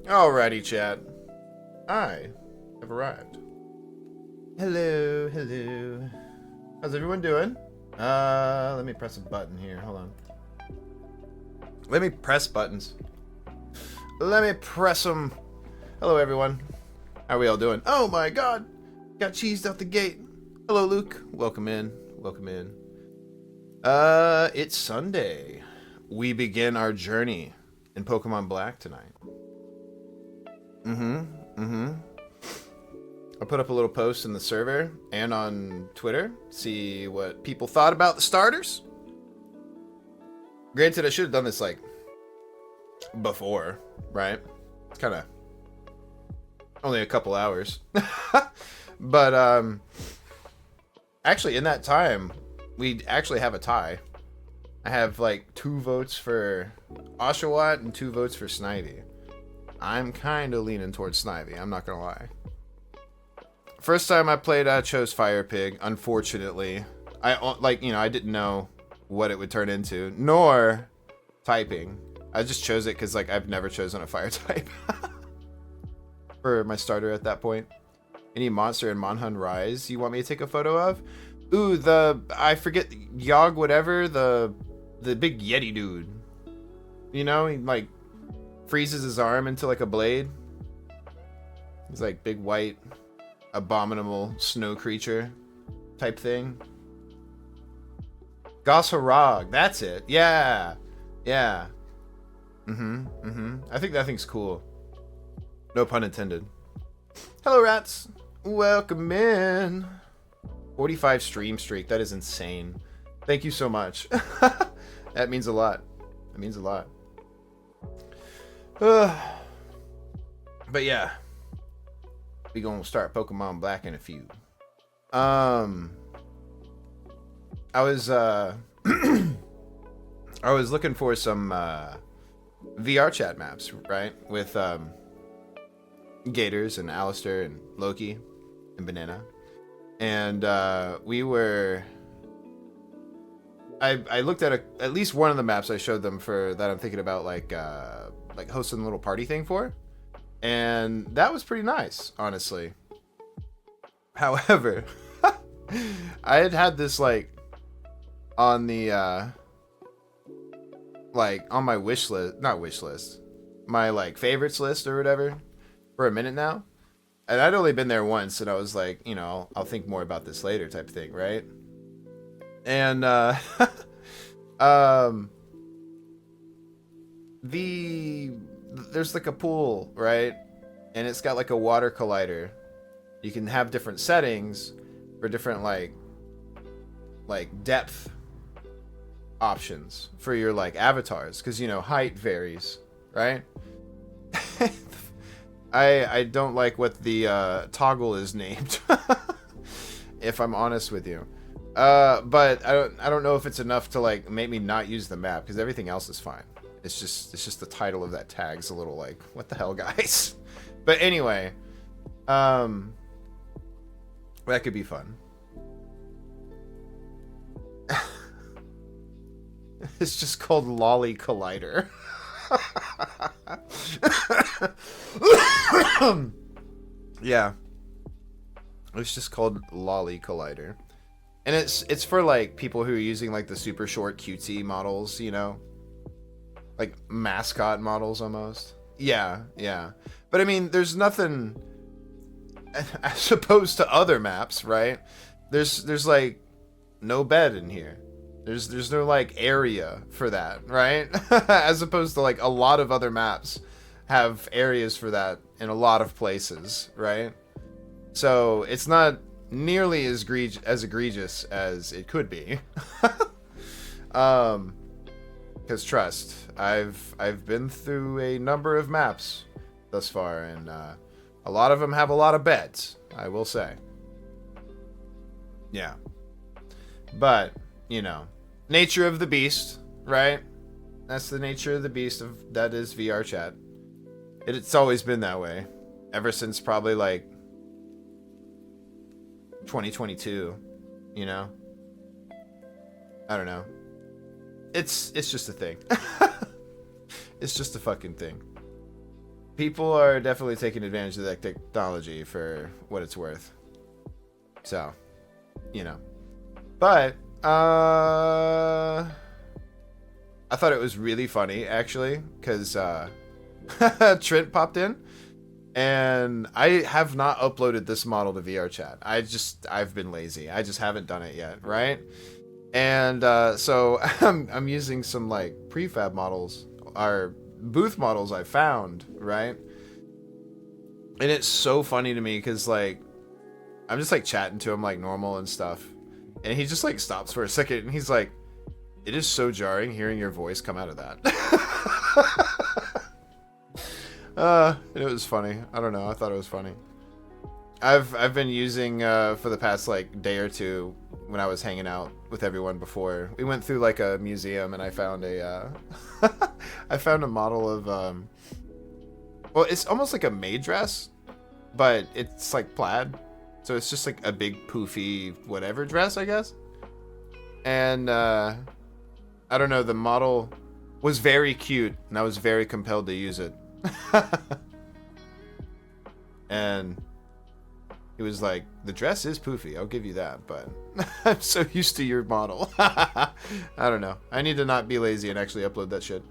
Alrighty, chat. I have arrived. Hello, hello. How's everyone doing? Let me press a button here. Hold on. Let me press buttons. Let me press them. Hello, everyone. How are we all doing? Oh my god! Got cheesed out the gate. Hello, Luke. Welcome in. Welcome in. It's Sunday. We begin our journey in Pokemon Black tonight. I'll put up a little post in the server and on Twitter. See what people thought about the starters. Granted, I should have done this, like, before, right? It's kind of only a couple hours. But, actually, in that time, we actually have a tie. I have, like, 2 votes for Oshawott and 2 votes for Snivy. I'm kind of leaning towards Snivy, I'm not gonna lie. First time I played, I chose Fire Pig, unfortunately. I didn't know what it would turn into, nor typing. I just chose it because, like, I've never chosen a fire type for my starter at that point. Any monster in Monhun Rise you want me to take a photo of? Ooh, I forget, Yogg whatever, the big Yeti dude. You know, he, like, freezes his arm into, like, a blade. He's, like, big white, abominable snow creature type thing. Goshorog, that's it. Yeah. Yeah. I think that thing's cool. No pun intended. Hello, rats. Welcome in. 45 stream streak. That is insane. Thank you so much. That means a lot. That means a lot. But yeah. We gonna start Pokemon Black in a few. I was I was looking for some VR chat maps, right? With Gators and Alistair and Loki and Banana. And we were I looked at at least one of the maps I showed them for that I'm thinking about like hosting a little party thing for. And that was pretty nice, honestly. However, I had this like on the like on my wish list, not wish list, my like favorites list or whatever for a minute now. And I'd only been there once and I was like, you know, I'll think more about this later type thing, right? And there's like a pool, right? And it's got like a water collider. You can have different settings for different like depth options for your like avatars, because you know height varies, right? I don't like what the toggle is named, if I'm honest with you. But I don't know if it's enough to like make me not use the map, because everything else is fine. It's just the title of that tag's a little like, what the hell, guys? But anyway, that could be fun. It's just called Lolly Collider. Yeah. It's just called Lolly Collider. And it's for like people who are using like the super short cutesy models, you know? Like mascot models almost. Yeah, yeah. But I mean, there's nothing as opposed to other maps, right? There's like no bed in here. There's no like area for that, right? As opposed to like a lot of other maps have areas for that in a lot of places, right? So it's not nearly as egregious as it could be. Because trust, I've been through a number of maps thus far, and a lot of them have a lot of beds, I will say. Yeah. But, you know, nature of the beast, right? That's the nature of the beast that is VR chat. It's always been that way. Ever since probably like 2022, you know? I don't know. It's just a thing. It's just a fucking thing. People are definitely taking advantage of that technology for what it's worth. So, you know. But, I thought it was really funny, actually, because Trent popped in, and I have not uploaded this model to VR chat. I've been lazy. I just haven't done it yet, right? And so I'm using some like prefab models, or booth models I found, right? And it's so funny to me because like I'm just like chatting to him like normal and stuff, and he just like stops for a second and he's like, "It is so jarring hearing your voice come out of that." It was funny. I don't know. I thought it was funny. I've been using for the past like day or two when I was hanging out with everyone before. We went through like a museum and I found a I found a model of well, it's almost like a maid dress, but it's like plaid. So it's just like a big poofy whatever dress, I guess. And I don't know, the model was very cute and I was very compelled to use it. And he was like, "The dress is poofy, I'll give you that, but I'm so used to your model." I don't know. I need to not be lazy and actually upload that shit.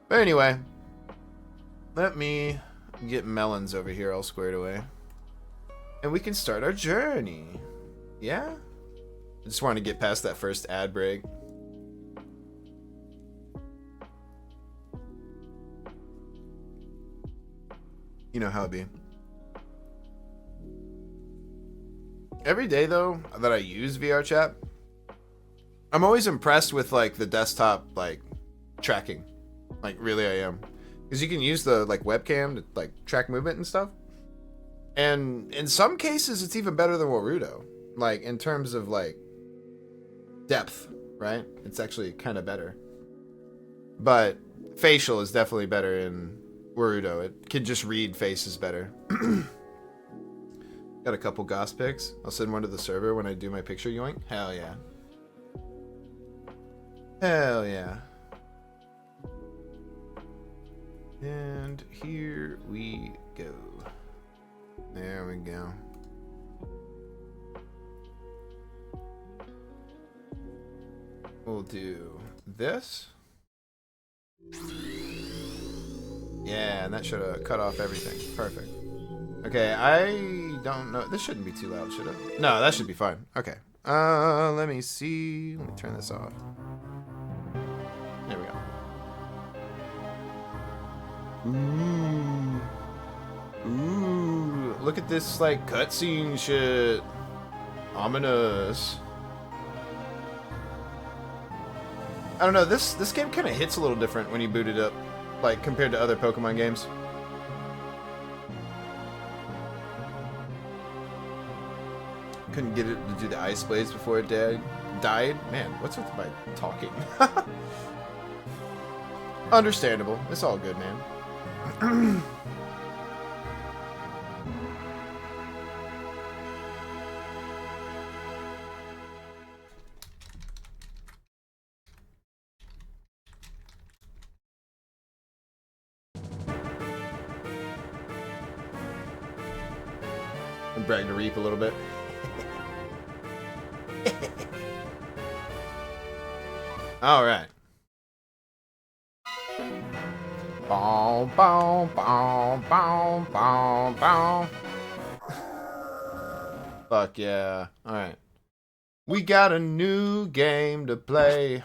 But anyway, let me get Melons over here all squared away. And we can start our journey. Yeah? I just want to get past that first ad break. You know how it be. Every day though that I use VR chat, I'm always impressed with like the desktop like tracking. Like really I am. Because you can use the like webcam to like track movement and stuff. And in some cases it's even better than Warudo. Like in terms of like depth, right? It's actually kind of better. But facial is definitely better in Warudo. It can just read faces better. Got a couple Goss pics. I'll send one to the server when I do my picture yoink. Hell yeah. Hell yeah. And here we go. There we go. We'll do this. Yeah, and that should have cut off everything. Perfect. Okay, I don't know. This shouldn't be too loud, should it? No, that should be fine. Okay. Let me see. Let me turn this off. There we go. Ooh. Look at this, like, cutscene shit. Ominous. I don't know, this game kind of hits a little different when you boot it up, like, compared to other Pokemon games. Couldn't get it to do the ice blades before it died. Man, what's with my talking? Understandable. It's all good, man. And brag to reap a little bit. All right. Bow, bow, bow, bow, bow, bow. Fuck yeah. All right. We got a new game to play.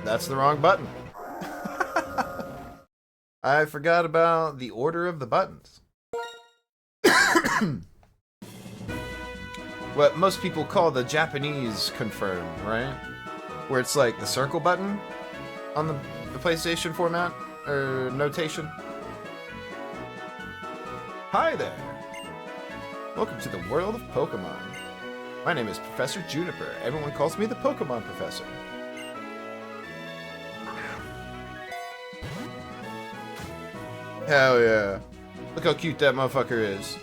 That's the wrong button. I forgot about the order of the buttons. What most people call the Japanese confirm, right? Where it's like the circle button on the PlayStation format or notation. Hi there. Welcome to the world of Pokemon. My name is Professor Juniper. Everyone calls me the Pokemon Professor. Hell yeah. Look how cute that motherfucker is.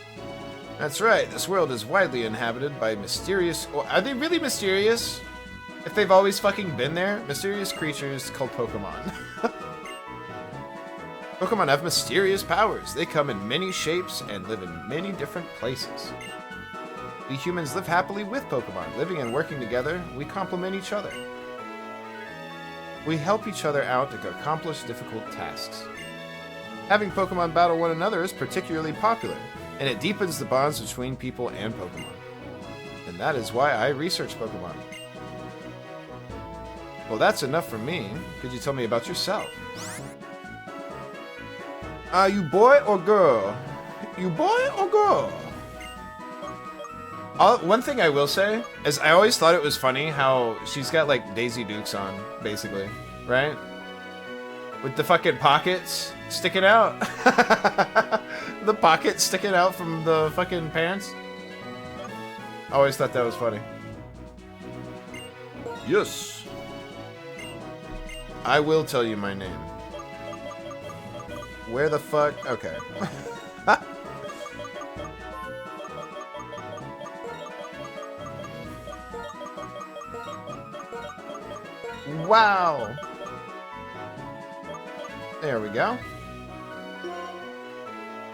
That's right, this world is widely inhabited by mysterious... Are they really mysterious? If they've always fucking been there? Mysterious creatures called Pokemon. Pokemon have mysterious powers. They come in many shapes and live in many different places. We humans live happily with Pokemon. Living and working together, we complement each other. We help each other out to accomplish difficult tasks. Having Pokemon battle one another is particularly popular, and it deepens the bonds between people and Pokemon. And that is why I research Pokemon. Well, that's enough for me. Could you tell me about yourself? Are you boy or girl? You boy or girl? One thing I will say is I always thought it was funny how she's got like Daisy Dukes on, basically, right? With the fucking pockets sticking out. The pockets sticking out from the fucking pants. I always thought that was funny. Yes. I will tell you my name. Where the fuck? Okay. Wow. There we go.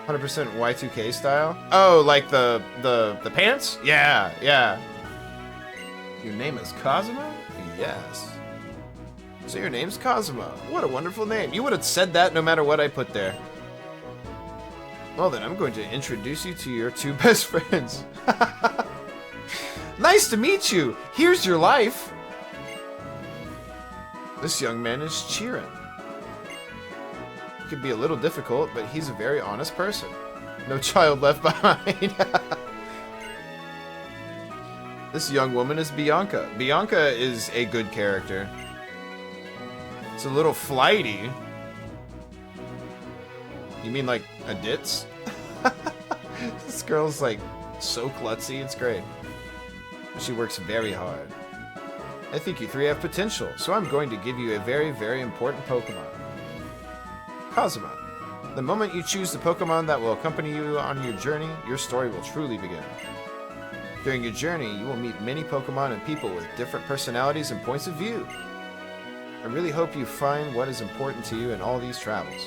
100% Y2K style. Oh, like the pants? Yeah, yeah. Your name is Cosmo? Yes. So your name's Cosmo. What a wonderful name. You would have said that no matter what I put there. Well then, I'm going to introduce you to your two best friends. Nice to meet you. Here's your life. This young man is Chirin. Could be a little difficult, but he's a very honest person. No child left behind. This young woman is Bianca. Bianca is a good character. It's a little flighty. You mean like a ditz? This girl's like so klutzy, it's great. She works very hard. I think you three have potential, so I'm going to give you a very, very important Pokemon. Cosmo. The moment you choose the Pokemon that will accompany you on your journey, your story will truly begin. During your journey, you will meet many Pokemon and people with different personalities and points of view. I really hope you find what is important to you in all these travels.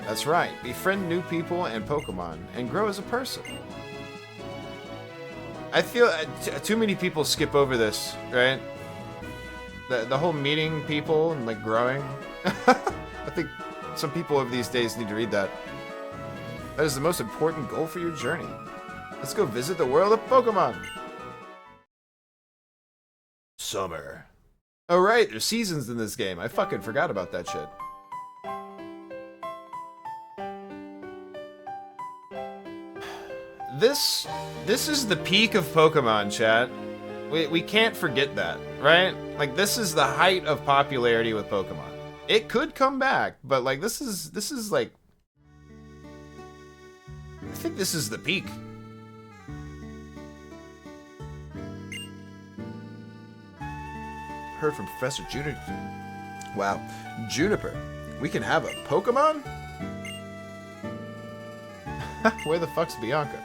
That's right, befriend new people and Pokemon, and grow as a person. I feel too many people skip over this, right? The whole meeting people and like growing. I think some people of these days need to read that. That is the most important goal for your journey. Let's go visit the world of Pokemon. Summer. Oh right, there's seasons in this game. I fucking forgot about that shit. This is the peak of Pokemon, chat. We can't forget that, right? Like this is the height of popularity with Pokemon. It could come back, but like this is like I think this is the peak. Heard from Professor Juniper. Wow, Juniper. We can have a Pokemon? Where the fuck's Bianca?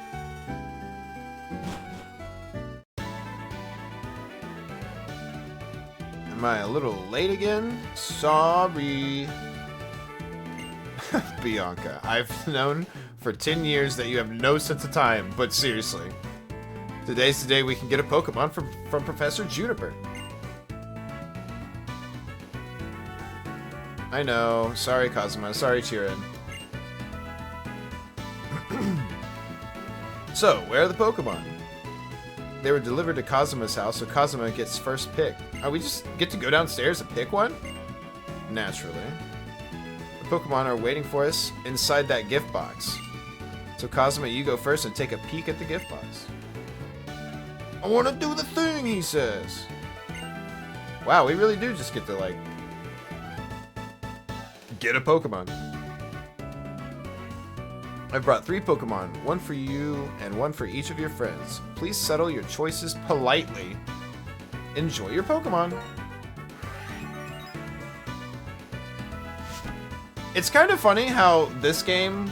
Am I a little late again? Sorry. Bianca, I've known for 10 years that you have no sense of time, but seriously. Today's the day we can get a Pokemon from Professor Juniper. I know. Sorry, Cosmo. Sorry, Chirin. So, where are the Pokemon? They were delivered to Kazuma's house, so Kazuma gets first pick. Oh, we just get to go downstairs and pick one? Naturally. The Pokemon are waiting for us inside that gift box. So Kazuma, you go first and take a peek at the gift box. I want to do the thing, he says. Wow, we really do just get to, like, get a Pokemon. I've brought 3 Pokemon, one for you and one for each of your friends. Please settle your choices politely. Enjoy your Pokemon. It's kind of funny how this game,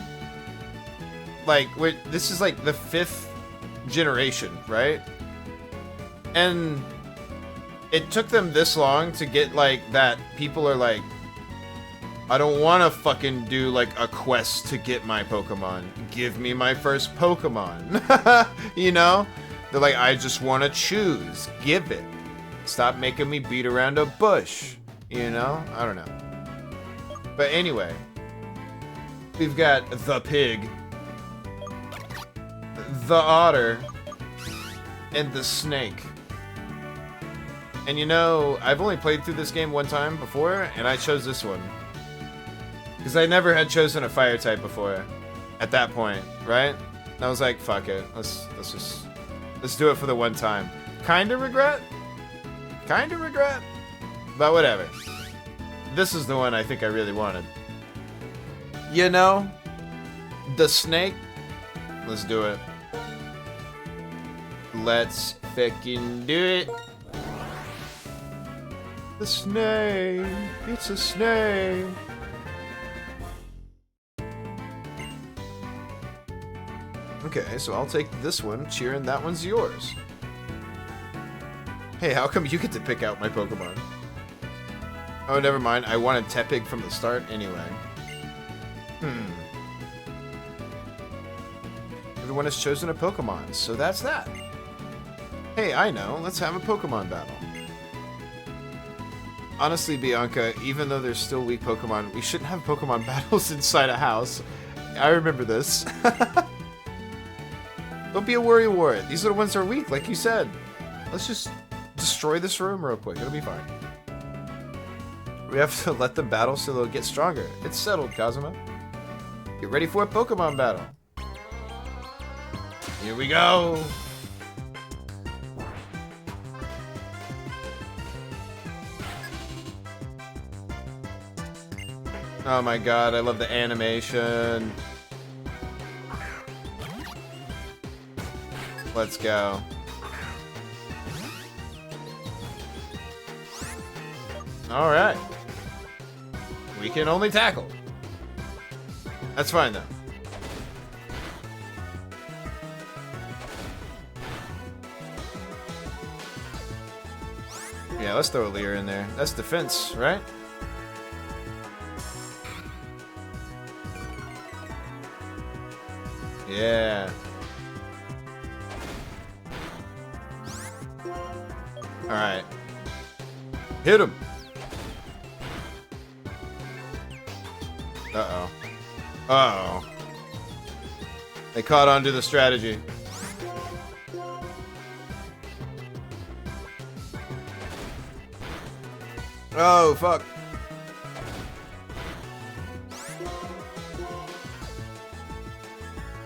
like, this is like the 5th generation, right? And it took them this long to get, like, that people are like, I don't want to fucking do, like, a quest to get my Pokemon. Give me my first Pokemon. You know? They're like, I just want to choose. Give it. Stop making me beat around a bush. You know? I don't know. But anyway. We've got the pig. The otter. And the snake. And you know, I've only played through this game one time before, and I chose this one. Because I never had chosen a fire type before, at that point, right? And I was like, fuck it, let's do it for the one time. Kinda regret, but whatever. This is the one I think I really wanted. You know, the snake. Let's do it. Let's fucking do it. The snake, it's a snake. Okay, so I'll take this one, Cheerin, that one's yours. Hey, how come you get to pick out my Pokemon? Oh, never mind, I wanted Tepig from the start anyway. Everyone has chosen a Pokemon, so that's that. Hey, I know, let's have a Pokemon battle. Honestly, Bianca, even though there's still weak Pokemon, we shouldn't have Pokemon battles inside a house. I remember this. Don't be a worrywart. These are the ones that are weak, like you said. Let's just destroy this room real quick. It'll be fine. We have to let them battle so they'll get stronger. It's settled, Kazuma. Get ready for a Pokemon battle. Here we go. Oh my god, I love the animation. Let's go. Alright. We can only tackle. That's fine though. Yeah, let's throw a Leer in there. That's defense, right? Yeah. Alright. Hit him! Uh-oh. Uh-oh. They caught on to the strategy. Oh, fuck.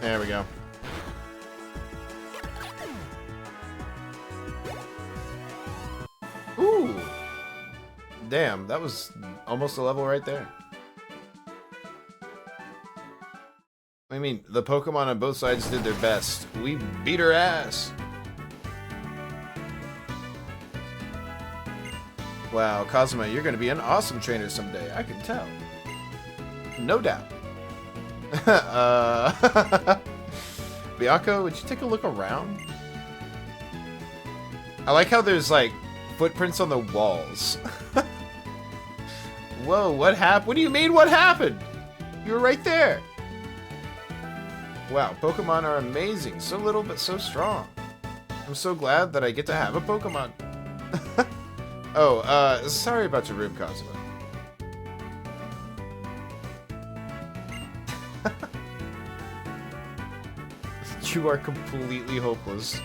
There we go. Ooh. Damn, that was almost a level right there. I mean, the Pokemon on both sides did their best. We beat her ass. Wow, Kazuma, you're gonna be an awesome trainer someday. I can tell. No doubt. Bianca, would you take a look around? I like how there's, like, footprints on the walls. Whoa, what happened? What do you mean, what happened? You were right there. Wow, Pokemon are amazing. So little, but so strong. I'm so glad that I get to have a Pokemon. Oh, sorry about your room, Kazuma. You are completely hopeless.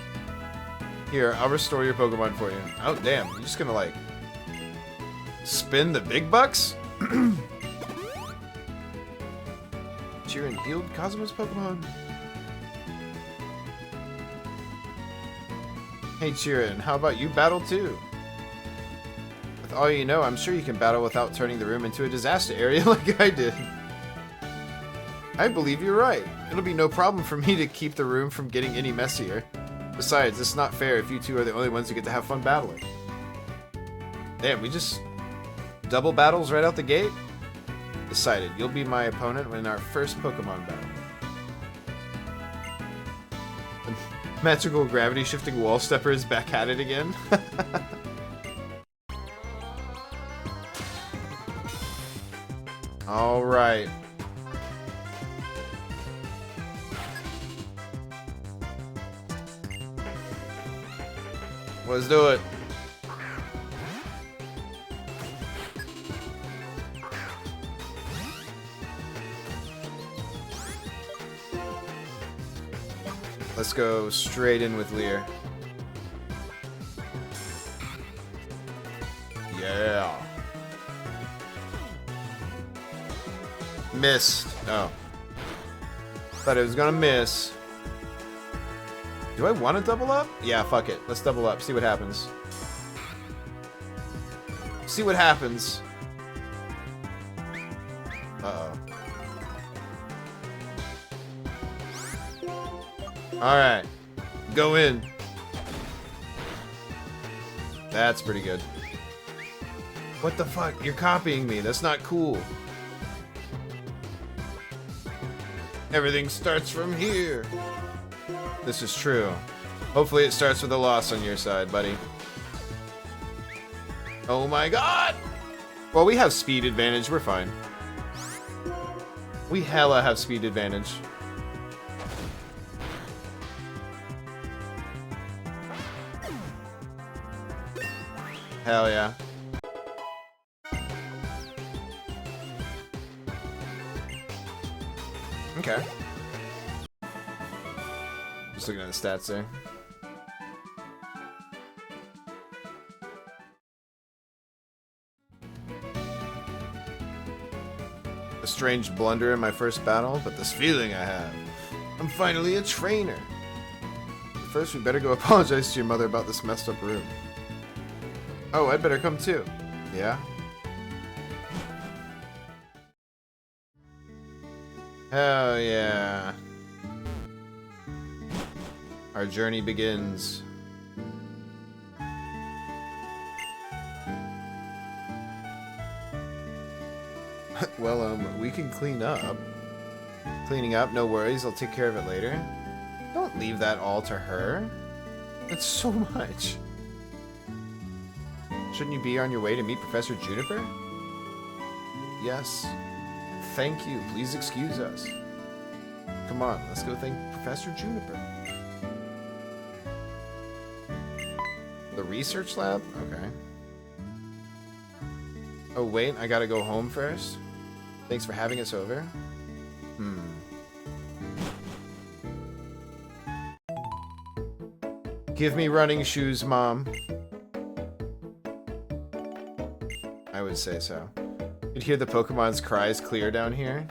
Here, I'll restore your Pokemon for you. Oh, damn. You're just gonna, like, spin the big bucks? Jiren healed Kazuma's Pokemon. Hey, Jiren, how about you battle too? With all you know, I'm sure you can battle without turning the room into a disaster area like I did. I believe you're right. It'll be no problem for me to keep the room from getting any messier. Besides, it's not fair if you two are the only ones who get to have fun battling. Damn, we just... double battles right out the gate? Decided. You'll be my opponent in our first Pokemon battle. The magical gravity shifting wall stepper is back at it again. Alright. Let's do it. Let's go straight in with Leer. Yeah. Missed. Oh. Thought it was gonna miss. Do I want to double up? Yeah, fuck it. Let's double up. See what happens. See what happens. Uh-oh. Alright. Go in. That's pretty good. What the fuck? You're copying me. That's not cool. Everything starts from here. This is true. Hopefully it starts with a loss on your side, buddy. Oh my god! Well, we have speed advantage. We're fine. We hella have speed advantage. Hell yeah. Okay. Just looking at the stats there. A strange blunder in my first battle, but this feeling I have. I'm finally a trainer. First, we better go apologize to your mother about this messed up room. Oh, I'd better come too. Yeah? Hell yeah. Our journey begins. Well, we can clean up. Cleaning up, no worries, I'll take care of it later. Don't leave that all to her. That's so much. Shouldn't you be on your way to meet Professor Juniper? Yes. Thank you. Please excuse us. Come on, let's go thank Professor Juniper. The research lab? Okay. Oh, wait, I gotta go home first? Thanks for having us over. Give me running shoes, Mom. I would say so. You'd hear the Pokemon's cries clear down here.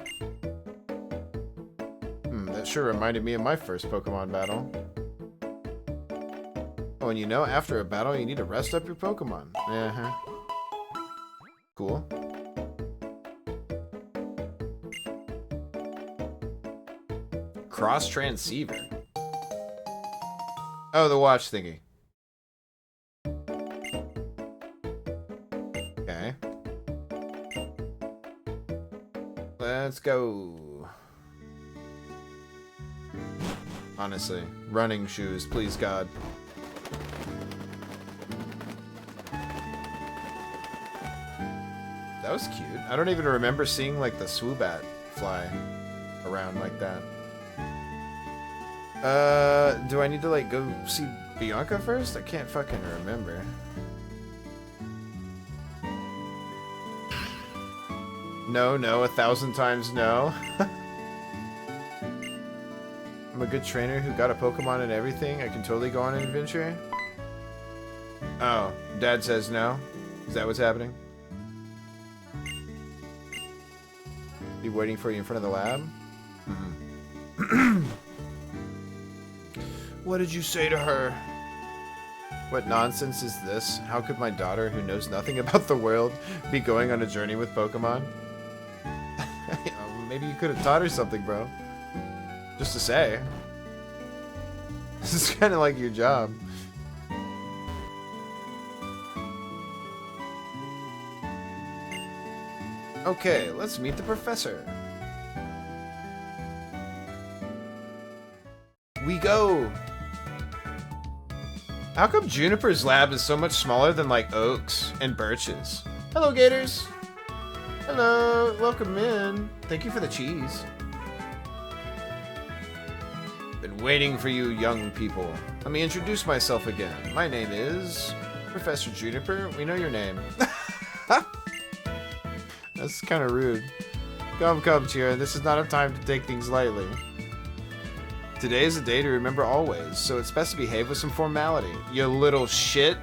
That sure reminded me of my first Pokemon battle. Oh, and you know, after a battle, you need to rest up your Pokemon. Uh-huh. Cool. Cross transceiver. Oh, the watch thingy. Okay. Let's go. Honestly, running shoes, please God. That was cute. I don't even remember seeing like the Swoobat fly around like that. Do I need to like go see Bianca first? I can't fucking remember. No, 1,000 times no. I'm a good trainer who got a Pokemon and everything. I can totally go on an adventure. Oh, Dad says no? Is that what's happening? Be waiting for you in front of the lab? Mm-hmm. What did you say to her? What nonsense is this? How could my daughter, who knows nothing about the world, be going on a journey with Pokemon? Maybe you could have taught her something, bro. Just to say. This is kind of like your job. Okay, let's meet the professor. We go! How come Juniper's lab is so much smaller than, like, Oak's and Birch's? Hello, Gators! Hello, welcome in. Thank you for the cheese. Been waiting for you young people. Let me introduce myself again. My name is Professor Juniper. We know your name. That's kind of rude. Come, Cheer. This is not a time to take things lightly. Today is a day to remember always, so it's best to behave with some formality. You little shit.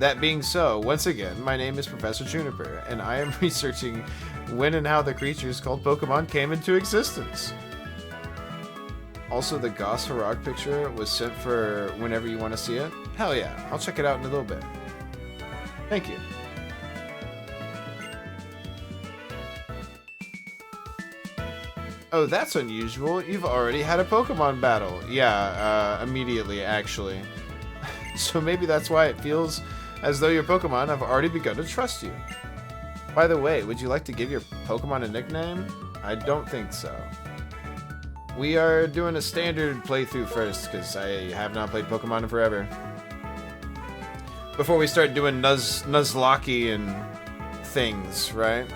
That being so, once again, my name is Professor Juniper, and I am researching when and how the creatures called Pokemon came into existence. Also, the Goss Harag picture was sent for whenever you want to see it. Hell yeah, I'll check it out in a little bit. Thank you. Oh, that's unusual. You've already had a Pokemon battle. Yeah, immediately, actually. So maybe that's why it feels as though your Pokemon have already begun to trust you. By the way, would you like to give your Pokemon a nickname? I don't think so. We are doing a standard playthrough first, because I have not played Pokemon in forever. Before we start doing Nuzlocke and things, right?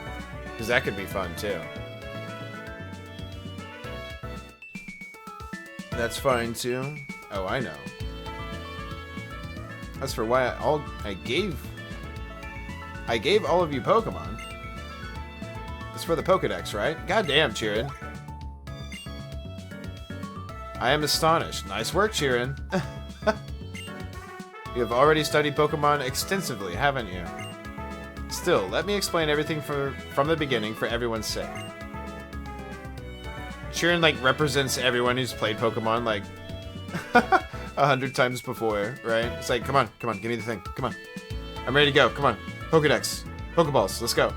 Because that could be fun, too. That's fine, too. Oh, I know. As for why I gave all of you Pokemon. It's for the Pokedex, right? Goddamn, Chirin. I am astonished. Nice work, Chirin. You have already studied Pokemon extensively, haven't you? Still, let me explain everything from the beginning for everyone's sake. Chirin, like, represents everyone who's played Pokemon, like, 100 times before, right? It's like, come on, give me the thing. Come on. I'm ready to go. Come on. Pokedex. Pokeballs. Let's go.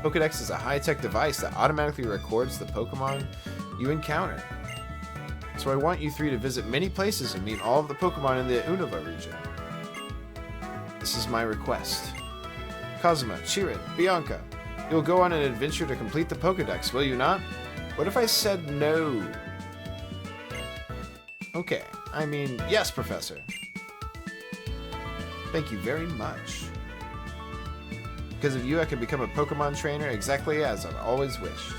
Pokedex is a high-tech device that automatically records the Pokemon you encounter. So I want you three to visit many places and meet all of the Pokemon in the Unova region. This is my request. Kazuma, Chirin, Bianca, you'll go on an adventure to complete the Pokedex, will you not? What if I said no? Okay, I mean, yes, Professor. Thank you very much. Because of you, I can become a Pokemon trainer exactly as I've always wished.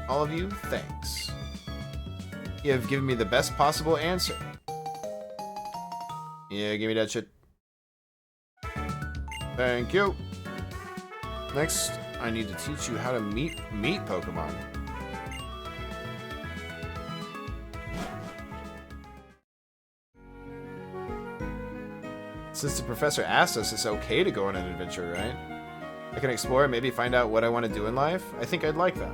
All of you, thanks. You have given me the best possible answer. Yeah, give me that shit. Thank you. Next, I need to teach you how to meet Pokemon. Since the professor asked us, it's okay to go on an adventure, right? I can explore and maybe find out what I want to do in life. I think I'd like that.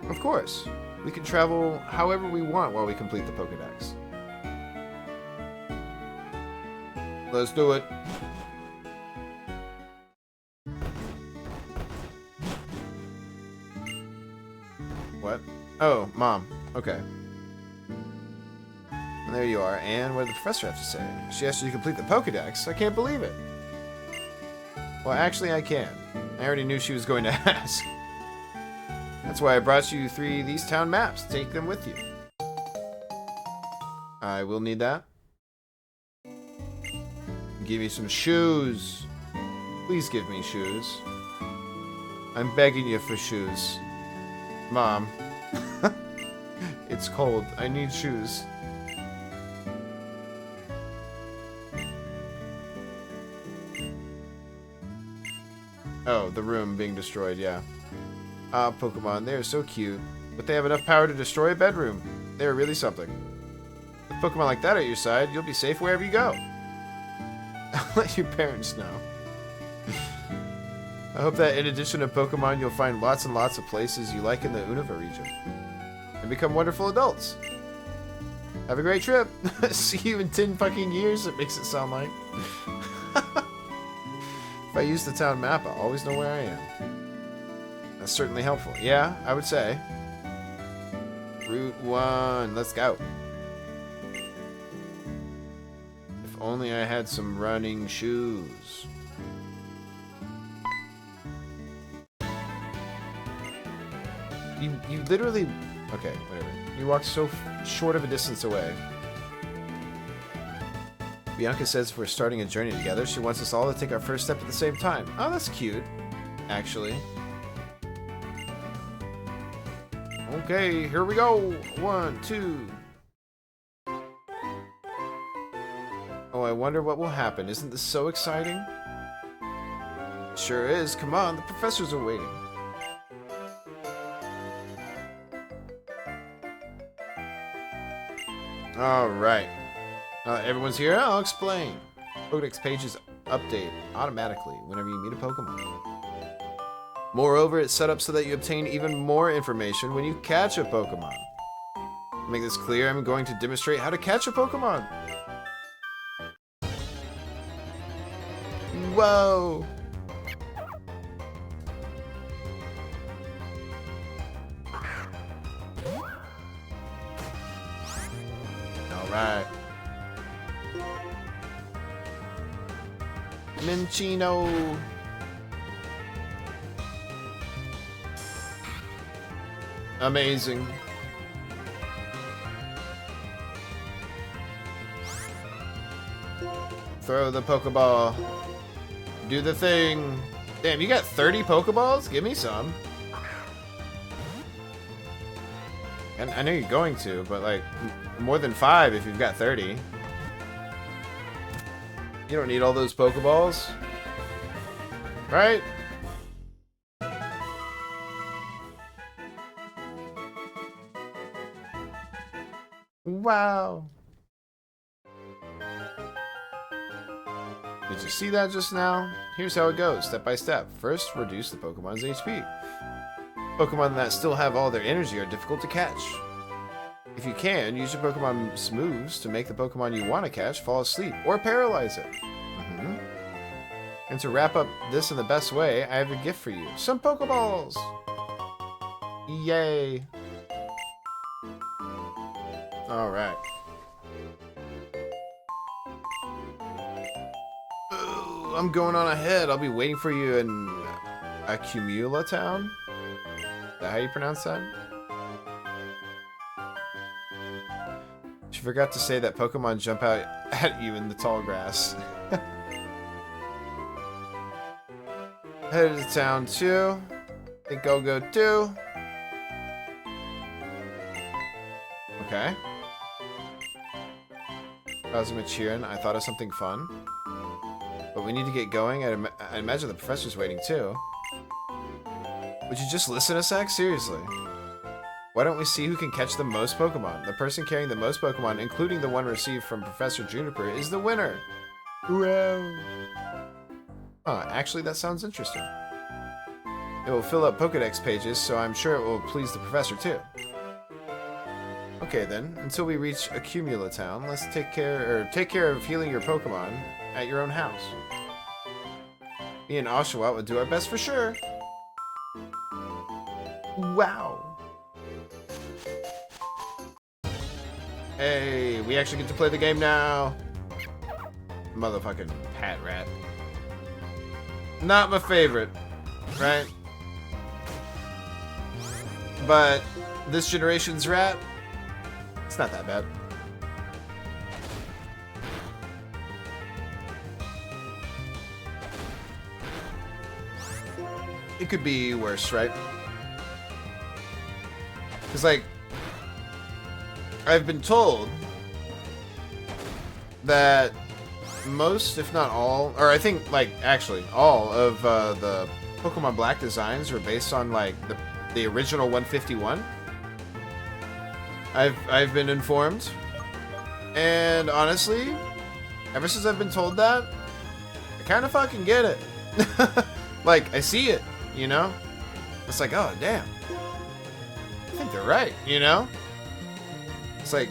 Of course. We can travel however we want while we complete the Pokedex. Let's do it. What? Oh, Mom. Okay. And there you are. And what did the professor have to say? She asked you to complete the Pokedex? I can't believe it. Well, actually, I can. I already knew she was going to ask. That's why I brought you three of these town maps. Take them with you. I will need that. Give me some shoes. Please give me shoes. I'm begging you for shoes. Mom. It's cold. I need shoes. Oh, the room being destroyed, yeah. Ah, Pokemon, they are so cute. but they have enough power to destroy a bedroom. They are really something. With Pokemon like that at your side, you'll be safe wherever you go. I'll let your parents know. I hope that in addition to Pokemon, you'll find lots and lots of places you like in the Unova region. And become wonderful adults. Have a great trip. See you in 10 fucking years, it makes it sound like. If I use the town map, I'll always know where I am. That's certainly helpful. Yeah, I would say. Route 1, let's go. If only I had some running shoes. You literally... Okay, whatever. You walked so short of a distance away. Bianca says if we're starting a journey together, she wants us all to take our first step at the same time. Oh, that's cute, actually. Okay, here we go. 1, 2. Oh, I wonder what will happen. Isn't this so exciting? Sure is. Come on, the professors are waiting. Alright. Everyone's here? I'll explain. Pokedex pages update automatically whenever you meet a Pokemon. Moreover, it's set up so that you obtain even more information when you catch a Pokemon. To make this clear, I'm going to demonstrate how to catch a Pokemon. Whoa! Alright. Minccino. Amazing. Throw the Pokeball. Do the thing. Damn, you got 30 Pokeballs? Give me some. And I know you're going to, but like, more than 5 if you've got 30. You don't need all those Pokeballs. Right? Wow. Did you see that just now? Here's how it goes, step by step. First, reduce the Pokemon's HP. Pokemon that still have all their energy are difficult to catch. If you can, use your Pokemon's moves to make the Pokemon you want to catch fall asleep or paralyze it. And to wrap up this in the best way, I have a gift for you. Some Pokeballs! Yay! Alright. I'm going on ahead. I'll be waiting for you in Accumula Town? Is that how you pronounce that? She forgot to say that Pokemon jump out at you in the tall grass. Headed to town too. Think I'll go too. Okay. Cosmochirin, I thought of something fun. But we need to get going. I imagine the professor's waiting too. Would you just listen a sec? Seriously. Why don't we see who can catch the most Pokemon? The person carrying the most Pokemon, including the one received from Professor Juniper, is the winner. Wow. Actually, that sounds interesting. It will fill up Pokedex pages, so I'm sure it will please the professor too. Okay then, until we reach Accumula Town, let's take care of healing your Pokemon at your own house. Me and Oshawott will do our best for sure. Wow. Hey, we actually get to play the game now. Motherfucking Pat Rat. Not my favorite, right? But this generation's rat, it's not that bad. It could be worse, right? Because, like, I've been told that most, if not all, or I think, like, actually, all of the Pokemon Black designs were based on, like, the original 151. I've been informed. And honestly, ever since I've been told that, I kind of fucking get it. Like, I see it, you know? It's like, oh, damn. I think they're right, you know? It's like,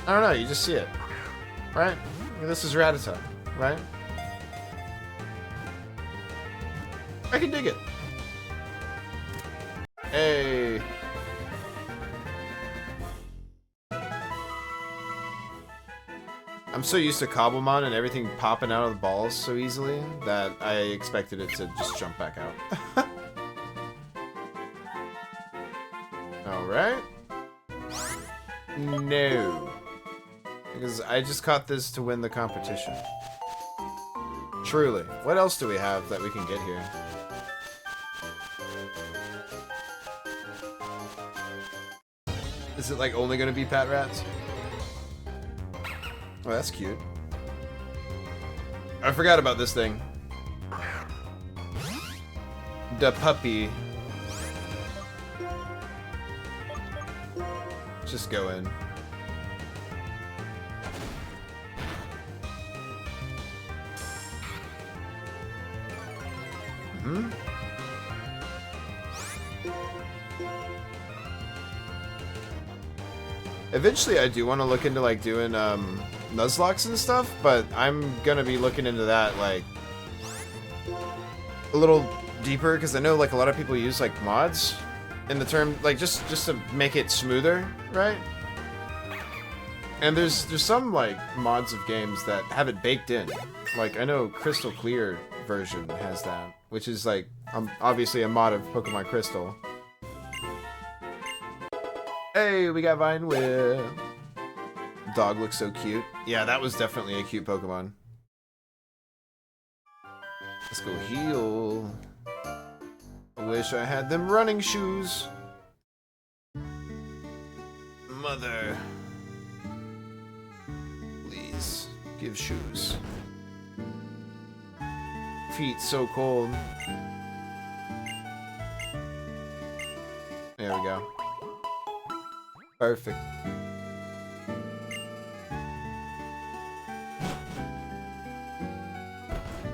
I don't know, you just see it, right? This is Rattata, right? I can dig it. Hey. I'm so used to Cobblemon and everything popping out of the balls so easily that I expected it to just jump back out. Alright. No. Because I just caught this to win the competition. Truly. What else do we have that we can get here? Is it like only gonna be Pat Rats? Oh, that's cute. I forgot about this thing. The puppy. Just go in. Mm-hmm. Eventually, I do want to look into like doing Nuzlockes and stuff, but I'm gonna be looking into that like a little deeper because I know like a lot of people use like mods in the term like just to make it smoother, right? And there's some like mods of games that have it baked in. Like I know Crystal Clear version has that, which is like obviously a mod of Pokemon Crystal. Hey, we got Vine Whip. Dog looks so cute. Yeah, that was definitely a cute Pokemon. Let's go heal. I wish I had them running shoes. Mother. Please, give shoes. Feet so cold. There we go. Perfect.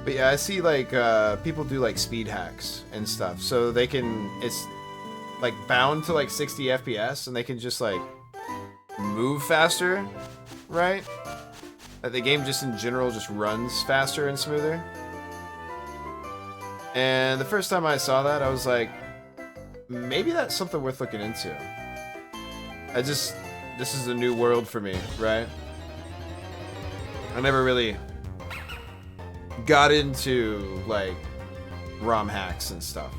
But yeah, I see like people do like speed hacks and stuff, so they can it's like bound to like 60 FPS and they can just like move faster, right? Like the game just in general just runs faster and smoother. And the first time I saw that, I was like, maybe that's something worth looking into. This is a new world for me, right? I never really got into, like, ROM hacks and stuff.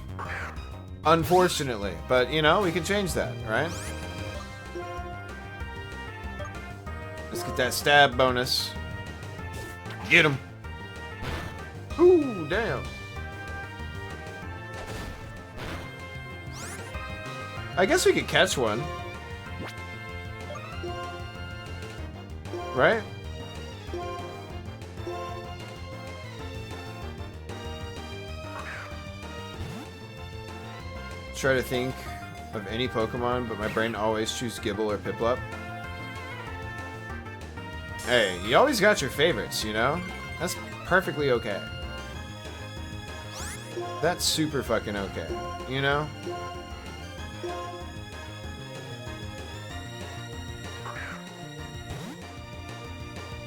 Unfortunately. But, you know, we can change that, right? Let's get that stab bonus. Get him! Ooh, damn. I guess we could catch one. Right? Try to think of any Pokemon, but my brain always chooses Gible or Piplup. Hey, you always got your favorites, you know? That's perfectly okay. That's super fucking okay, you know?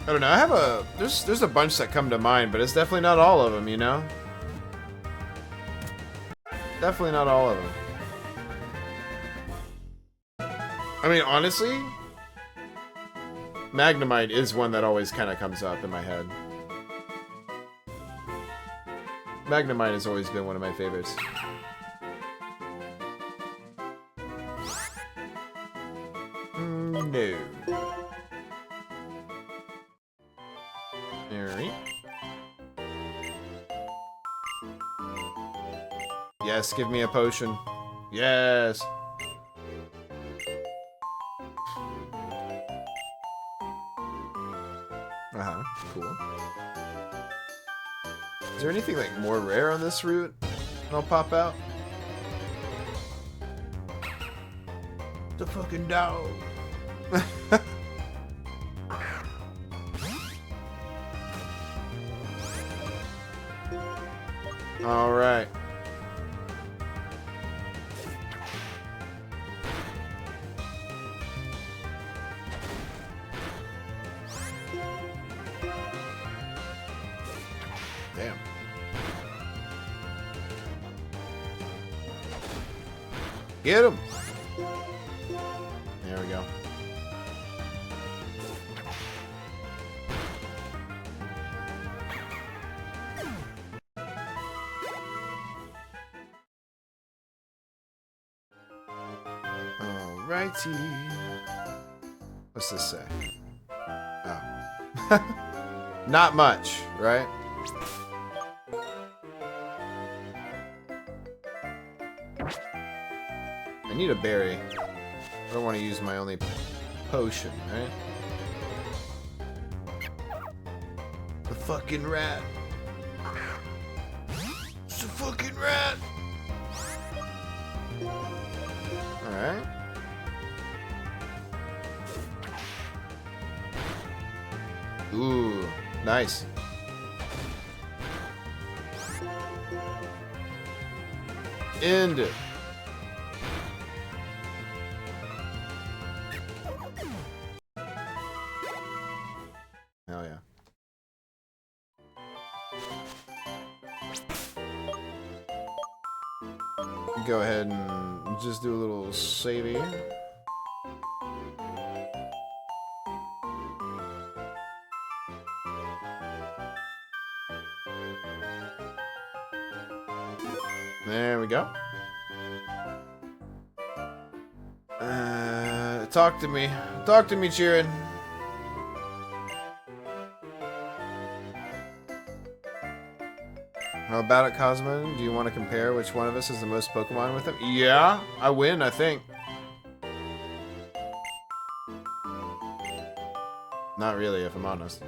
I don't know, I have there's a bunch that come to mind, but it's definitely not all of them, you know? Definitely not all of them. I mean, honestly, Magnemite is one that always kind of comes up in my head. Magnemite has always been one of my favorites. No. Alright. Yes, give me a potion. Yes. Uh-huh, cool. Is there anything like more rare on this route? I'll pop out. The fucking dog. All right. Damn. Get him. There we go. Alrighty. What's this say? Oh. Not much, right? I need a berry. I don't want to use my only potion, right? The fucking rat. It's a fucking rat. Alright. Ooh, nice. End it. Hell yeah. Go ahead and just do a little saving. There we go. Talk to me. Talk to me, Chirin. How about it, Cosmo? Do you want to compare which one of us has the most Pokemon with him? Yeah, I win, I think. Not really, if I'm honest.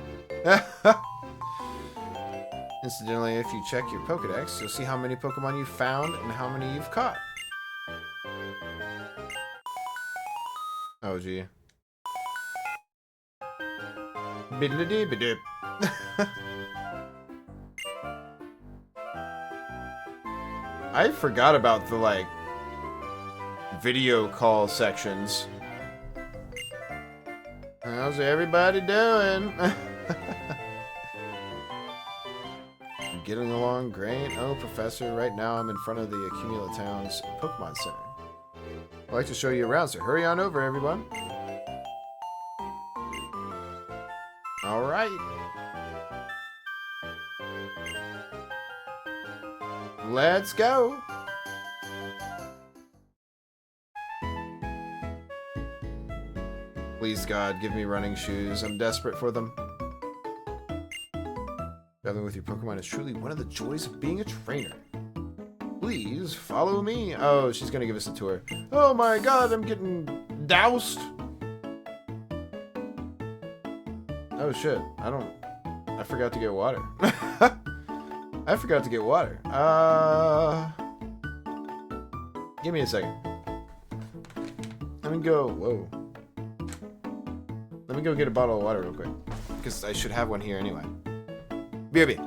Incidentally, if you check your Pokedex, you'll see how many Pokemon you've found and how many you've caught. Oh, gee. Biddly-dee-bidip. I forgot about the, like, video call sections. How's everybody doing? Getting along great. Oh, Professor, right now I'm in front of the Accumula Town's Pokemon Center. I'd like to show you around, so hurry on over, everyone. Alright. Let's go. Please, God, give me running shoes. I'm desperate for them. Traveling with your Pokemon is truly one of the joys of being a trainer. Please follow me. Oh, she's gonna give us a tour. Oh my God, I'm getting doused. Oh shit, I forgot to get water. I forgot to get water. Give me a second. Let me go, whoa. Let me go get a bottle of water real quick. Because I should have one here anyway. BRB.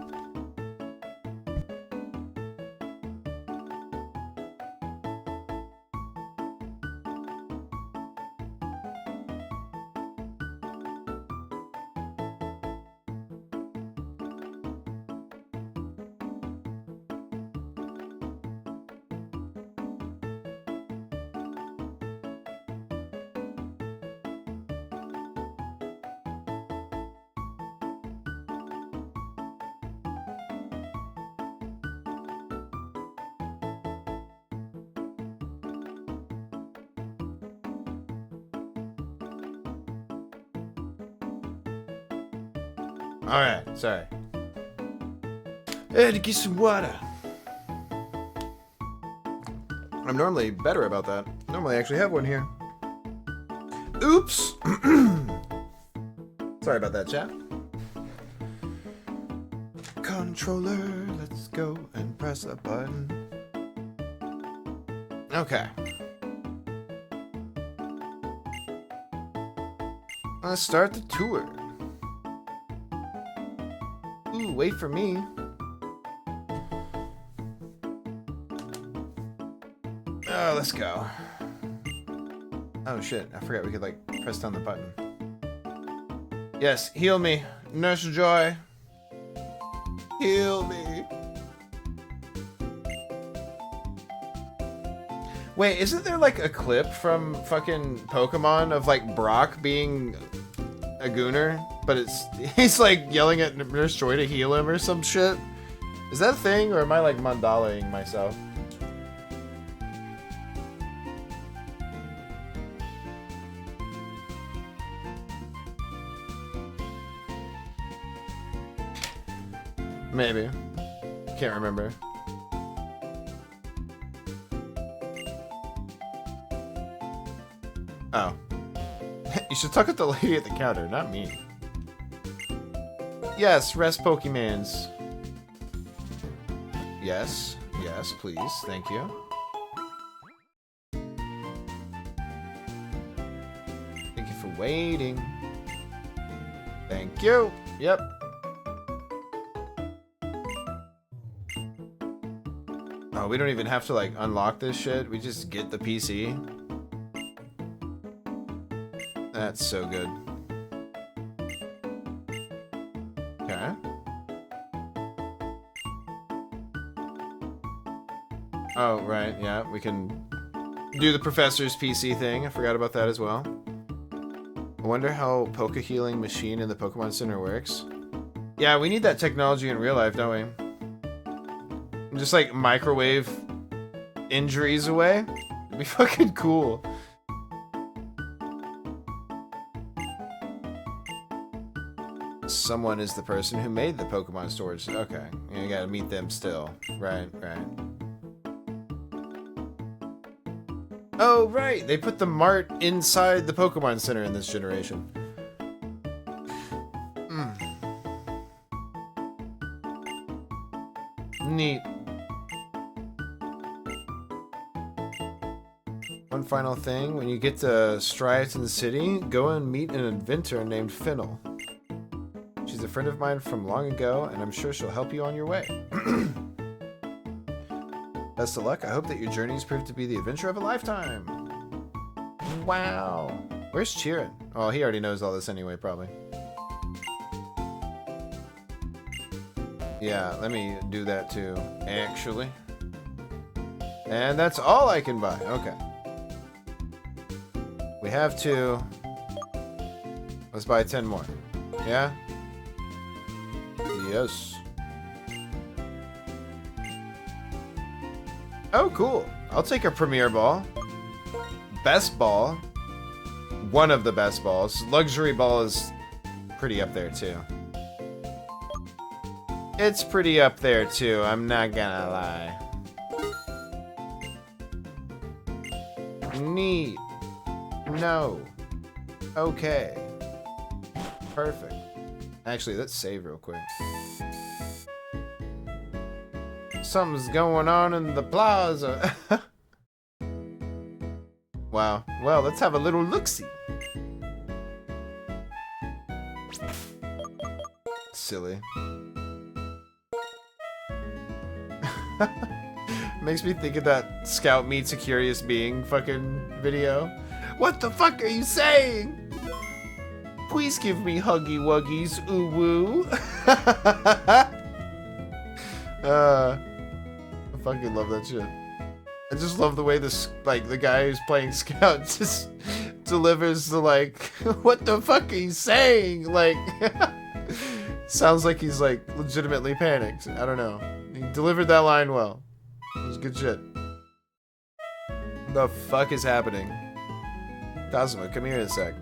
Alright, sorry. I had to get some water. I'm normally better about that. Normally I actually have one here. Oops! Sorry about that, chat. Controller, let's go and press a button. Okay. Let's start the tour. Ooh, wait for me. Oh, let's go. Oh shit, I forgot we could like press down the button. Yes, heal me, Nurse Joy. Heal me. Wait, isn't there like a clip from fucking Pokemon of like Brock being a gooner, but he's like yelling at Nurse Joy to heal him or some shit? Is that a thing, or am I like mandalaing myself? Maybe. Can't remember. Oh. You should talk with the lady at the counter, not me. Yes, rest Pokemans. Yes, yes, please, thank you. Thank you for waiting. Thank you. Yep. Oh, we don't even have to like unlock this shit. We just get the PC. That's so good. Okay. Oh, right, yeah, we can do the professor's PC thing. I forgot about that as well. I wonder how Poke Healing Machine in the Pokemon Center works. Yeah, we need that technology in real life, don't we? Just like microwave injuries away. It'd be fucking cool. Someone is the person who made the Pokemon storage. Okay, you gotta meet them still. Right, right. Oh, right. They put the mart inside the Pokemon Center in this generation. Neat. One final thing. When you get to Striaton City, go and meet an inventor named Fennel. She's a friend of mine from long ago, and I'm sure she'll help you on your way. Best of luck. I hope that your journeys prove to be the adventure of a lifetime. Wow. Where's Chirin? Oh, he already knows all this anyway, probably. Yeah, let me do that too, actually. And that's all I can buy. Okay. We have to... Let's buy 10 more. Yeah? Yes. Oh, cool. I'll take a Premier Ball. Best Ball. One of the best balls. Luxury Ball is pretty up there, too. It's pretty up there, too. I'm not gonna lie. Neat. No. Okay. Perfect. Actually, let's save real quick. Something's going on in the plaza. Wow. Well, let's have a little look-see. Silly. Makes me think of that Scout Meets a Curious Being fucking video. What the fuck are you saying? Please give me huggy wuggies, ooh woo. I fucking love that shit. I just love the way this, like, the guy who's playing Scout just delivers the, like, what the fuck are you saying? Like, sounds like he's, like, legitimately panicked. I don't know. He delivered that line well. It was good shit. The fuck is happening? Cosmo, come here in a sec.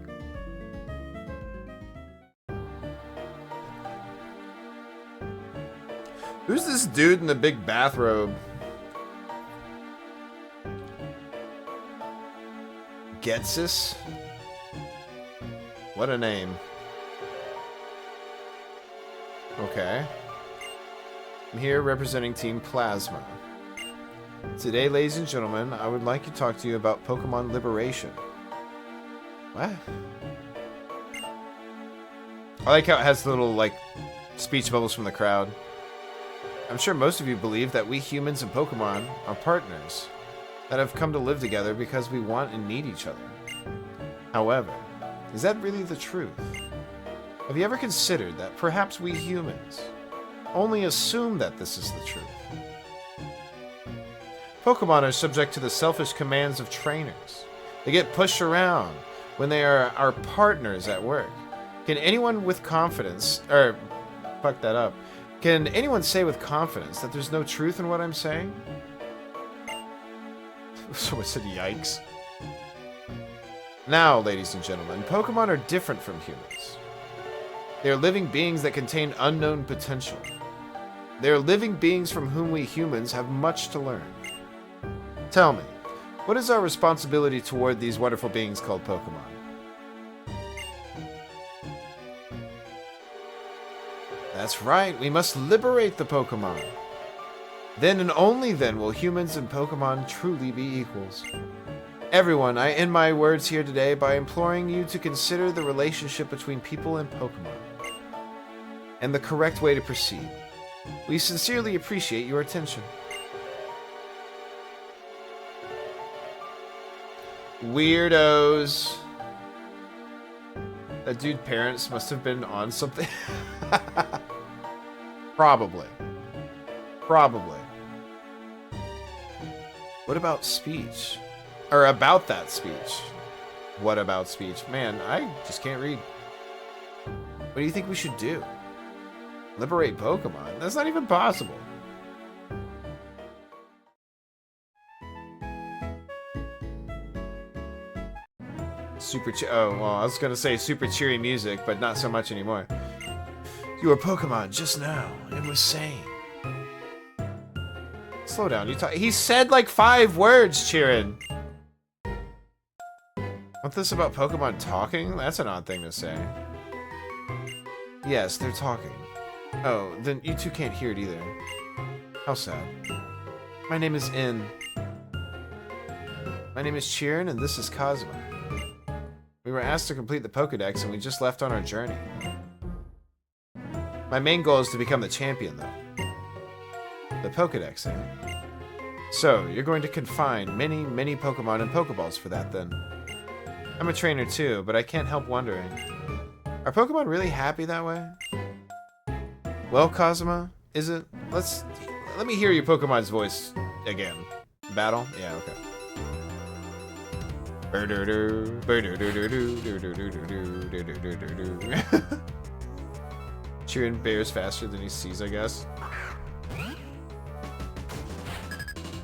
Who's this dude in the big bathrobe? Getsis? What a name. Okay. I'm here representing Team Plasma. Today, ladies and gentlemen, I would like to talk to you about Pokemon Liberation. What? I like how it has little, like, speech bubbles from the crowd. I'm sure most of you believe that we humans and Pokemon are partners that have come to live together because we want and need each other. However, is that really the truth? Have you ever considered that perhaps we humans only assume that this is the truth? Pokemon are subject to the selfish commands of trainers. They get pushed around when they are our partners at work. Can anyone with confidence, or fuck that up, can anyone say with confidence that there's no truth in what I'm saying? Someone said yikes. Now, ladies and gentlemen, Pokemon are different from humans. They are living beings that contain unknown potential. They are living beings from whom we humans have much to learn. Tell me, what is our responsibility toward these wonderful beings called Pokemon? That's right, we must liberate the Pokemon. Then and only then will humans and Pokemon truly be equals. Everyone, I end my words here today by imploring you to consider the relationship between people and Pokemon and the correct way to proceed. We sincerely appreciate your attention. Weirdos. That dude's parents must have been on something. Probably. Probably. What about speech? Or about that speech? What about speech? Man, I just can't read. What do you think we should do? Liberate Pokemon? That's not even possible. Oh, well, I was gonna say super cheery music, but not so much anymore. You were Pokemon just now. It was sane. Slow down. He said like 5 words, Chirin. Want this about Pokemon talking? That's an odd thing to say. Yes, they're talking. Oh, then you two can't hear it either. How sad. My name is In. My name is Chirin, and this is Cosmo. We were asked to complete the Pokedex, and we just left on our journey. My main goal is to become the champion, though. The Pokedex, eh? So, you're going to confine many, many Pokemon and Pokeballs for that, then. I'm a trainer, too, but I can't help wondering. Are Pokemon really happy that way? Well, Cosmo, is it? Let me hear your Pokemon's voice again. Battle? Yeah, okay. Chirin bears faster than he sees, I guess.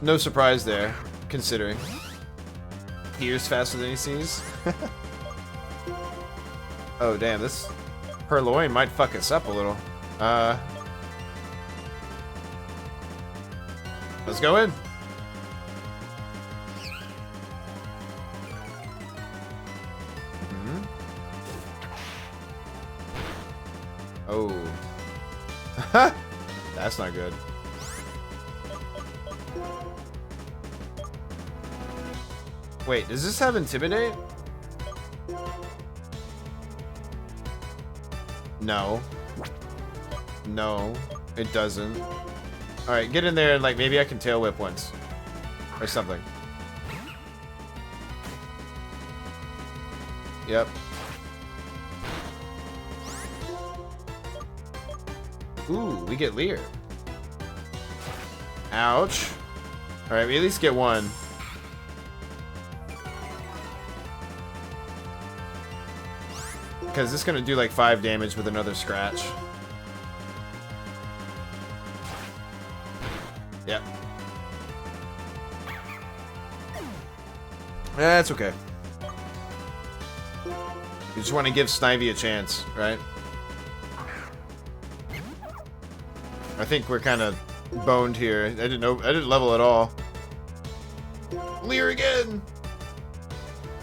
No surprise there, considering. Hears faster than he sees. Oh, damn, this Purloin might fuck us up a little. Let's go in. Oh. That's not good. Wait, does this have Intimidate? No. No, it doesn't. Alright, get in there and like maybe I can tail whip once. Or something. Yep. Ooh, we get Leer. Ouch. Alright, we at least get one. Because this is going to do like 5 damage with another scratch. Yep. That's okay. You just want to give Snivy a chance, right? I think we're kind of boned here. I didn't level at all. Leer again!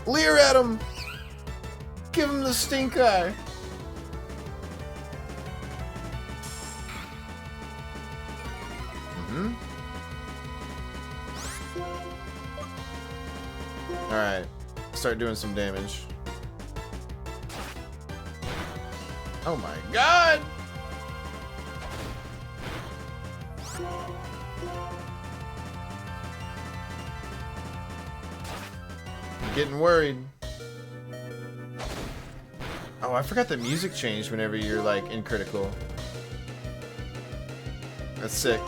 Leer at him! Give him the stink eye! Alright. Start doing some damage. Oh my god! I'm getting worried. Oh, I forgot the music changed whenever you're like in critical. That's sick.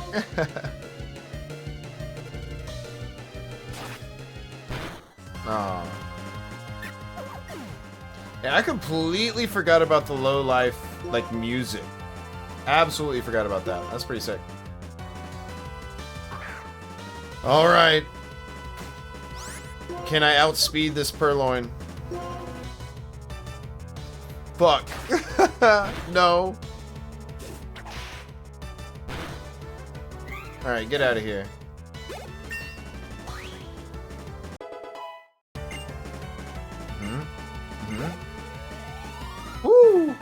Oh. Yeah, I completely forgot about the low life like music. Absolutely forgot about that. That's pretty sick. All right. Can I outspeed this Purloin? Fuck. No. All right, get out of here. Woo!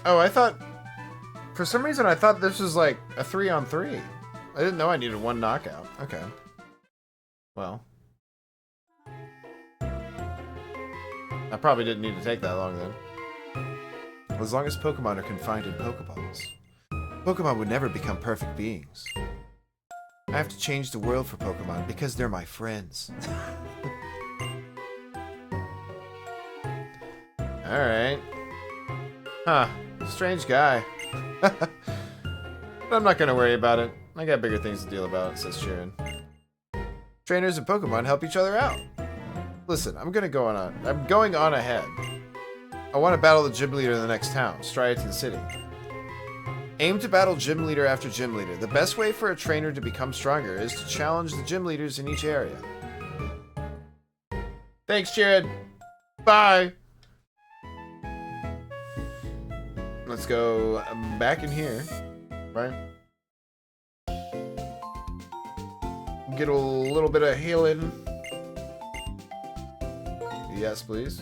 Oh, I thought... For some reason, I thought this was like a 3-on-3. I didn't know I needed one knockout. Okay. Well. I probably didn't need to take that long then. As long as Pokemon are confined in Pokeballs, Pokemon would never become perfect beings. I have to change the world for Pokemon because they're my friends. Alright. Huh. Strange guy. But I'm not gonna worry about it. I got bigger things to deal about, says Sheeran. Trainers and Pokemon help each other out. Listen, I'm going on ahead. I want to battle the gym leader in the next town, Striaton City. Aim to battle gym leader after gym leader. The best way for a trainer to become stronger is to challenge the gym leaders in each area. Thanks, Jared. Bye. Let's go back in here, right? Get a little bit of healing. Yes, please.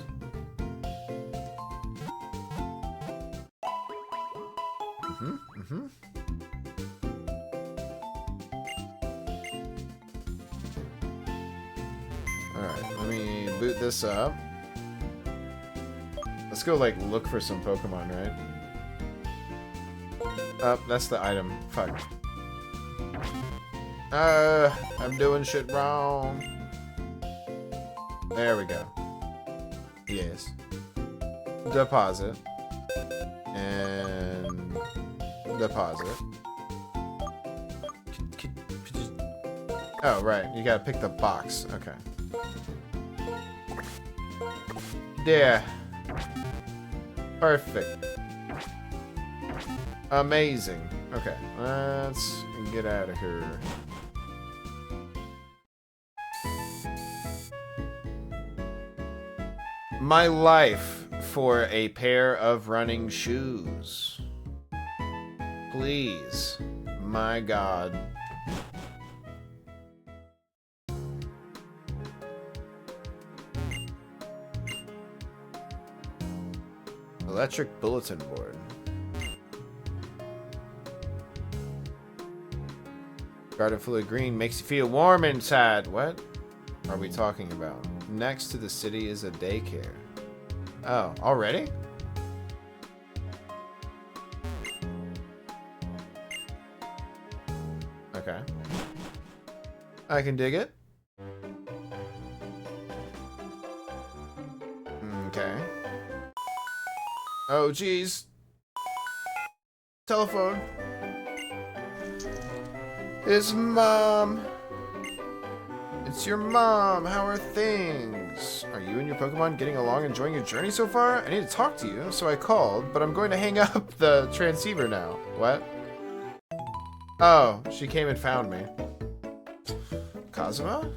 Alright, let me boot this up. Let's go, like, look for some Pokemon, right? Oh, that's the item. Fuck. I'm doing shit wrong. There we go. Yes. Deposit. And... deposit. Oh, right. You gotta pick the box. Okay. There. Perfect. Amazing. Okay. Let's get out of here. My life for a pair of running shoes. Please. My God. Electric bulletin board. Garden full of green makes you feel warm inside. What are we talking about? Next to the city is a daycare. Oh, already? Okay. I can dig it. Okay. Oh, geez. Telephone. It's Mom. It's your mom. How are things? Are you and your Pokemon getting along, enjoying your journey so far? I need to talk to you, so I called, but I'm going to hang up the transceiver now. What? Oh, she came and found me. Kazuma?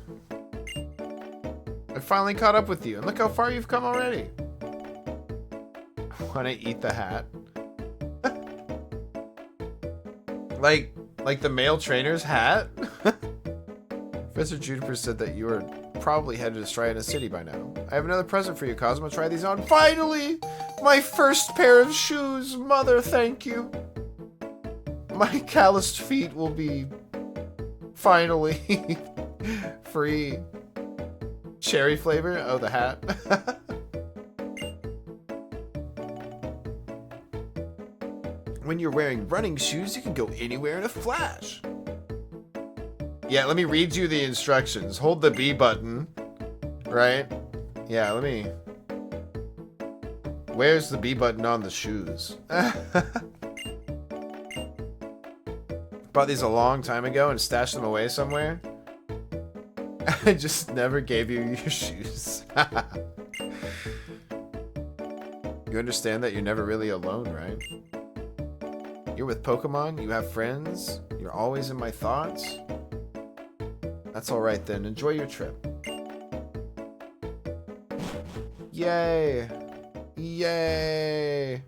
I finally caught up with you, and look how far you've come already. Want to eat the hat? like the male trainer's hat? Professor Juniper said that you are probably headed to Striaton City by now. I have another present for you, Cosmo. Try these on. Finally! My first pair of shoes! Mother, thank you! My calloused feet will be... finally... free. Cherry flavor? Oh, the hat. When you're wearing running shoes, you can go anywhere in a flash. Yeah, let me read you the instructions. Hold the B button, right? Yeah, let me... Where's the B button on the shoes? Bought these a long time ago and stashed them away somewhere. I just never gave you your shoes. You understand that you're never really alone, right? You're with Pokemon, you have friends, you're always in my thoughts. That's alright then, enjoy your trip. Yay! Yay!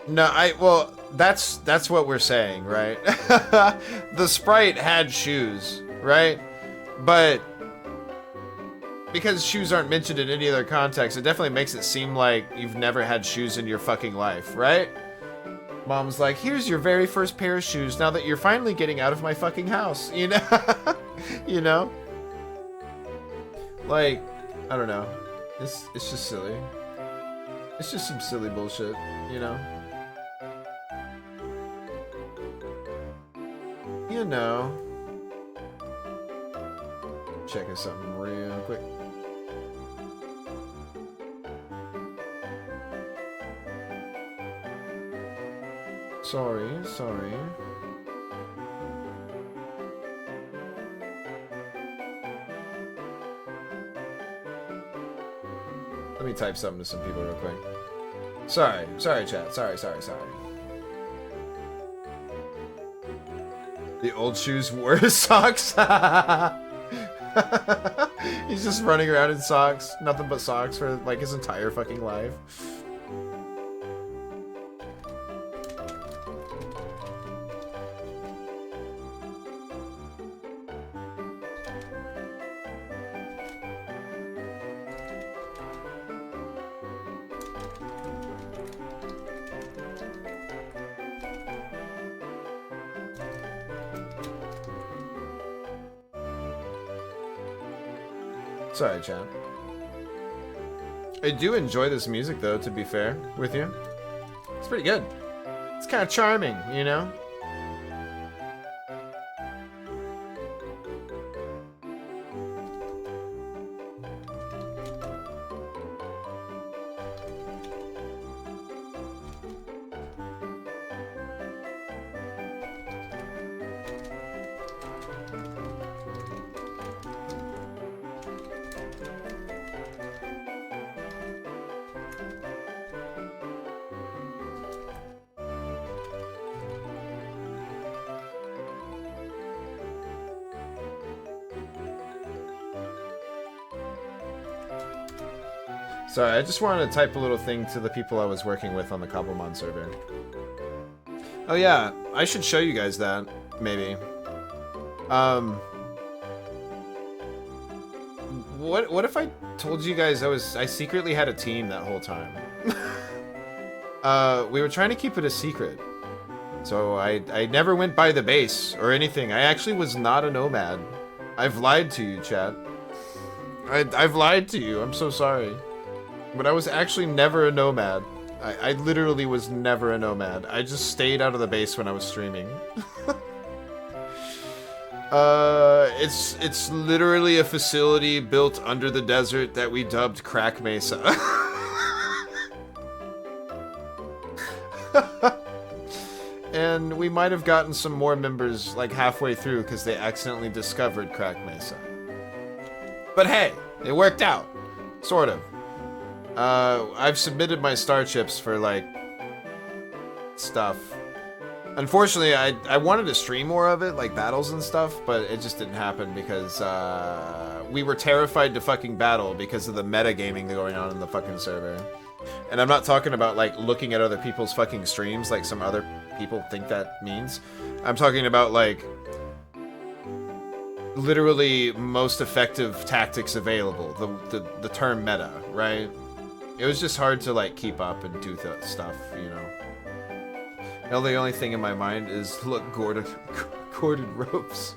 No, well, that's what we're saying, right? The sprite had shoes, right? But because shoes aren't mentioned in any other context, it definitely makes it seem like you've never had shoes in your fucking life, right? Mom's like, here's your very first pair of shoes now that you're finally getting out of my fucking house, you know? You know? Like, I don't know. It's just silly. It's just some silly bullshit, you know? You know. Checking something real quick. Sorry. Let me type something to some people real quick. Sorry, chat. Sorry. The old shoes wore socks. He's just running around in socks. Nothing but socks for like his entire fucking life. Sorry, chat. I do enjoy this music, though, to be fair with you. It's pretty good. It's kind of charming, you know? Sorry, I just wanted to type a little thing to the people I was working with on the Cobblemon server. Oh yeah, I should show you guys that, maybe. What if I told you guys I secretly had a team that whole time? We were trying to keep it a secret. So I never went by the base or anything. I actually was not a nomad. I've lied to you, chat. I've lied to you. I'm so sorry. But I was actually never a nomad. I literally was never a nomad. I just stayed out of the base when I was streaming. It's literally a facility built under the desert that we dubbed Crack Mesa. And we might have gotten some more members like halfway through because they accidentally discovered Crack Mesa. But hey, it worked out. Sort of. I've submitted my star chips for, like, stuff. Unfortunately, I wanted to stream more of it, like battles and stuff, but it just didn't happen because, we were terrified to fucking battle because of the metagaming going on in the fucking server. And I'm not talking about, like, looking at other people's fucking streams like some other people think that means. I'm talking about, like, literally most effective tactics available. The term meta, right? It was just hard to, like, keep up and do stuff, you know. Now the only thing in my mind is, look, corded ropes.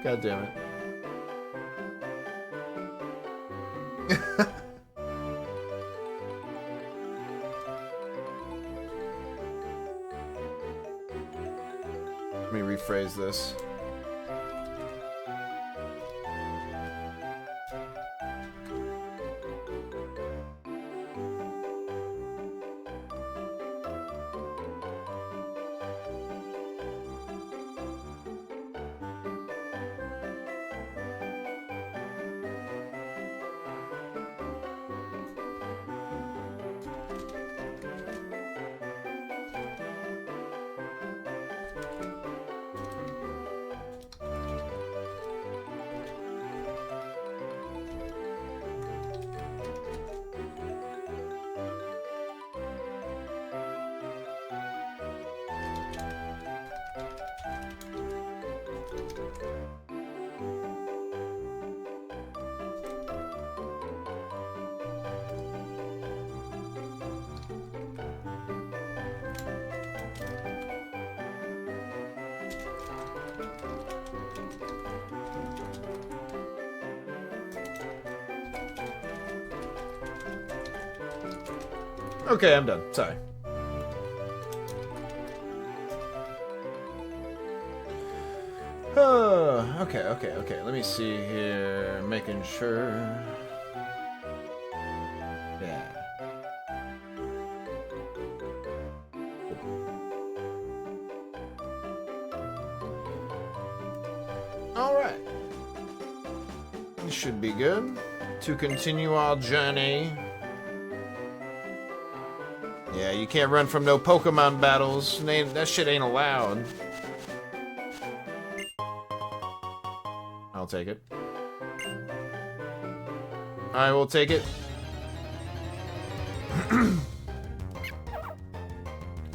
God damn it. this. Okay, I'm done. Sorry. Okay. Let me see here. Making sure. Yeah. Alright. We should be good to continue our journey. Yeah, you can't run from no Pokemon battles. That shit ain't allowed. I'll take it. I will take it.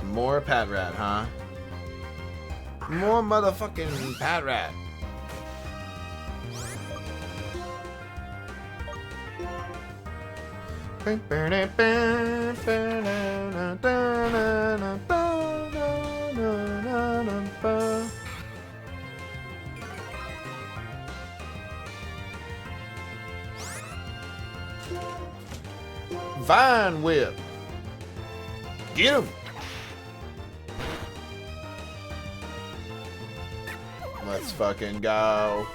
More Patrat, huh? More motherfucking Patrat. Vine Whip. Get him. Let's fucking go.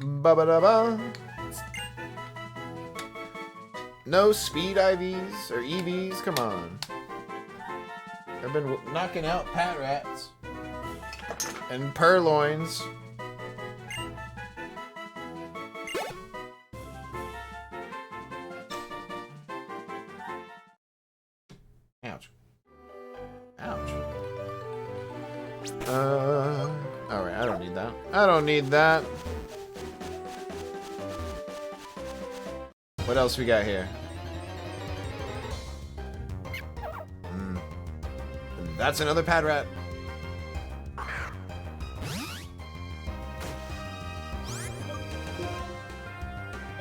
Ba-ba-da-ba. No speed IVs or EVs, come on. I've been knocking out Patrats and Purloins. Ouch. Ouch. Alright, I don't need that. I don't need that. What else we got here? That's another Patrat.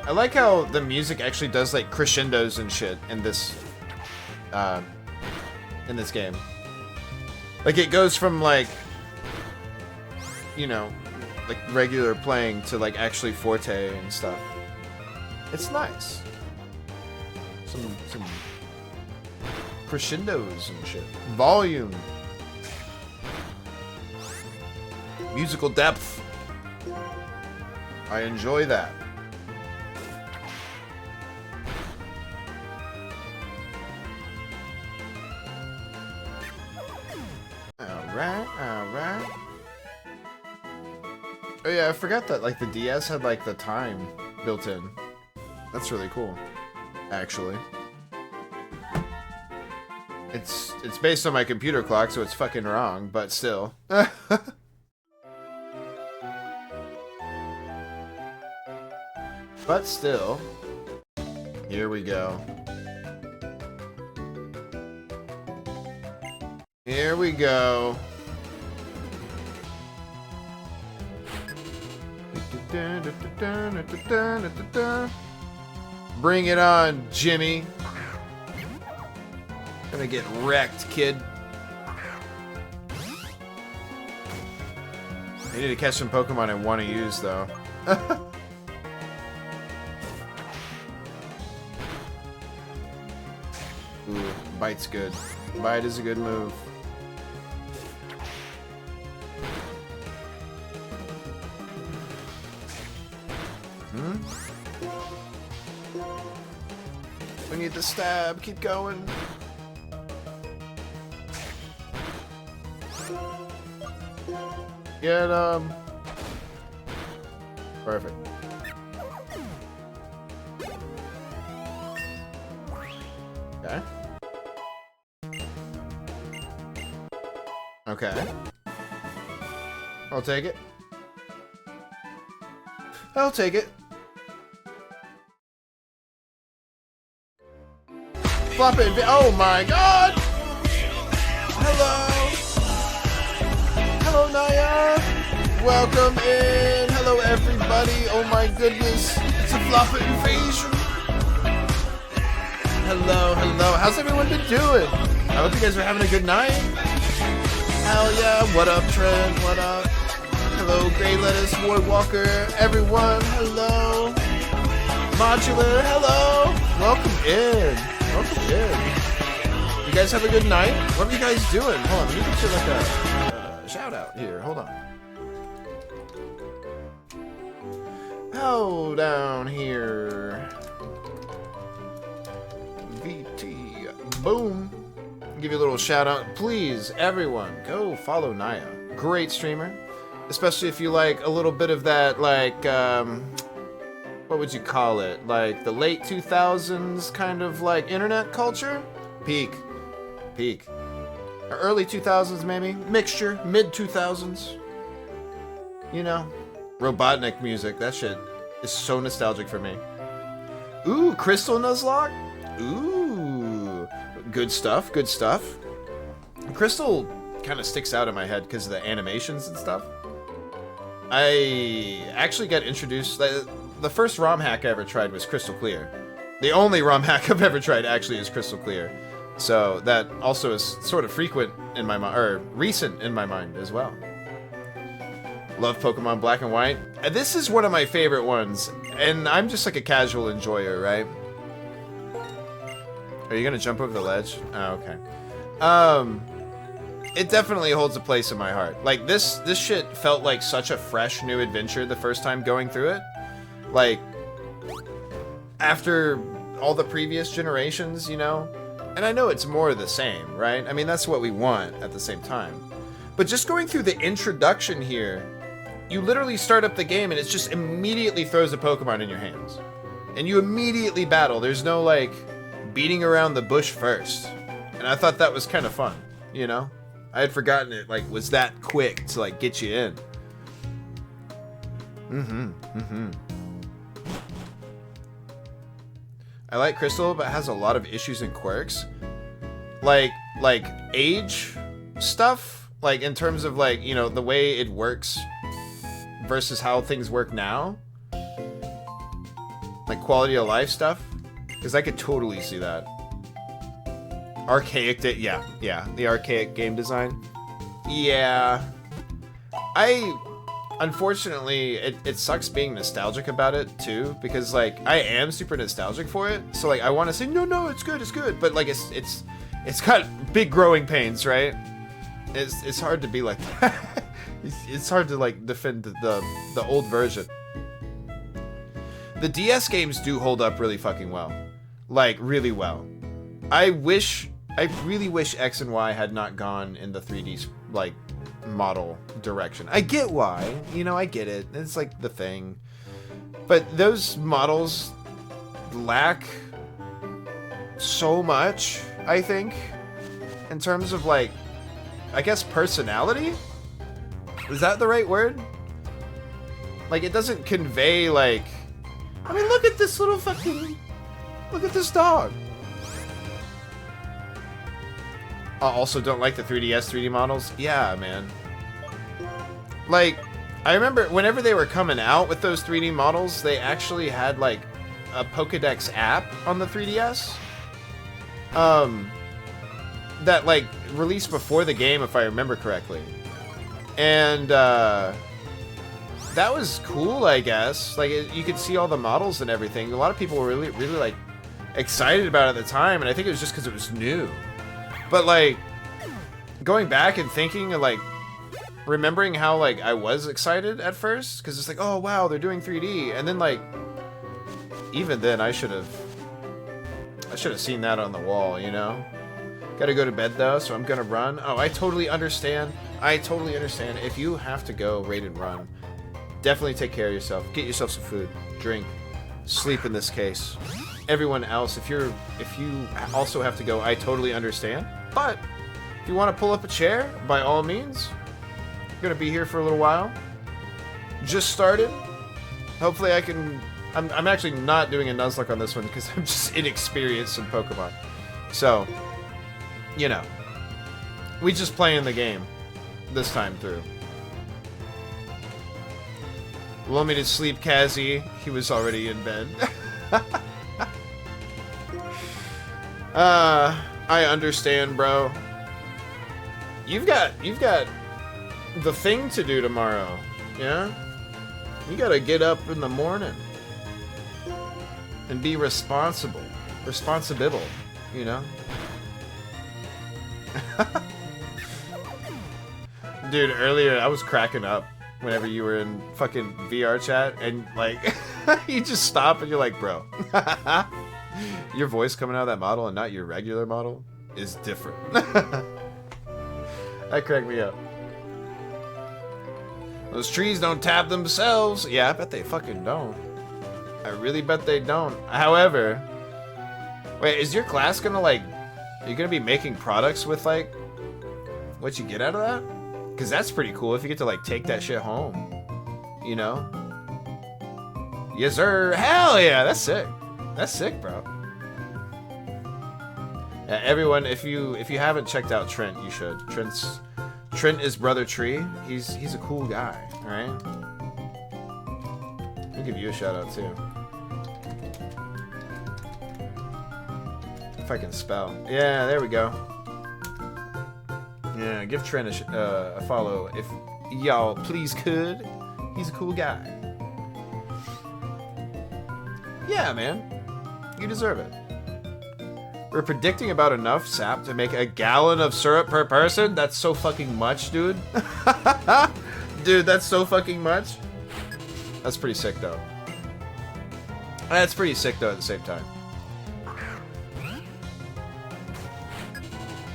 I like how the music actually does like crescendos and shit in this game. Like it goes from like, you know, like regular playing to like actually forte and stuff. It's nice. Some crescendos and shit. Volume. Musical depth. I enjoy that. Alright. Oh yeah, I forgot that like the DS had like the time built in. That's really cool, actually. It's based on my computer clock, so it's fucking wrong, but still. But still. Here we go. Here we go. Bring it on, Jimmy. Gonna get wrecked, kid. I need to catch some Pokemon I want to use, though. Ooh, Bite's good. Bite is a good move. We need the stab. Keep going. Get him. Perfect. Okay. Okay. I'll take it. I'll take it. Flop it. Oh my god! Hello! Hello, Naya! Welcome in! Hello, everybody! Oh my goodness! It's a flop it invasion! Hello, hello. How's everyone been doing? I hope you guys are having a good night. Hell yeah. What up, Trent? What up? Hello, Grey Lettuce, Wardwalker, everyone. Hello. Modular, hello. Welcome in. Welcome in. You guys have a good night? What are you guys doing? Hold on, let me get you like a shout out here. Hold on. Hold down here. VT. Boom. Give you a little shout out. Please, everyone, go follow Naya. Great streamer. Especially if you like a little bit of that, like, what would you call it? Like the late 2000s kind of like internet culture? Peak. Or early 2000s maybe? Mixture. Mid 2000s. You know? Robotnik music. That shit is so nostalgic for me. Ooh, Crystal Nuzlocke? Ooh. Good stuff, good stuff. Crystal kind of sticks out in my head because of the animations and stuff. I actually got introduced... The first ROM hack I ever tried was Crystal Clear. The only ROM hack I've ever tried actually is Crystal Clear. So that also is sort of frequent in my mind, or recent in my mind as well. Love Pokemon Black and White. This is one of my favorite ones, and I'm just like a casual enjoyer, right? Are you gonna jump over the ledge? Oh, okay. It definitely holds a place in my heart. Like, this shit felt like such a fresh new adventure the first time going through it. Like, after all the previous generations, you know? And I know it's more of the same, right? I mean, that's what we want at the same time. But just going through the introduction here, you literally start up the game and it just immediately throws a Pokemon in your hands. And you immediately battle. There's no, like, beating around the bush first. And I thought that was kind of fun, you know? I had forgotten it, like, was that quick to, like, get you in. I like Crystal, but it has a lot of issues and quirks. Like age stuff, like, in terms of, like, you know, the way it works versus how things work now. Like, quality of life stuff. Because I could totally see that. Archaic, yeah, the archaic game design. Yeah. Unfortunately, it sucks being nostalgic about it, too, because, like, I am super nostalgic for it, so, like, I want to say, no, it's good, but, like, it's got big growing pains, right? It's hard to be like that. It's hard to, like, defend the old version. The DS games do hold up really fucking well. Like, really well. I really wish X and Y had not gone in the 3D, like, model direction. I get why, you know, I get it. It's like the thing. But those models lack so much, I think, in terms of, like, I guess personality? Is that the right word? Like, it doesn't convey, like, I mean, look at this little fucking, look at this dog. I also don't like the 3DS 3D models. Yeah, man. Like, I remember whenever they were coming out with those 3D models, they actually had, like, a Pokédex app on the 3DS. That, like, released before the game, if I remember correctly. And, that was cool, I guess. Like, you could see all the models and everything. A lot of people were really, like, excited about it at the time, and I think it was just because it was new. But, like, going back and thinking, like, remembering how, like, I was excited at first, because it's like, oh, wow, they're doing 3D. And then, like, even then, I should have seen that on the wall, you know? Gotta go to bed, though, so I'm gonna run. Oh, I totally understand. I totally understand. If you have to go raid and run, definitely take care of yourself. Get yourself some food, drink, sleep in this case. Everyone else, if you also have to go, I totally understand. But if you want to pull up a chair, by all means. I'm gonna be here for a little while. Just started. Hopefully I can... I'm actually not doing a Nuzlocke on this one because I'm just inexperienced in Pokemon. So, you know. We just playing the game this time through. Want me to sleep, Kazi? He was already in bed. I understand, bro. You've got the thing to do tomorrow, yeah? You gotta get up in the morning and be responsible, you know? Dude, earlier I was cracking up whenever you were in fucking VR chat and like you just stop and you're like, bro, your voice coming out of that model and not your regular model is different. That cracked me up. Those trees don't tap themselves. Yeah, I bet they fucking don't. I really bet they don't. However, wait, is your class gonna like, are you gonna be making products with like what you get out of that? Because that's pretty cool if you get to like take that shit home, you know? Yes sir, hell yeah, that's sick. That's sick, bro. Everyone, if you haven't checked out Trent, you should. Trent is Brother Tree. He's a cool guy, alright? I'll give you a shout out too. If I can spell. Yeah, there we go. Yeah, give Trent a follow if y'all please could. He's a cool guy. Yeah, man. You deserve it. We're predicting about enough sap to make a gallon of syrup per person? That's so fucking much, dude. Dude, that's so fucking much. That's pretty sick, though. That's pretty sick, though, at the same time.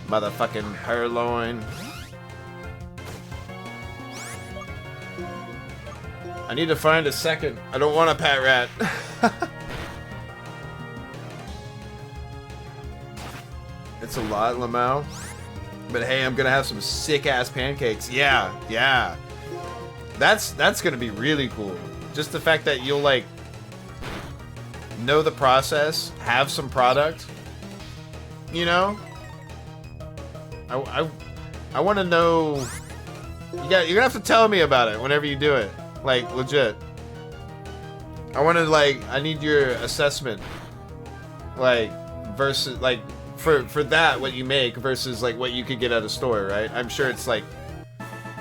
Motherfucking Purrloin. I need to find a second. I don't want a pet rat. It's a lot, Lamau. But hey, I'm gonna have some sick-ass pancakes. Yeah, yeah. That's gonna be really cool. Just the fact that you'll, like, know the process, have some product. You know? I want to know... You're gonna have to tell me about it whenever you do it. Like, legit. I want to, like, I need your assessment. Like, versus, like... For that, what you make versus like what you could get at a store, right? I'm sure it's like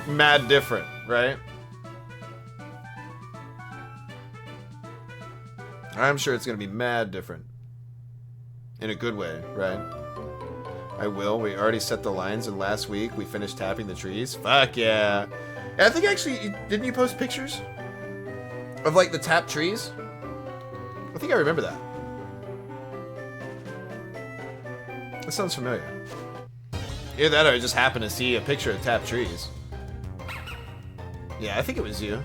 mad different, right? I'm sure it's gonna be mad different. In a good way, right? I will. We already set the lines, and last week we finished tapping the trees. Fuck yeah. I think actually, didn't you post pictures of like the tapped trees? I think I remember that. That sounds familiar. Either that or I just happened to see a picture of tapped trees. Yeah, I think it was you.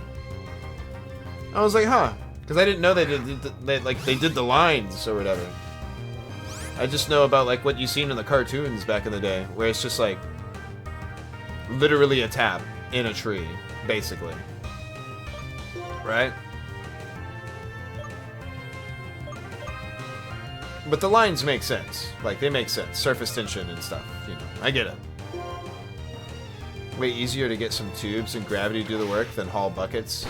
I was like, huh. Because I didn't know they did the lines or whatever. I just know about like what you've seen in the cartoons back in the day, where it's just like literally a tap in a tree, basically. Right? But the lines make sense. Like, they make sense. Surface tension and stuff, you know. I get it. Way easier to get some tubes and gravity to do the work than haul buckets.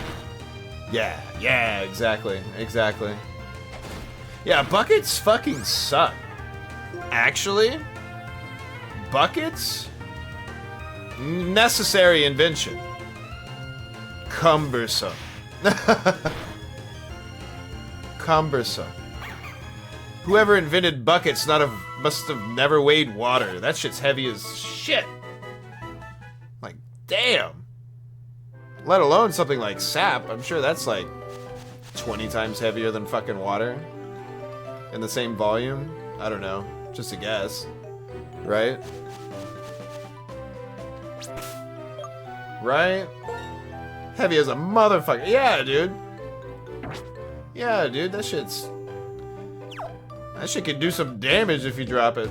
Yeah, yeah, exactly. Exactly. Yeah, buckets fucking suck. Actually, buckets? Necessary invention. Cumbersome. Cumbersome. Whoever invented buckets must have never weighed water. That shit's heavy as shit. Like, damn. Let alone something like sap. I'm sure that's like 20 times heavier than fucking water in the same volume. I don't know, just a guess, right? Right? Heavy as a motherfucker. Yeah, dude. Yeah, dude, that shit could do some damage if you drop it.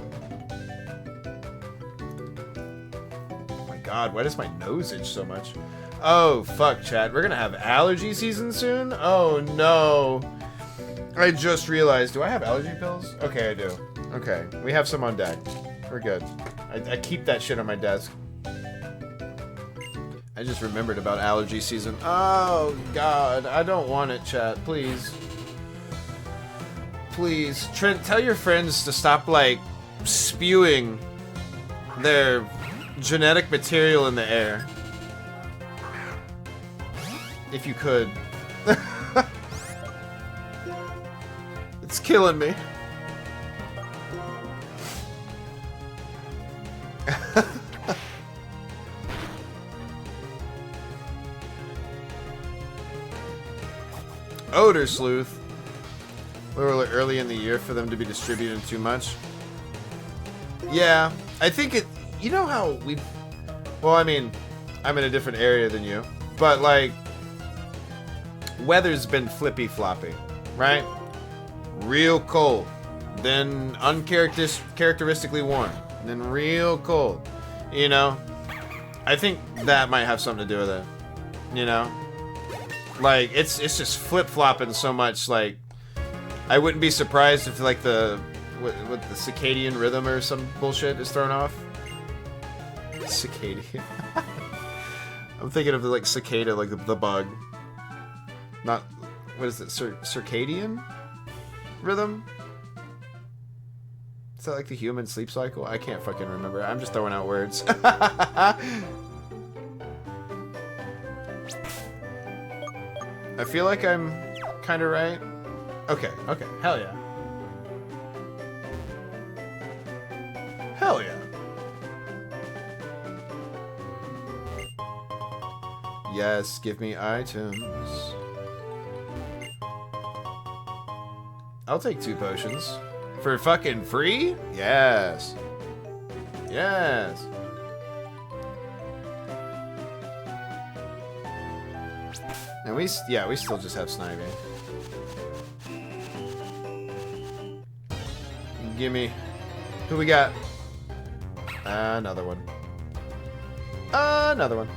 Oh my god, why does my nose itch so much? Oh, fuck, chat. We're gonna have allergy season soon? Oh, no. I just realized, do I have allergy pills? Okay, I do. Okay, we have some on deck. We're good. I keep that shit on my desk. I just remembered about allergy season. Oh, God. I don't want it, chat. Please. Please. Trent, tell your friends to stop, like, spewing their genetic material in the air. If you could. It's killing me. Odor Sleuth. A little early in the year for them to be distributed too much. Yeah, I think it... You know how we... Well, I mean, I'm in a different area than you. But, like... Weather's been flippy-floppy, right? Real cold. Then uncharacteristically warm. Then real cold. You know? I think that might have something to do with it. You know? Like, it's just flip-flopping so much, like... I wouldn't be surprised if, like, the circadian rhythm or some bullshit is thrown off. Circadian. I'm thinking of, like, cicada, like, the bug. Not... What is it? Circadian rhythm? Is that, like, the human sleep cycle? I can't fucking remember. I'm just throwing out words. I feel like I'm kind of right. Okay, okay. Hell yeah. Hell yeah. Yes, give me items. I'll take 2 potions. For fucking free? Yes. Yes. And we still just have Snivy. Gimme. Who we got? Another one. Another one.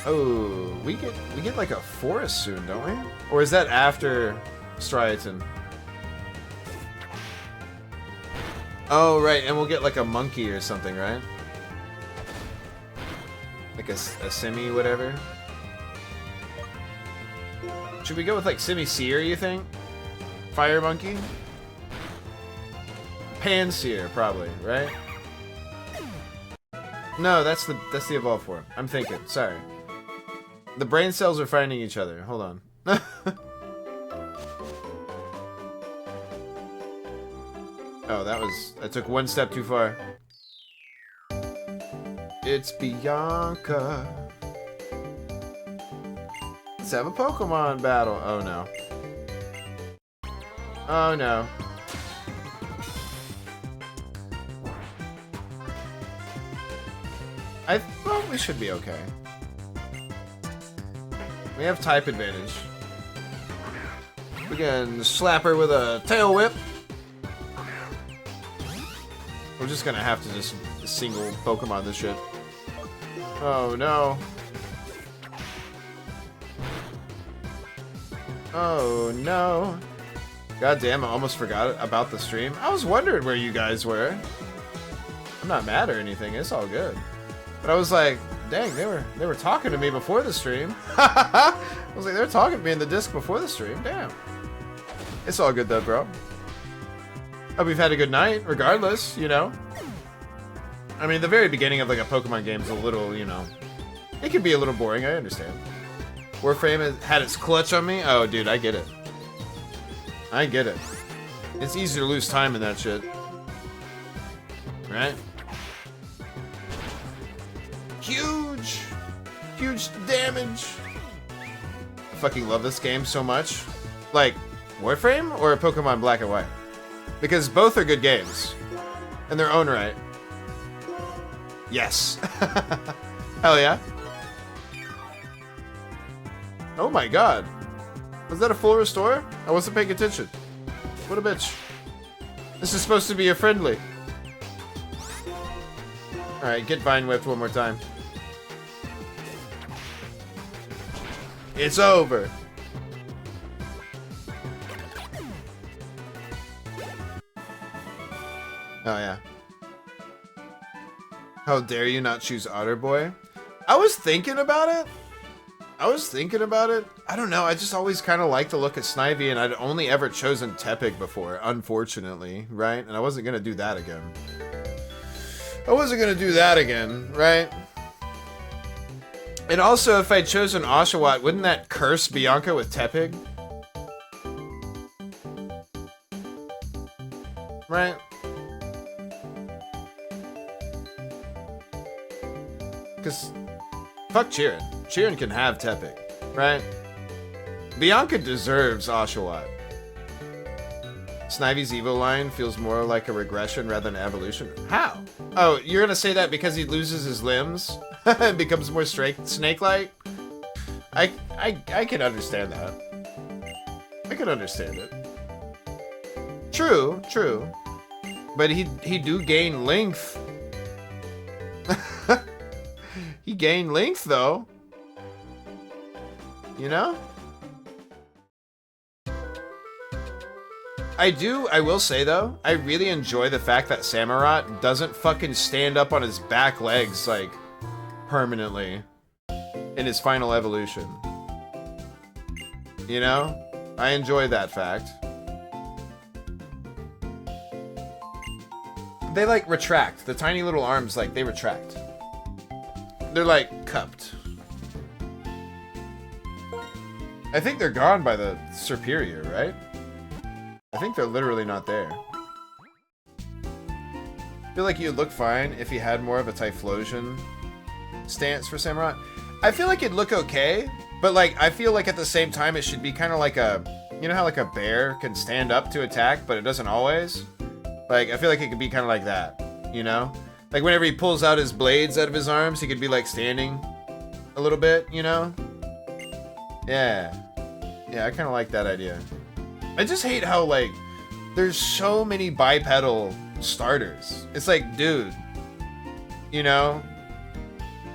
Oh, we get like a forest soon, don't we? Or is that after Striaton? Oh, right, and we'll get like a monkey or something, right? Like a semi whatever. Should we go with like semi-seer, you think? Fire monkey? Panseer, probably, right? No, that's the evolved form. I'm thinking, sorry. The brain cells are finding each other. Hold on. Oh, that took one step too far. It's Bianca. Let's have a Pokemon battle. Oh no. Oh no. I thought we should be okay. We have type advantage. We can slap her with a tail whip. We're just gonna have to just single Pokemon this shit. Oh no. Oh no. God damn, I almost forgot about the stream. I was wondering where you guys were. I'm not mad or anything, it's all good. But I was like, dang, they were talking to me before the stream. I was like, they were talking to me in the disc before the stream. Damn. It's all good though, bro. Hope we've had a good night, regardless, you know. I mean, the very beginning of like a Pokemon game is a little, you know, it can be a little boring, I understand. Warframe had its clutch on me? Oh, dude, I get it. I get it. It's easy to lose time in that shit. Right? Huge! huge damage. I fucking love this game so much. Like, Warframe or Pokemon Black and White? Because both are good games. In their own right. Yes. Hell yeah. Oh my god. Was that a full restore? I wasn't paying attention. What a bitch. This is supposed to be a friendly. Alright, get Vine Whipped one more time. It's over. Oh yeah. How dare you not choose Otter Boy? I was thinking about it. I don't know, I just always kind of like the look of Snivy, and I'd only ever chosen Tepig before, unfortunately, right? And I wasn't gonna do that again. Right? And also, if I'd chosen Oshawott, wouldn't that curse Bianca with Tepig? Right? Because, fuck Chirin. Chirin can have Tepig, right? Bianca deserves Oshawott. Snivy's Evo line feels more like a regression rather than evolution. How? Oh, you're gonna say that because he loses his limbs and becomes more snake-like? I can understand that. I can understand it. True. But he do gain length. He gained length though. You know? I will say though, I really enjoy the fact that Samurott doesn't fucking stand up on his back legs, like, permanently in his final evolution. You know? I enjoy that fact. They, like, retract. The tiny little arms, like, they retract. They're, like, cupped. I think they're gone by the Serperior, right? I think they're literally not there. I feel like you'd look fine if he had more of a Typhlosion stance for Samurott. I feel like it'd look okay, but like I feel like at the same time it should be kind of like a, you know how like a bear can stand up to attack, but it doesn't always? Like I feel like it could be kind of like that, you know? Like whenever he pulls out his blades out of his arms, he could be like standing a little bit, you know? Yeah. Yeah, I kind of like that idea. I just hate how, like, there's so many bipedal starters. It's like, dude, you know?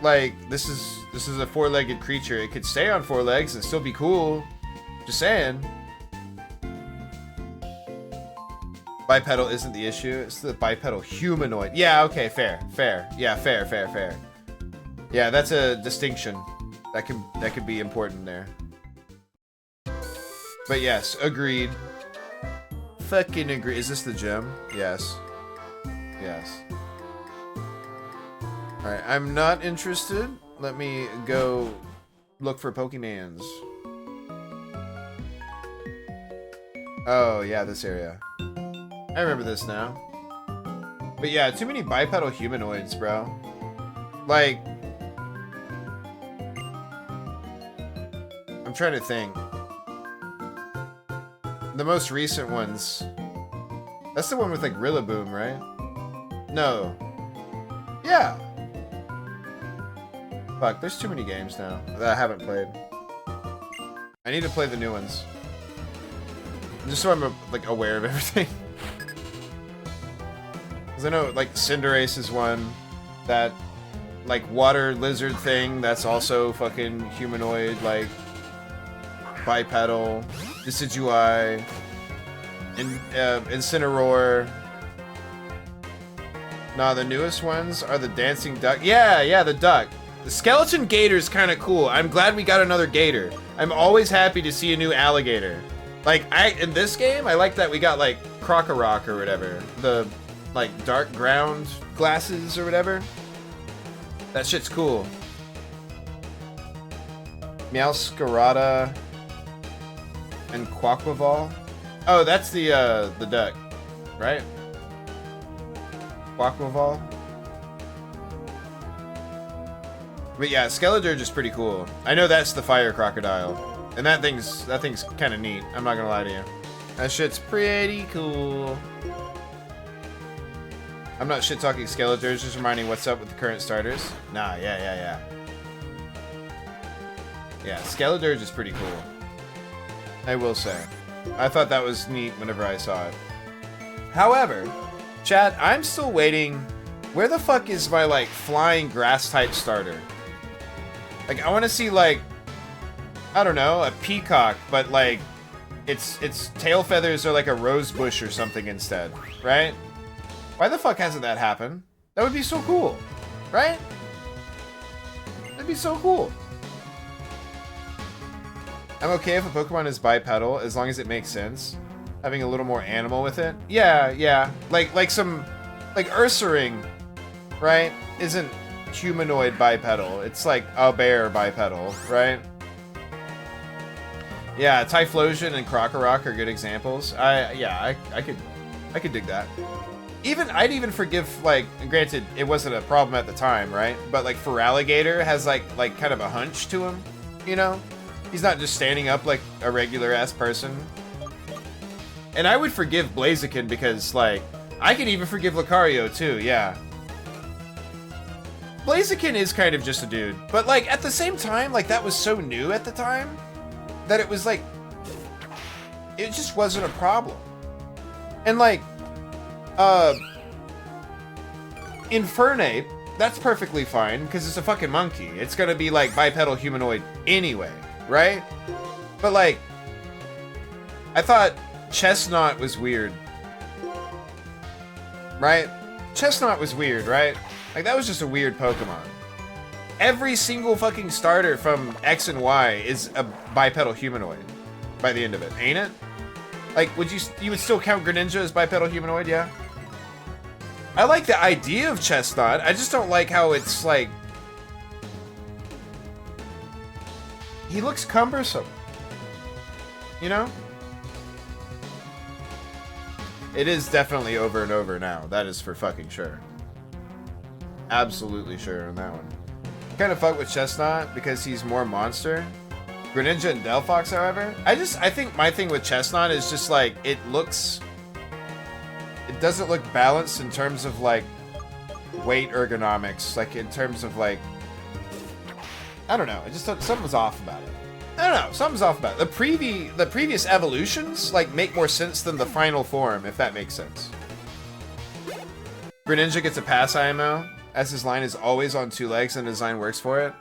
Like, this is a four-legged creature. It could stay on four legs and still be cool. Just saying. Bipedal isn't the issue. It's the bipedal humanoid. Yeah, okay, fair. Yeah, fair. Yeah, that's a distinction. That could be important there. But yes, agreed. Fucking agree. Is this the gym? Yes. Alright, I'm not interested. Let me go look for Pokemans. Oh, yeah, this area. I remember this now. But yeah, too many bipedal humanoids, bro. Like... I'm trying to think. The most recent ones. That's the one with like Rillaboom, right? No. Yeah. Fuck, there's too many games now that I haven't played. I need to play the new ones. Just so I'm like aware of everything. Cause I know like Cinderace is one. That like water lizard thing that's also fucking humanoid, like bipedal. Decidueye, Incineroar. Nah, the newest ones are the dancing duck. Yeah, the duck. The skeleton gator's kind of cool. I'm glad we got another gator. I'm always happy to see a new alligator. Like, in this game, I like that we got, like, Crocorock or whatever. The, like, dark ground glasses or whatever. That shit's cool. Meowscarada. And Quaquaval. Oh, that's the duck, right? Quaquaval. But yeah, Skeledirge is pretty cool. I know that's the fire crocodile. And that thing's kind of neat. I'm not gonna lie to you. That shit's pretty cool. I'm not shit talking Skeledirge, just reminding what's up with the current starters. Nah, yeah. Yeah, Skeledirge is pretty cool. I will say. I thought that was neat whenever I saw it. However, chat, I'm still waiting. Where the fuck is my, like, flying grass type starter? Like, I want to see, like, I don't know, a peacock, but, like, its tail feathers are like a rose bush or something instead, right? Why the fuck hasn't that happened? That would be so cool, right? That'd be so cool. I'm okay if a Pokemon is bipedal as long as it makes sense. Having a little more animal with it. Yeah. Like Ursaring, right? Isn't humanoid bipedal. It's like a bear bipedal, right? Yeah, Typhlosion and Krokorok are good examples. I could dig that. I'd even forgive, like, granted, it wasn't a problem at the time, right? But, like, Feraligatr has, like kind of a hunch to him, you know? He's not just standing up like a regular-ass person. And I would forgive Blaziken because, like, I could even forgive Lucario, too, yeah. Blaziken is kind of just a dude. But, like, at the same time, like, that was so new at the time that it was, like, it just wasn't a problem. And, like, Infernape, that's perfectly fine, because it's a fucking monkey. It's gonna be, like, bipedal humanoid anyway, right? But, like, I thought Chestnut was weird. Right? Chestnut was weird, right? Like, that was just a weird Pokemon. Every single fucking starter from X and Y is a bipedal humanoid by the end of it, ain't it? Like, you would still count Greninja as bipedal humanoid, yeah? I like the idea of Chestnut. I just don't like how it's, like... He looks cumbersome. You know? It is definitely over and over now. That is for fucking sure. Absolutely sure on that one. Kind of fuck with Chestnut because he's more monster. Greninja and Delphox, however, I think my thing with Chestnut is just like it doesn't look balanced in terms of like weight ergonomics, like in terms of like I don't know. I just thought something's off about it. I don't know. Something's off about it. The previous evolutions like make more sense than the final form, if that makes sense. Greninja gets a pass IMO, as his line is always on 2 legs and design works for it.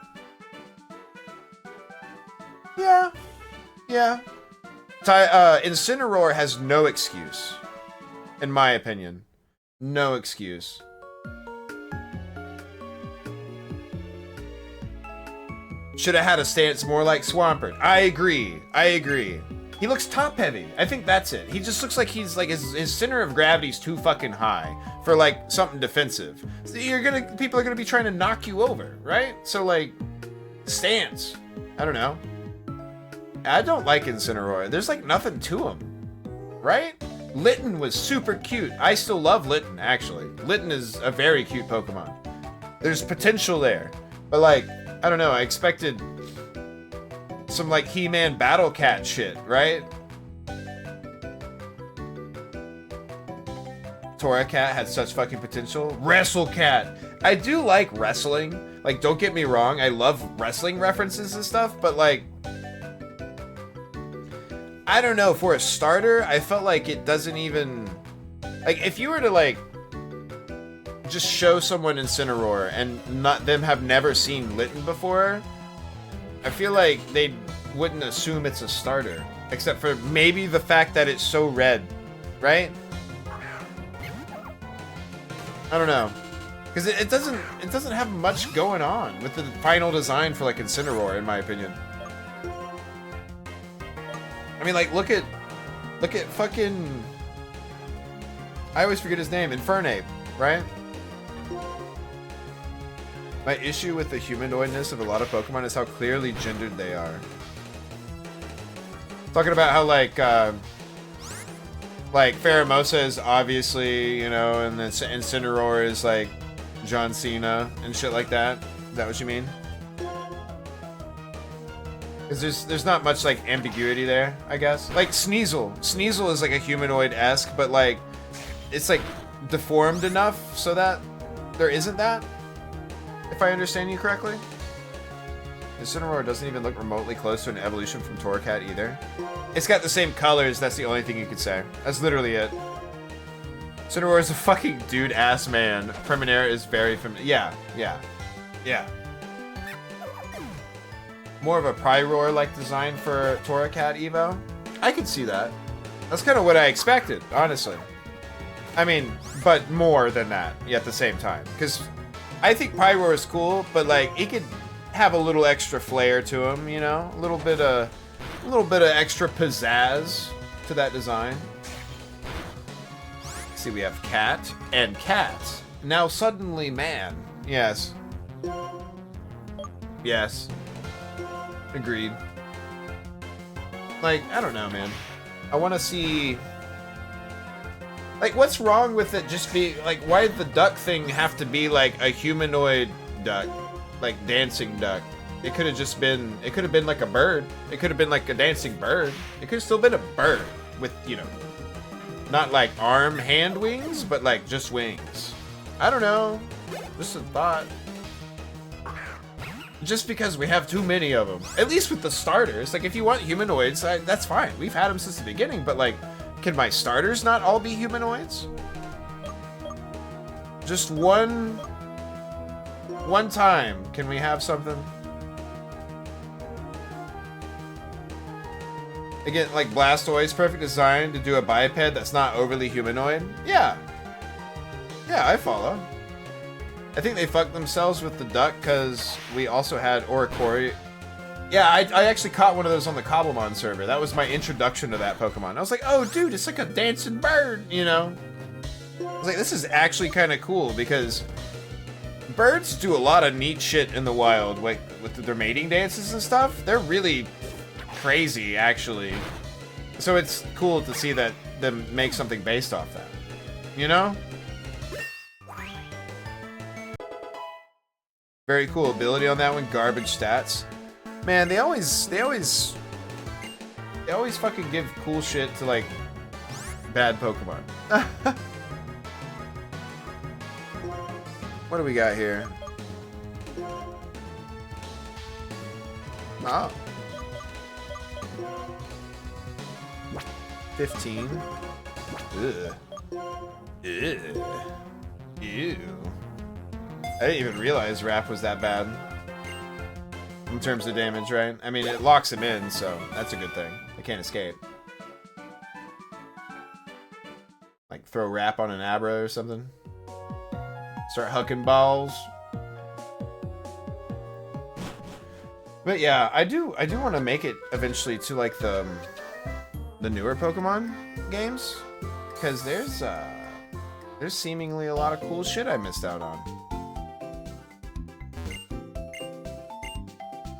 Yeah. Incineroar has no excuse. In my opinion. No excuse. Should have had a stance more like Swampert. I agree. He looks top heavy. I think that's it. He just looks like he's like his center of gravity's too fucking high for like something defensive. So people are gonna be trying to knock you over, right? So like stance. I don't know. I don't like Incineroar. There's like nothing to him. Right? Litten was super cute. I still love Litten, actually. Litten is a very cute Pokemon. There's potential there. But like, I don't know, I expected some like He-Man Battle Cat shit, right? Torracat had such fucking potential. WrestleCat! I do like wrestling. Like, don't get me wrong, I love wrestling references and stuff, but like, I don't know, for a starter, I felt like it doesn't even... Like, if you were to, like, just show someone Incineroar and not them have never seen Litten before, I feel like they wouldn't assume it's a starter. Except for maybe the fact that it's so red, right? I don't know. Because it doesn't have much going on with the final design for, like, Incineroar, in my opinion. I mean, like, look at fucking... I always forget his name. Infernape, right? My issue with the humanoidness of a lot of Pokemon is how clearly gendered they are. Talking about how, like Pheromosa is obviously, you know, and then Incineroar is, like, John Cena and shit like that. Is that what you mean? Because there's not much like ambiguity there, I guess. Like Sneasel. Sneasel is like a humanoid-esque, but like it's like deformed enough so that there isn't that. If I understand you correctly. Incineroar doesn't even look remotely close to an evolution from Torracat either. It's got the same colors, that's the only thing you could say. That's literally it. Incineroar is a fucking dude-ass man. Primarina is very yeah. More of a Pyroar-like design for Torracat Evo. I could see that. That's kind of what I expected, honestly. I mean, but more than that at the same time. Because I think Pyroar is cool, but like, it could have a little extra flair to him, you know? A little bit of extra pizzazz to that design. Let's see, we have cat and cat. Now suddenly man. Yes. Yes. Agreed. Like, I don't know, man. I want to see... Like, what's wrong with it just be... Like, why did the duck thing have to be, like, a humanoid duck? Like, dancing duck. It could have just been... It could have been, like, a bird. It could have been, like, a dancing bird. It could have still been a bird. With, you know... Not, like, hand wings, but, like, just wings. I don't know. Just a thought. Just because we have too many of them. At least with the starters. Like, if you want humanoids, that's fine. We've had them since the beginning, but, like, can my starters not all be humanoids? Just one time, can we have something? Again, like Blastoise, perfect design to do a biped that's not overly humanoid. Yeah. Yeah, I follow. I think they fucked themselves with the duck because we also had Oricorio. Yeah, I actually caught one of those on the Cobblemon server. That was my introduction to that Pokemon. I was like, oh, dude, it's like a dancing bird, you know? I was like, this is actually kind of cool because birds do a lot of neat shit in the wild, like with their mating dances and stuff. They're really crazy, actually. So it's cool to see that them make something based off that, you know? Very cool ability on that one. Garbage stats. Man, they always fucking give cool shit to like bad Pokemon. What do we got here? Oh. 15. Ugh. Ew. Ew. I didn't even realize Wrap was that bad. In terms of damage, right? I mean, it locks him in, so that's a good thing. I can't escape. Like, throw Wrap on an Abra or something. Start hucking balls. But yeah, I do want to make it eventually to, like, the newer Pokemon games. Because there's seemingly a lot of cool shit I missed out on.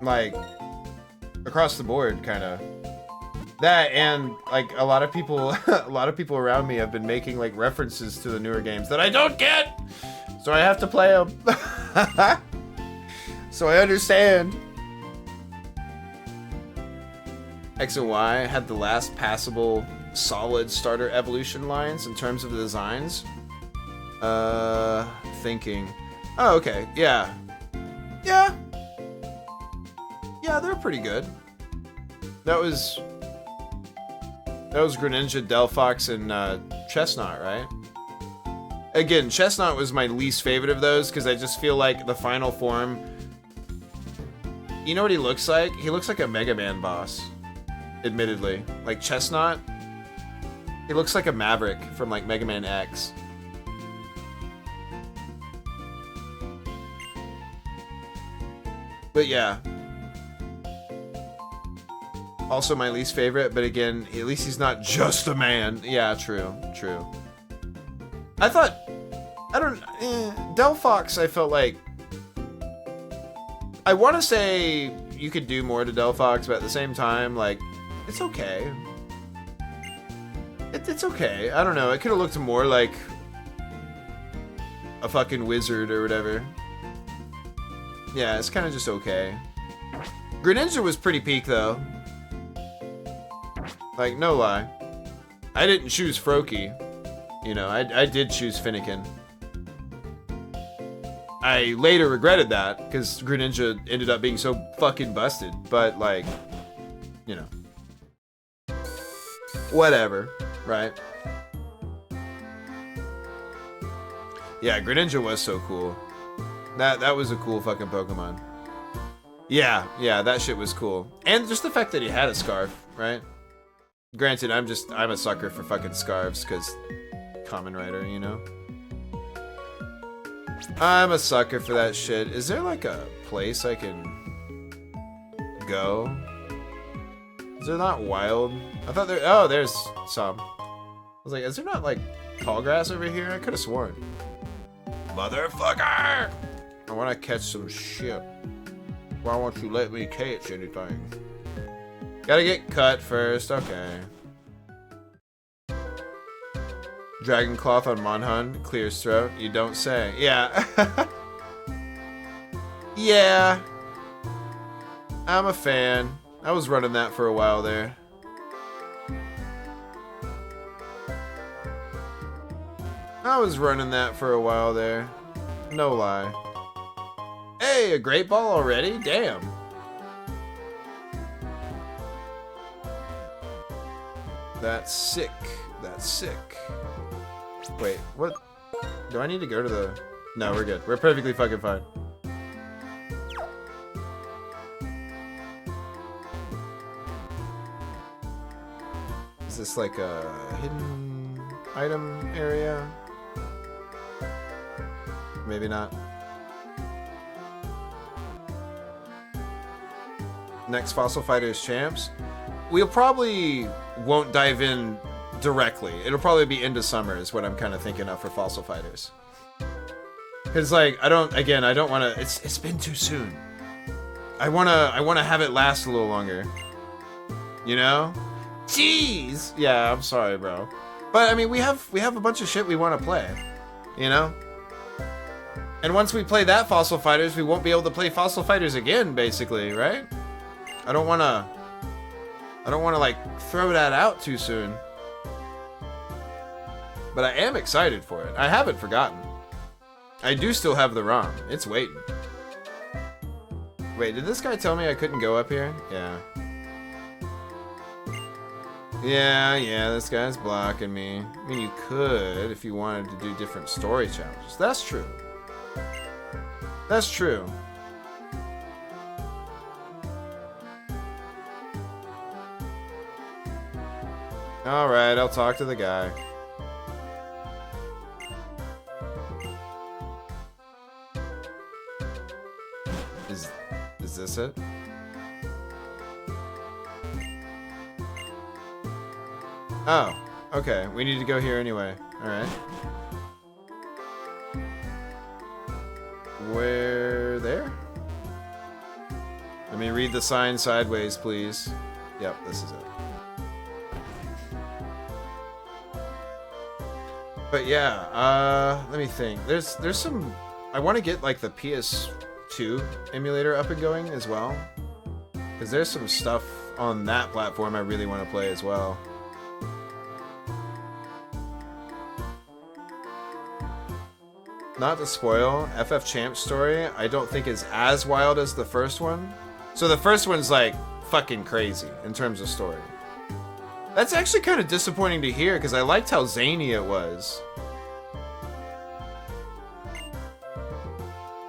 Like, across the board, kind of. That and, like, a lot of people around me have been making, like, references to the newer games that I don't get! So I have to play them. So I understand. X and Y had the last passable solid starter evolution lines in terms of the designs. Thinking. Oh, okay. Yeah. Yeah. Yeah, they're pretty good. That was Greninja, Delphox, and Chestnut, right? Again, Chestnut was my least favorite of those because I just feel like the final form... You know what he looks like? He looks like a Mega Man boss. Admittedly. Like Chestnut, he looks like a Maverick from like Mega Man X. But yeah. Also my least favorite, but again, at least he's not just a man. Yeah, true, true. I thought, Delphox, I felt like, I want to say you could do more to Delphox, but at the same time, like, it's okay. It's okay. I don't know, it could have looked more like a fucking wizard or whatever. Yeah, it's kind of just okay. Greninja was pretty peak though. Like, no lie. I didn't choose Froakie. You know, I did choose Finnegan. I later regretted that, because Greninja ended up being so fucking busted. But, like, you know. Whatever, right? Yeah, Greninja was so cool. That was a cool fucking Pokemon. Yeah, that shit was cool. And just the fact that he had a scarf, right? Granted, I'm a sucker for fucking scarves, because Kamen Rider, you know? I'm a sucker for that shit. Is there like a place I can go? Is there not wild? I thought there, oh, there's some. I was like, is there not like tall grass over here? I could have sworn. Motherfucker! I want to catch some shit. Why won't you let me catch anything? Gotta get cut first, okay. Dragon Cloth on Monhun clears throat. You don't say. Yeah. Yeah. I'm a fan. I was running that for a while there. No lie. Hey, a great ball already? Damn. That's sick. Wait, what? Do I need to go to the... No, we're good. We're perfectly fucking fine. Is this like a hidden item area? Maybe not. Next Fossil Fighters champs? We'll probably won't dive in directly. It'll probably be into summer is what I'm kind of thinking of for Fossil Fighters. Cause like I don't want to. It's been too soon. I wanna have it last a little longer. You know? Jeez. Yeah, I'm sorry, bro. But I mean, we have a bunch of shit we want to play. You know? And once we play that Fossil Fighters, we won't be able to play Fossil Fighters again, basically, right? I don't wanna like throw that out too soon. But I am excited for it. I haven't forgotten. I do still have the ROM. It's waiting. Wait, did this guy tell me I couldn't go up here? Yeah. Yeah, this guy's blocking me. I mean, you could if you wanted to do different story challenges. That's true. That's true. Alright, I'll talk to the guy. Is this it? Oh, okay. We need to go here anyway. Alright. Where there? Let me read the sign sideways, please. Yep, this is it. But yeah, let me think. There's some... I want to get like the PS2 emulator up and going as well. Because there's some stuff on that platform I really want to play as well. Not to spoil, FF Champ story I don't think is as wild as the first one. So the first one's like fucking crazy in terms of story. That's actually kind of disappointing to hear because I liked how zany it was.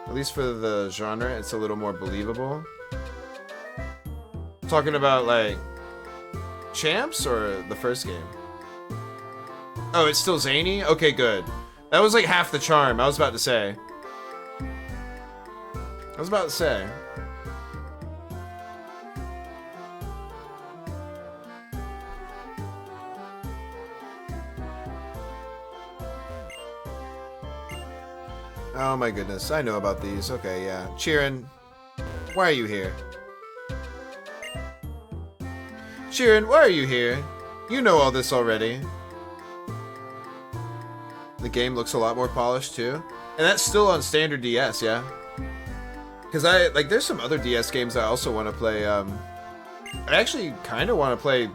At least for the genre, it's a little more believable. Talking about like Champs or the first game? Oh, it's still zany? Okay, good. That was like half the charm, I was about to say. Oh my goodness, I know about these. Okay, yeah. Chirin, why are you here? Chirin, why are you here? You know all this already. The game looks a lot more polished too. And that's still on standard DS, yeah? Because there's some other DS games I also want to play. I actually kind of want to play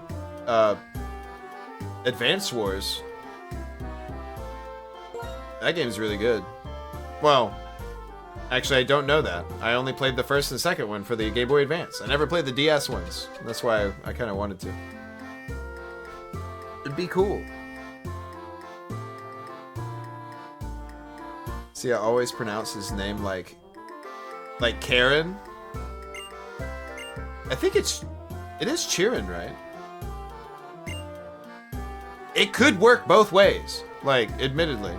Advance Wars. That game's really good. Well, actually, I don't know that. I only played the first and second one for the Game Boy Advance. I never played the DS ones. That's why I kind of wanted to. It'd be cool. See, I always pronounce his name like Karen. I think it is Chirin, right? It could work both ways, admittedly.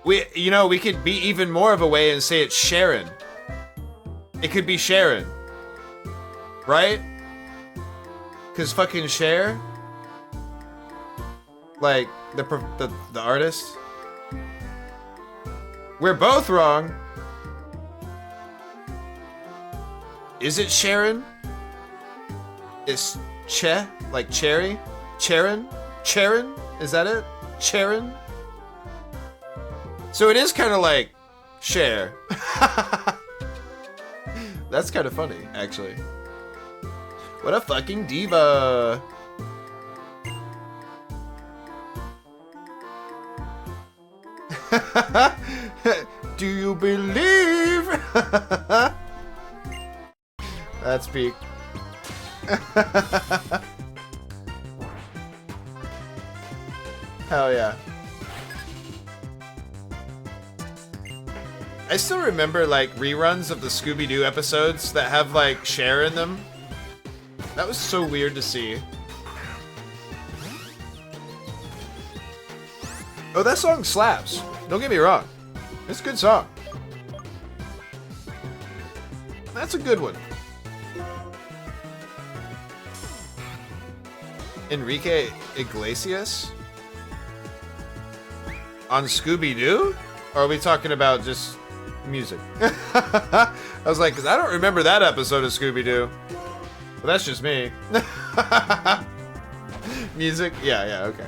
We could be even more of a way and say it's Sharon. It could be Sharon. Right? Cause fucking Cher? Like, the artist? We're both wrong. Is it Sharon? Is Che? Like cherry? Charon? Charon? Is that it? Charon? So it is kind of like Cher. That's kind of funny, actually. What a fucking diva. Do you believe? That's peak. Hell yeah. I still remember reruns of the Scooby-Doo episodes that have Cher in them. That was so weird to see. Oh, that song slaps. Don't get me wrong. It's a good song. That's a good one. Enrique Iglesias? On Scooby-Doo? Or are we talking about just music? I was like, because I don't remember that episode of Scooby-Doo. But that's just me. Music? Yeah, okay.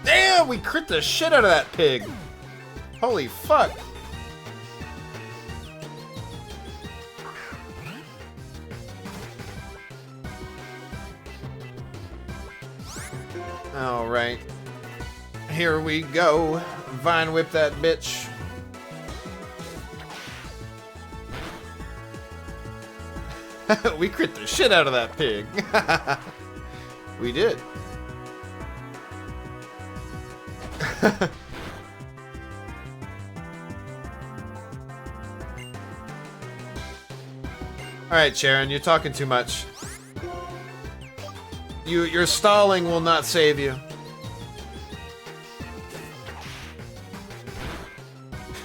Damn, we crit the shit out of that pig. Holy fuck. Alright. Here we go. Vine whip that bitch. We crit the shit out of that pig. We did. Alright, Sharon, you're talking too much. Your stalling will not save you.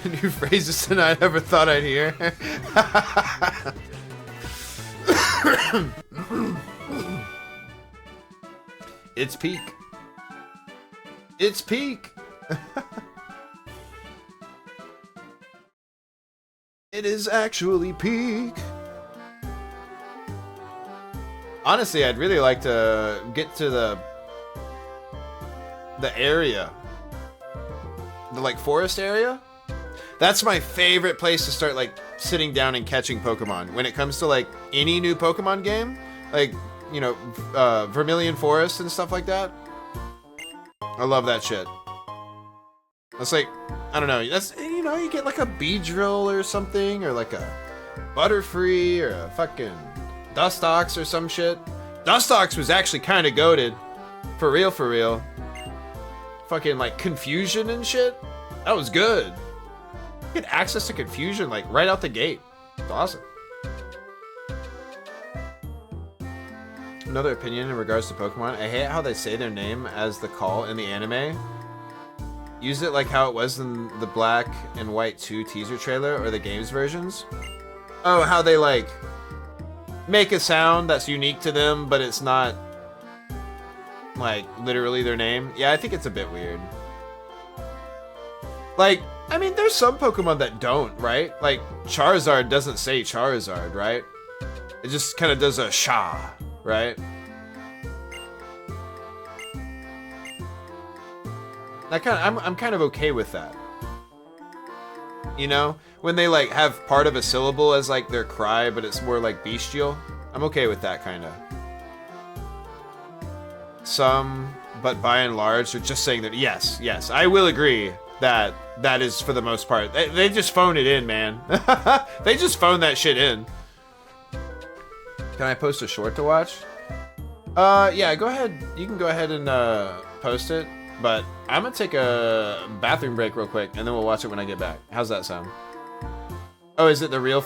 New phrases tonight I never thought I'd hear. It's peak. It's peak. It is actually peak. Honestly, I'd really like to get to the area. The forest area? That's my favorite place to start sitting down and catching Pokemon. When it comes to any new Pokemon game, Vermilion Forest and stuff like that. I love that shit. That's I don't know, that's, you get a Beedrill or something, or a Butterfree, or a fucking Dustox or some shit. Dustox was actually kind of goated. For real, for real. Fucking Confusion and shit. That was good. You get access to Confusion right out the gate. It's awesome. Another opinion in regards to Pokemon. I hate how they say their name as the call in the anime. Use it how it was in the Black and White 2 teaser trailer or the games versions. Oh, how they make a sound that's unique to them, but it's not literally their name. Yeah, I think it's a bit weird. I mean, there's some Pokemon that don't, right? Charizard doesn't say Charizard, right? It just kind of does a sha, right? I'm kind of okay with that. You know, when they like have part of a syllable as like their cry, but it's more like bestial. I'm okay with that kind of. Some, but by and large, are just saying that yes, I will agree that that is for the most part. They just phone it in, man. They just phone that shit in. Can I post a short to watch? Yeah, go ahead. You can go ahead and post it. But I'm gonna take a bathroom break real quick, and then we'll watch it when I get back. How's that sound? Oh, is it the reveal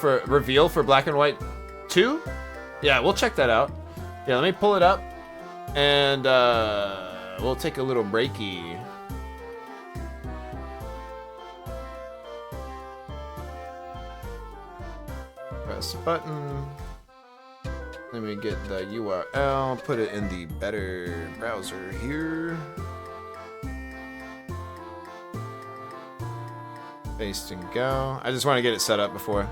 for Black and White 2? Yeah, we'll check that out. Yeah, let me pull it up, and we'll take a little breaky. Press the button. Let me get the URL, put it in the better browser here. Paste and go. I just want to get it set up before.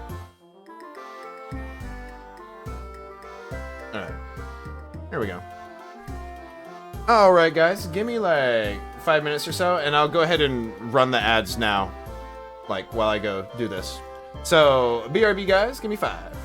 Alright. Here we go. Alright, guys. Give me like 5 minutes or so, and I'll go ahead and run the ads now. Like, while I go do this. So, BRB, guys, give me 5.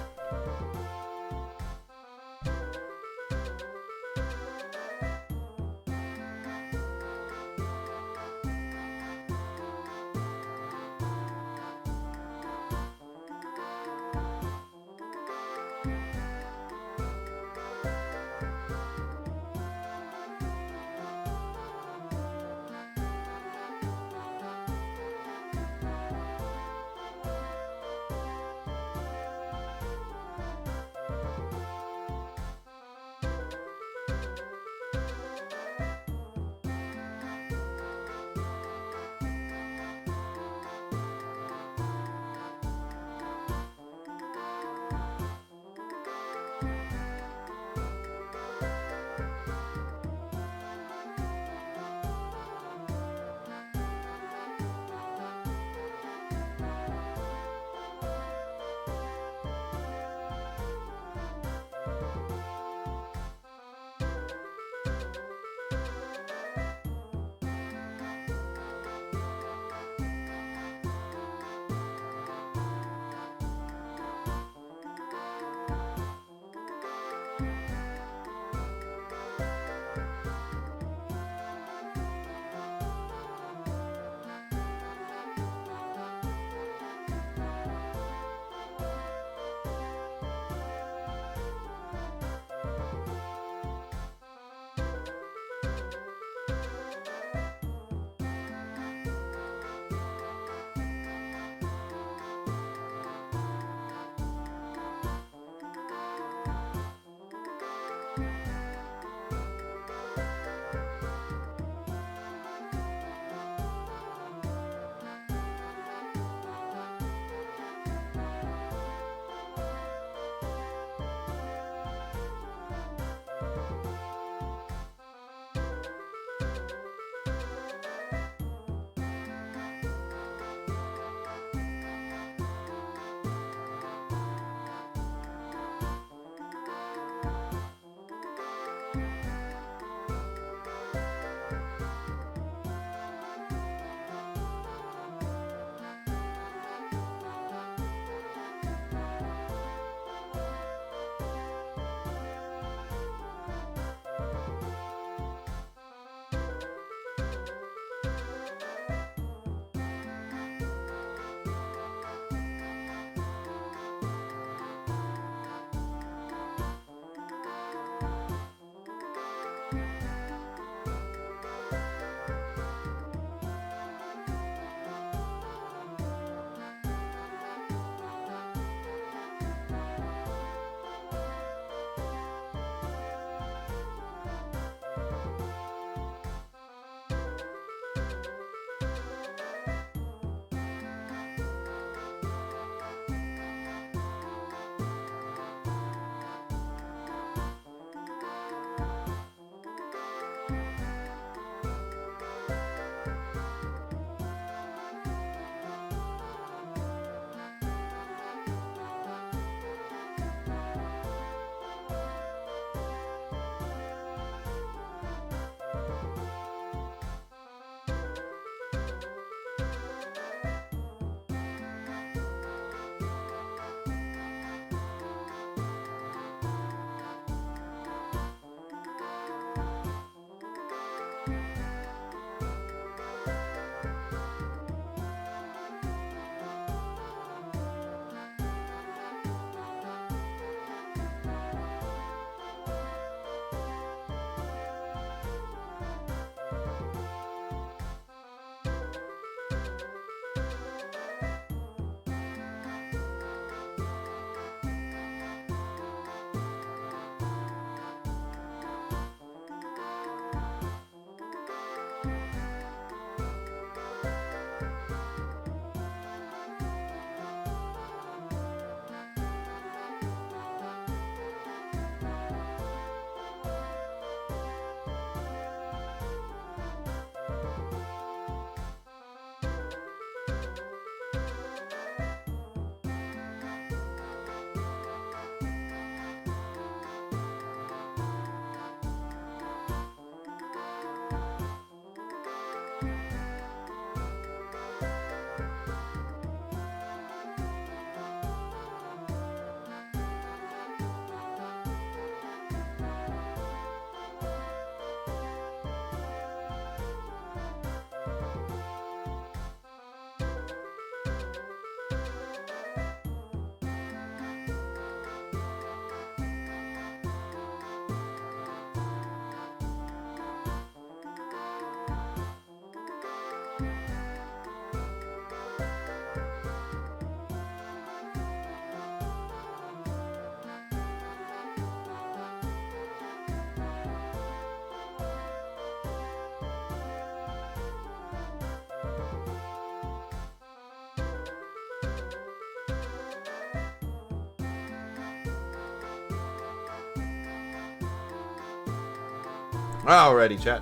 Alrighty, chat.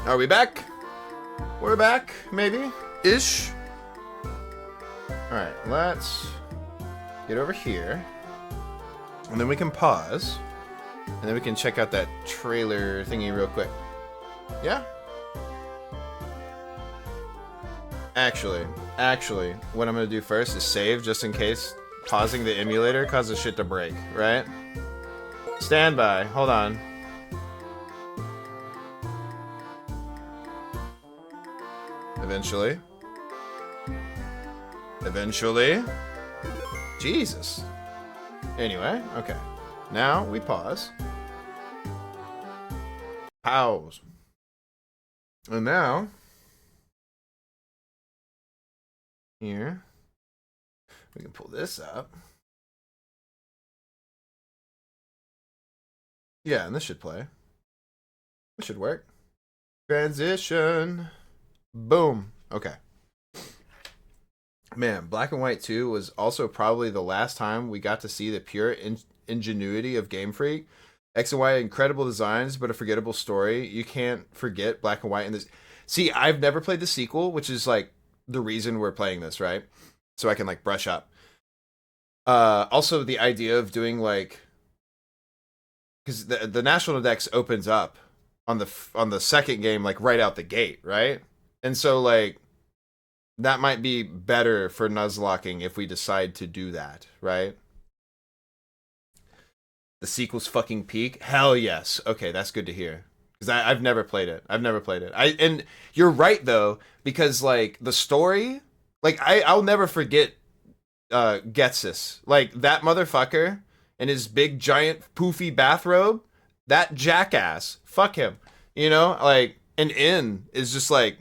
Are we back? We're back, maybe? Ish. Alright, let's get over here. And then we can pause. And then we can check out that trailer thingy real quick. Yeah? Actually, what I'm gonna do first is save just in case pausing the emulator causes shit to break, right? Stand by. Hold on. Eventually. Jesus. Anyway, okay. Now we pause. Pause. And now, here, we can pull this up. Yeah, and this should play. This should work. Transition. Boom. Okay. Man, Black and White 2 was also probably the last time we got to see the pure ingenuity of Game Freak. X and Y, incredible designs, but a forgettable story. You can't forget Black and White in this. See, I've never played the sequel, which is like the reason we're playing this, right? So I can like brush up. Also, the idea of doing like, because the National Dex opens up on the second game, like right out the gate, right? And so like that might be better for Nuzlocking if we decide to do that, right? The sequel's fucking peak? Hell yes. Okay, that's good to hear. Because I've never played it. And you're right, though, because, like, the story... Like, I'll never forget Getsus. Like, that motherfucker in his big, giant, poofy bathrobe, that jackass. Fuck him. You know? Like, and N is just, like,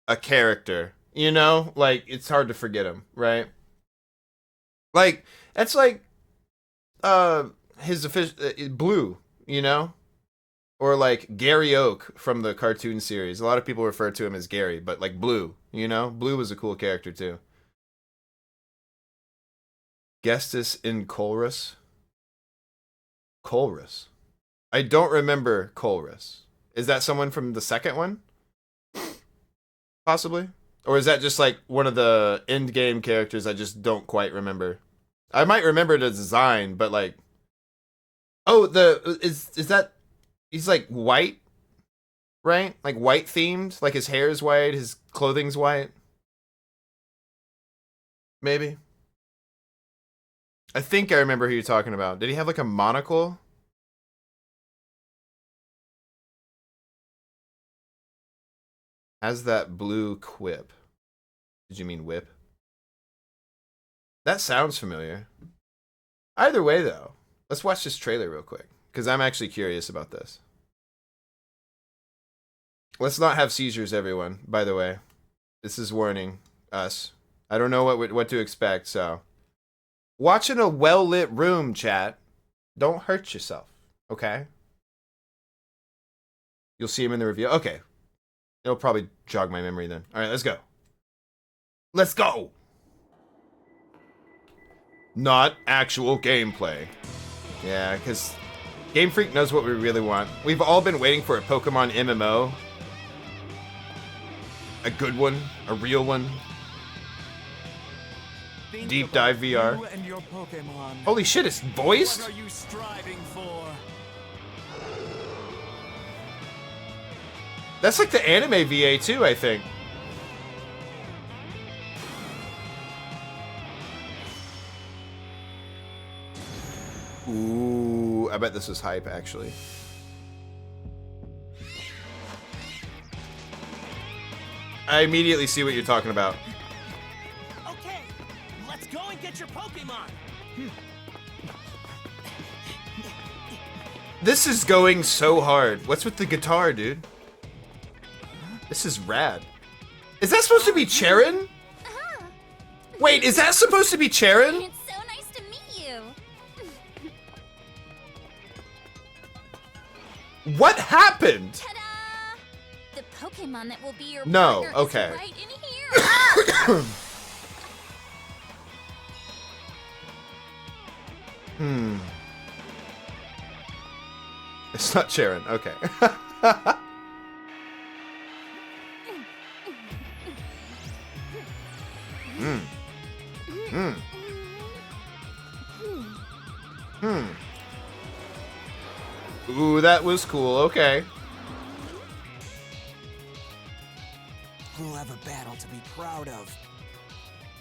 a character. You know? Like, it's hard to forget him, right? Like, that's like... his official Blue, you know, or like Gary Oak from the cartoon series. A lot of people refer to him as Gary, but like Blue, you know, Blue was a cool character too. Gestus in Colrus. I don't remember Colrus. Is that someone from the second one? Possibly, or is that just like one of the end game characters I just don't quite remember? I might remember the design, but like, oh, is that he's like white, right? Like white themed, like his hair is white, his clothing's white. Maybe. I think I remember who you're talking about. Did he have like a monocle? Has that blue quip? Did you mean whip? That sounds familiar. Either way, though, let's watch this trailer real quick, because I'm actually curious about this. Let's not have seizures, everyone, by the way. This is warning us. I don't know what to expect, so... Watch in a well-lit room, chat. Don't hurt yourself, okay? You'll see him in the review. Okay. It'll probably jog my memory then. Alright, let's go. Let's go! Not actual gameplay. Yeah, because Game Freak knows what we really want. We've all been waiting for a Pokemon MMO. A good one. A real one. Deep Dive VR. Holy shit, it's voiced? What are you striving for? That's like the anime VA too, I think. Ooh, I bet this is hype, actually. I immediately see what you're talking about. Okay, let's go and get your Pokemon. This is going so hard. What's with the guitar, dude? This is rad. Is that supposed to be Cheren? Wait, is that supposed to be Cheren? It's so nice to meet you. What happened? Ta-da! The Pokemon that will be your No, partner okay. is right in here. It's not Sharon. Okay. Hmm. Hmm. Hmm. Ooh, that was cool. Okay. We'll have a battle to be proud of.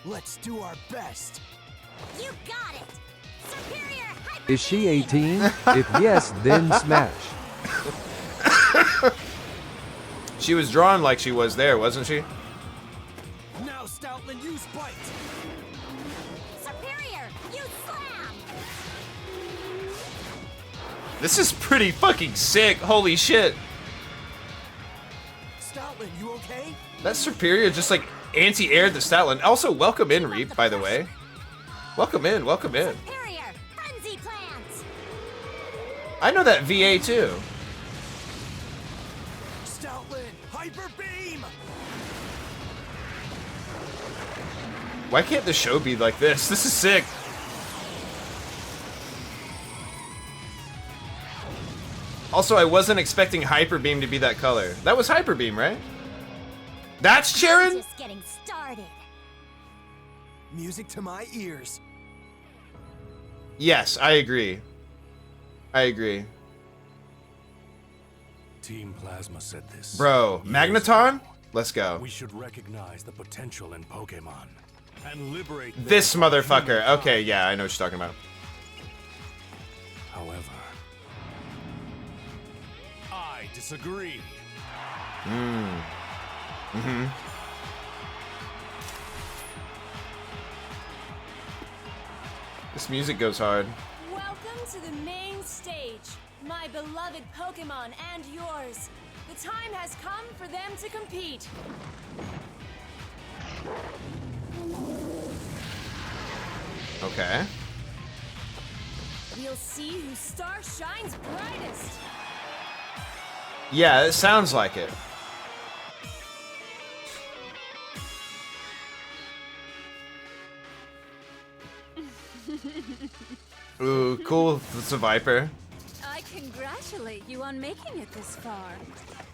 Let's do our best. You got it. Superior hyper. Is she 18? If yes, then smash. She was drawn like she was there, wasn't she? Now, Stoutland, use bite. Superior, you slam. This is pretty fucking sick. Holy shit. Stoutland, you okay? That Superior just like anti-aired the Stoutland. Also, welcome in, Reap, by the way. Welcome in, welcome in. Superior, frenzy plants. I know that VA too. Stoutland, hyper beam. Why can't the show be like this? This is sick. Also, I wasn't expecting Hyper Beam to be that color. That was Hyper Beam, right? That's Sharon? Just getting started. Music to my ears. Yes, I agree. I agree. Team Plasma said this. Bro, years Magneton? ago. Let's go. We should recognize the potential in Pokemon and liberate them This from motherfucker. human Okay, yeah, I know what you're talking about. However, I disagree. This music goes hard. Welcome to the main stage, my beloved Pokemon and yours. The time has come for them to compete. Okay. We'll see whose star shines brightest. Yeah, it sounds like it. Ooh, cool. It's a Viper. I congratulate you on making it this far.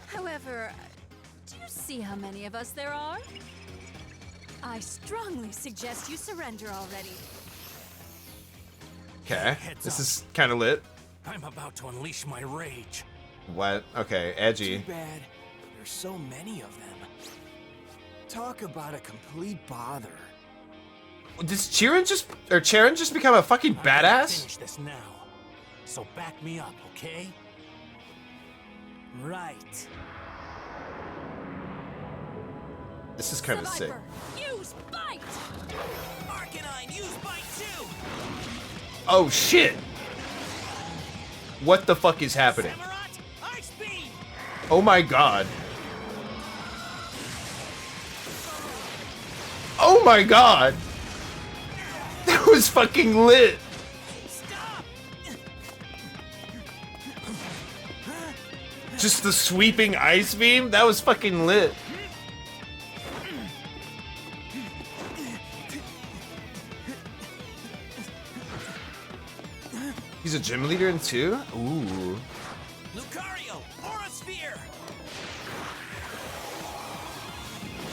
However, do you see how many of us there are? I strongly suggest you surrender already. Okay. Heads This up. is kind of lit. I'm about to unleash my rage. What? Okay, Too edgy. bad. There's so many of them. Talk about a complete bother. Does Charon just become a fucking I'm gonna badass? Finish this now. So back me up, okay? Right. This is kind of sick. Survivor, use bite. Arcanine, use bite too. Oh shit! What the fuck is happening? Samurott, ice beam. Oh my god. Oh my god! That was fucking lit! Stop. Just the sweeping ice beam? That was fucking lit. He's a gym leader in 2? Ooh. Lucario, Aura Sphere.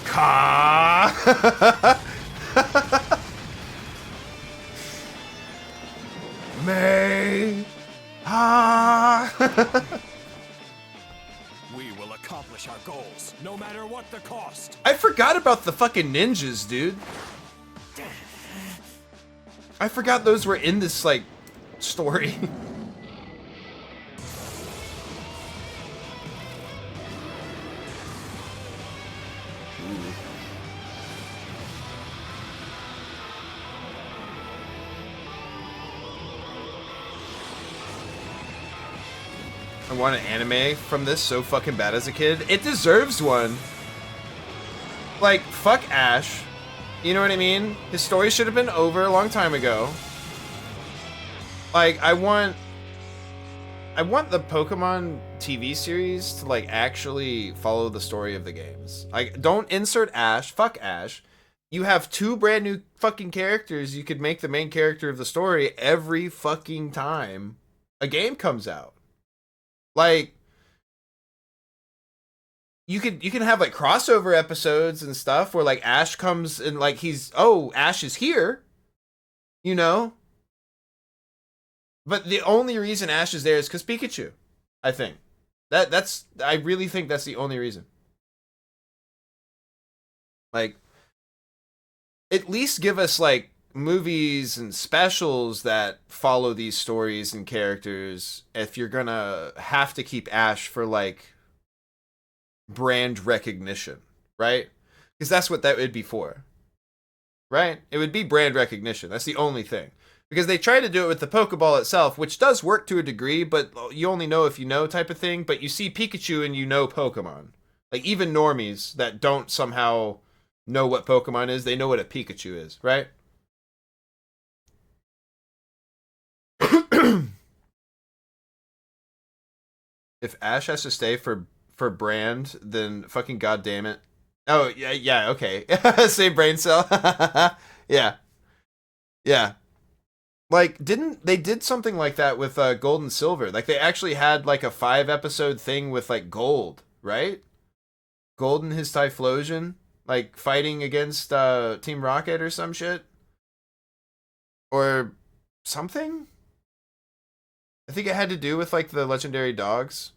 Ka. May. Ha. We will accomplish our goals, no matter what the cost. I forgot about the fucking ninjas, dude. I forgot those were in this, like, story. I want an anime from this so fucking bad as a kid. It deserves one. Like, fuck Ash. You know what I mean? His story should have been over a long time ago. Like, I want the Pokemon TV series to, like, actually follow the story of the games. Like, don't insert Ash. Fuck Ash. You have 2 brand new fucking characters. You could make the main character of the story every fucking time a game comes out. Like, you can have like crossover episodes and stuff where like Ash comes and like Ash is here, you know. But the only reason Ash is there is because Pikachu. I think I really think that's the only reason. Like, at least give us like movies and specials that follow these stories and characters if you're gonna have to keep Ash for like brand recognition, right? Because that's what that would be for, right? It would be brand recognition. That's the only thing. Because they try to do it with the Pokeball itself, which does work to a degree, but you only know if you know type of thing. But you see Pikachu and you know Pokemon. Like, even normies that don't somehow know what Pokemon is, they know what a Pikachu is, right? If Ash has to stay for brand, then fucking goddamn it. Oh, yeah, okay. Same brain cell. Yeah. Yeah. Like, they did something like that with Gold and Silver. Like, they actually had like a 5-episode thing with like Gold, right? Gold and his Typhlosion, like fighting against Team Rocket or some shit. Or something? I think it had to do with like the legendary dogs.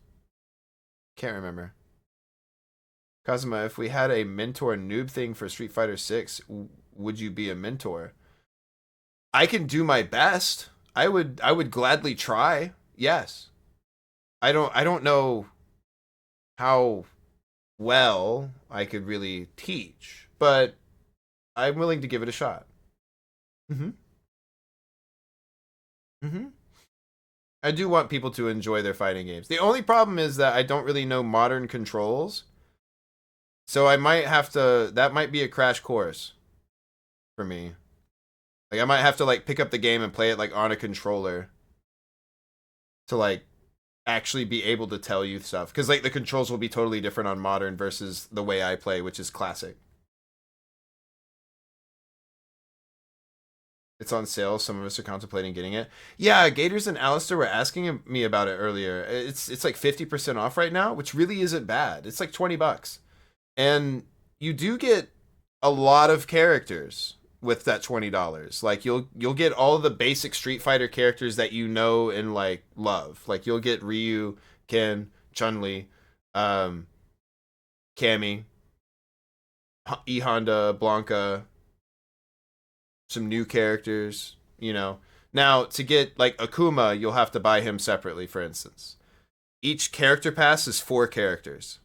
Can't remember. Kazuma, if we had a mentor noob thing for Street Fighter 6, would you be a mentor? I can do my best. I would gladly try. Yes. I don't know how well I could really teach, but I'm willing to give it a shot. Mhm. Mhm. I do want people to enjoy their fighting games. The only problem is that I don't really know modern controls. So I might have to, that might be a crash course for me. Like, I might have to like pick up the game and play it like on a controller to like actually be able to tell you stuff, because like the controls will be totally different on modern versus the way I play, which is classic. It's on sale. Some of us are contemplating getting it. Yeah, Gators and Alistair were asking me about it earlier. It's like 50% off right now, which really isn't bad. It's like $20. And you do get a lot of characters with that $20. Like, you'll get all the basic Street Fighter characters that you know and like love. Like, you'll get Ryu, Ken, Chun-Li, Cammy, E Honda, Blanca, some new characters, you know. Now, to get like Akuma, you'll have to buy him separately, for instance. Each character pass is 4 characters.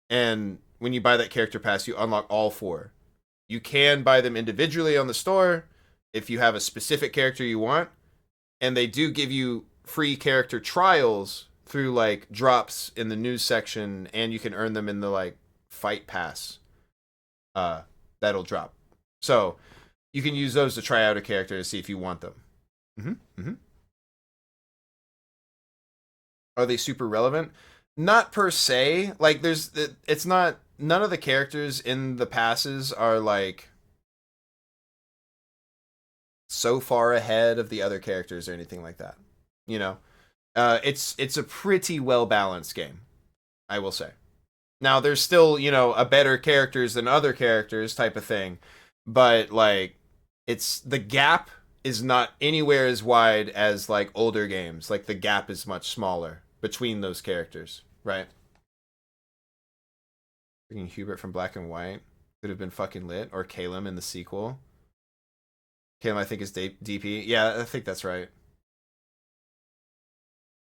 And when you buy that character pass, you unlock all 4. You can buy them individually on the store if you have a specific character you want. And they do give you free character trials through like drops in the news section, and you can earn them in the like fight pass that'll drop. So you can use those to try out a character to see if you want them. Are they super relevant? Not per se. Like, it's not, none of the characters in the passes are like so far ahead of the other characters or anything like that. You know, it's a pretty well balanced game, I will say. Now, there's still, you know, a better characters than other characters type of thing, but like, the gap is not anywhere as wide as like older games. Like, the gap is much smaller between those characters, right? Freaking Hubert from Black and White could have been fucking lit, or Caleb in the sequel. Caleb, I think, is DP. Yeah, I think that's right.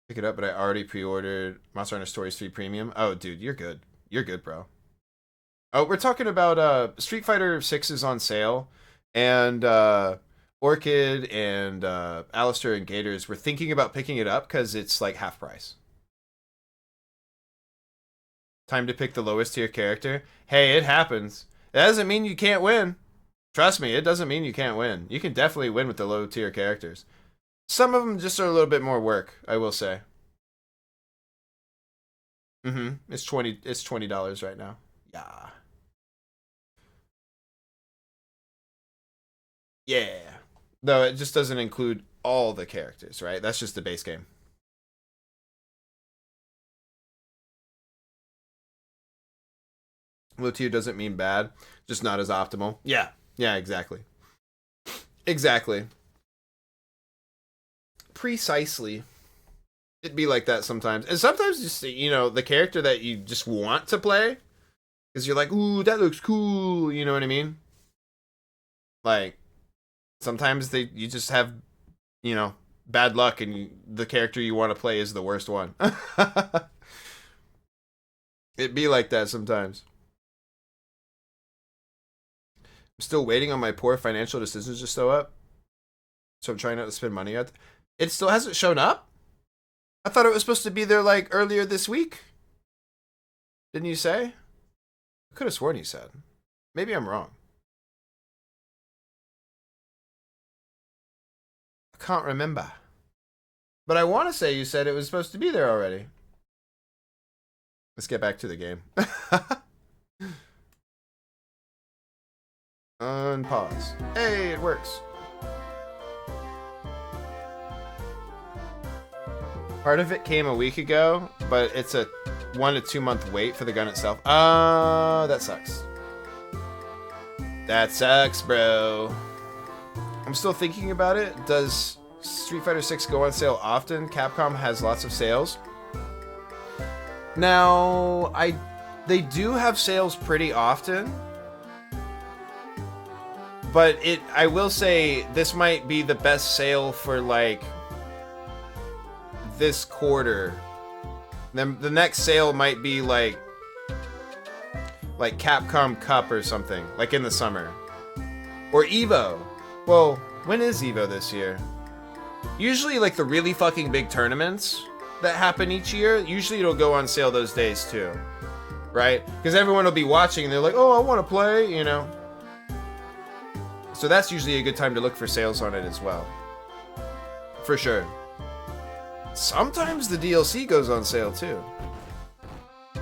Pick it up, but I already pre-ordered Monster Hunter Stories 3 Premium. Oh, dude, you're good. You're good, bro. Oh, we're talking about Street Fighter 6 is on sale, and Orchid and Alistair and Gators were thinking about picking it up because it's like half price. Time to pick the lowest tier character. Hey, it happens. That doesn't mean you can't win. Trust me, it doesn't mean you can't win. You can definitely win with the low tier characters. Some of them just are a little bit more work, I will say. It's $20 right now. Yeah. Yeah. Though it just doesn't include all the characters, right? That's just the base game. Low tier doesn't mean bad, just not as optimal. Yeah, exactly. Exactly. Precisely. It'd be like that sometimes. And sometimes just, you know, the character that you just want to play, because you're like, ooh, that looks cool, you know what I mean? Like, sometimes you just have, you know, bad luck, and the character you want to play is the worst one. It'd be like that sometimes. I'm still waiting on my poor financial decisions to show up, so I'm trying not to spend money on it. It still hasn't shown up? I thought it was supposed to be there, like, earlier this week. Didn't you say? I could have sworn you said. Maybe I'm wrong. I can't remember. But I want to say you said it was supposed to be there already. Let's get back to the game. Unpause. Hey, it works. Part of it came a week ago, but it's a 1 to 2 month wait for the gun itself. That sucks. That sucks, bro. I'm still thinking about it. Does Street Fighter 6 go on sale often? Capcom has lots of sales. Now, they do have sales pretty often. But I will say this might be the best sale for like this quarter. Then the next sale might be like Capcom Cup or something, like in the summer. Or Evo. Well, when is Evo this year? Usually like the really fucking big tournaments that happen each year, usually it'll go on sale those days too. Right? Because everyone will be watching and they're like, oh, I want to play, you know. So that's usually a good time to look for sales on it as well. For sure. Sometimes the DLC goes on sale too.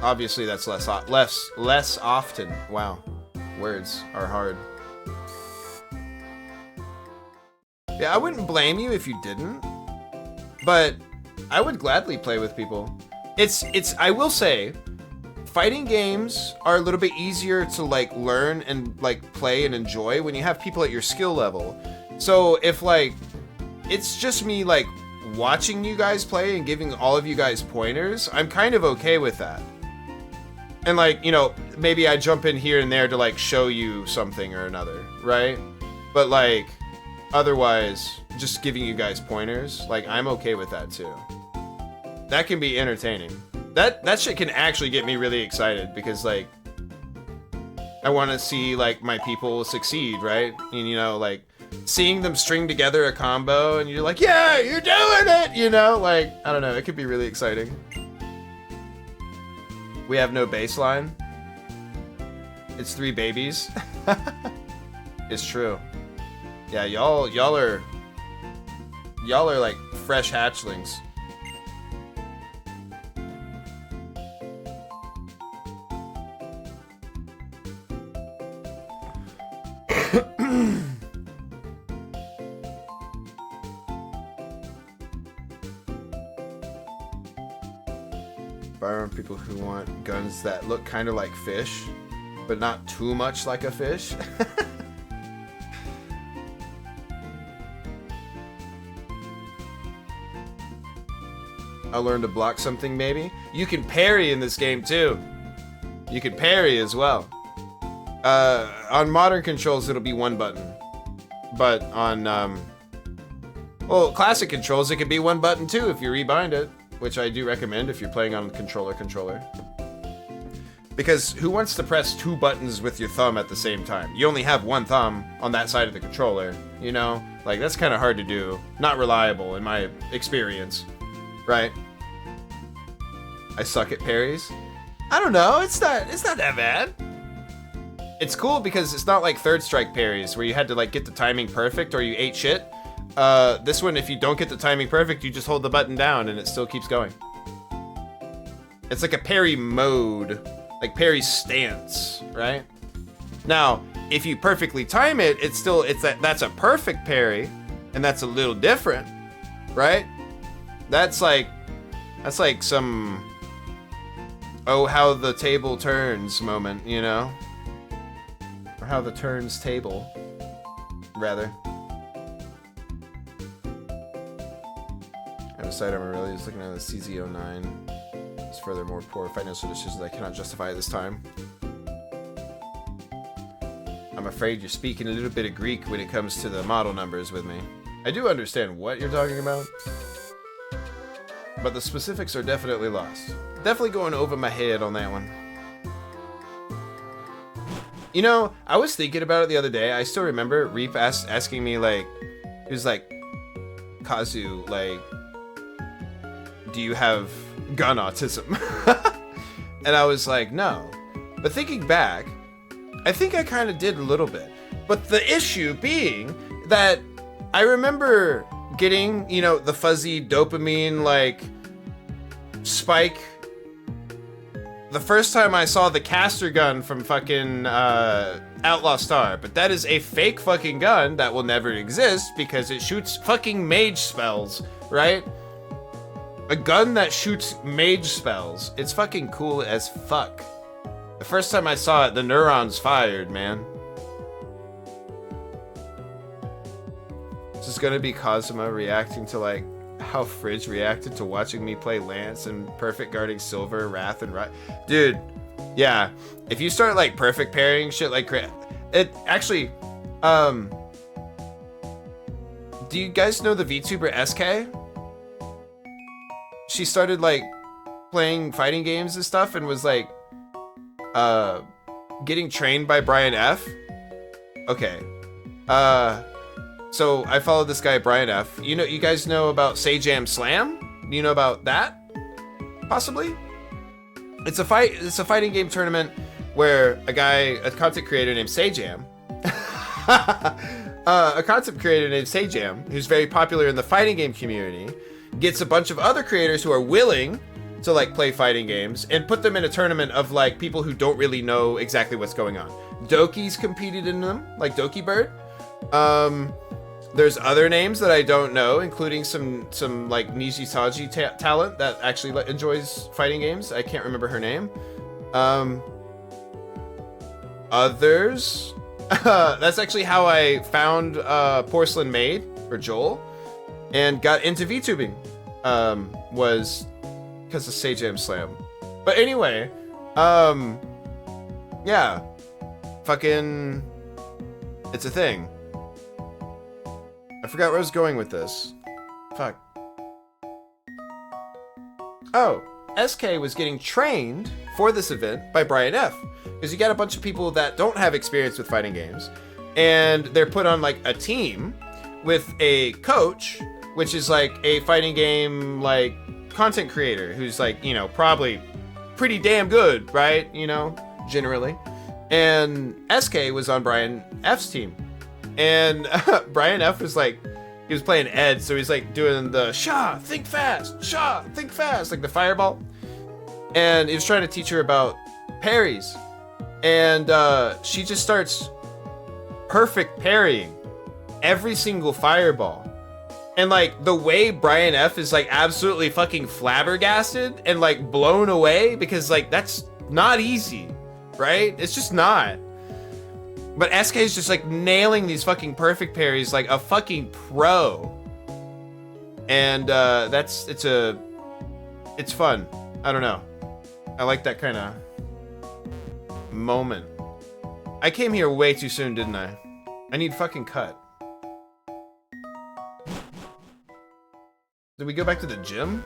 Obviously that's less often. Wow. Words are hard. Yeah, I wouldn't blame you if you didn't. But I would gladly play with people. I will say, fighting games are a little bit easier to like learn and like play and enjoy when you have people at your skill level. So if like it's just me like watching you guys play and giving all of you guys pointers, I'm kind of okay with that. And like, you know, maybe I jump in here and there to like show you something or another, right? But like otherwise, just giving you guys pointers, like I'm okay with that too. That can be entertaining. That shit can actually get me really excited because like I want to see like my people succeed, right? And you know, like seeing them string together a combo and you're like, yeah, you're doing it, you know? Like, I don't know, it could be really exciting. We have no baseline. It's 3 babies. It's true. Yeah, y'all are like fresh hatchlings. Firearm people who want guns that look kind of like fish, but not too much like a fish. I'll learn to block something maybe. You can parry in this game too. You can parry as well. On modern controls it'll be 1 button. But on well, classic controls it could be 1 button too if you rebind it, which I do recommend if you're playing on a controller. Because who wants to press 2 buttons with your thumb at the same time? You only have 1 thumb on that side of the controller, you know? Like that's kind of hard to do. Not reliable in my experience. Right? I suck at parries. I don't know, it's not that bad. It's cool because it's not like third strike parries where you had to like get the timing perfect or you ate shit. This one, if you don't get the timing perfect, you just hold the button down and it still keeps going. It's like a parry mode, like parry stance, right? Now, if you perfectly time it, that's a perfect parry, and that's a little different, right? That's like some oh, how the table turns moment, you know? Or how the turns table, rather. I have a sidearm really is looking at the CZ09. It's furthermore poor financial decisions I cannot justify at this time. I'm afraid you're speaking a little bit of Greek when it comes to the model numbers with me. I do understand what you're talking about, but the specifics are definitely lost. Definitely going over my head on that one. You know, I was thinking about it the other day. I still remember Reap asking me, like, he was like, Kazu, like, do you have gun autism? And I was like, no. But thinking back, I think I kind of did a little bit. But the issue being that I remember getting, you know, the fuzzy dopamine, like, spike the first time I saw the caster gun from fucking Outlaw Star. But that is a fake fucking gun that will never exist because it shoots fucking mage spells, right? A gun that shoots mage spells. It's fucking cool as fuck. The first time I saw it, the neurons fired, man. This is gonna be Kazuma reacting to, like, how Fridge reacted to watching me play Lance and perfect guarding Silver, Wrath, and dude, yeah. If you start, like, perfect pairing shit like it actually, do you guys know the VTuber SK? She started, like, playing fighting games and stuff and was, like, getting trained by Brian F. Okay. So I followed this guy, Brian F. You know, you guys know about Sajam Slam? You know about that? Possibly? It's a fighting game tournament where a content creator named Sajam, who's very popular in the fighting game community, gets a bunch of other creators who are willing to, like, play fighting games and put them in a tournament of, like, people who don't really know exactly what's going on. Doki's competed in them, like Doki Bird. There's other names that I don't know, including some like Nijitaji talent that actually enjoys fighting games. I can't remember her name. Others. That's actually how I found Porcelain Maid, or Joel, and got into VTubing. Was because of Sajam Slam. But anyway, yeah, fucking, it's a thing. I forgot where I was going with this. Fuck. Oh, SK was getting trained for this event by Brian F. Because you got a bunch of people that don't have experience with fighting games, and they're put on, like, a team with a coach, which is, like, a fighting game, like, content creator who's, like, you know, probably pretty damn good, right? You know, generally. And SK was on Brian F's team. And Brian F was like, he was playing Ed, so he's like doing the Sha, think fast, like the fireball. And he was trying to teach her about parries. And she just starts perfect parrying every single fireball. And, like, the way Brian F is, like, absolutely fucking flabbergasted and, like, blown away, because, like, that's not easy, right? It's just not. But SK is just, like, nailing these fucking perfect parries like a fucking pro. And it's fun. I don't know. I like that kind of moment. I came here way too soon, didn't I? I need fucking cut. Did we go back to the gym?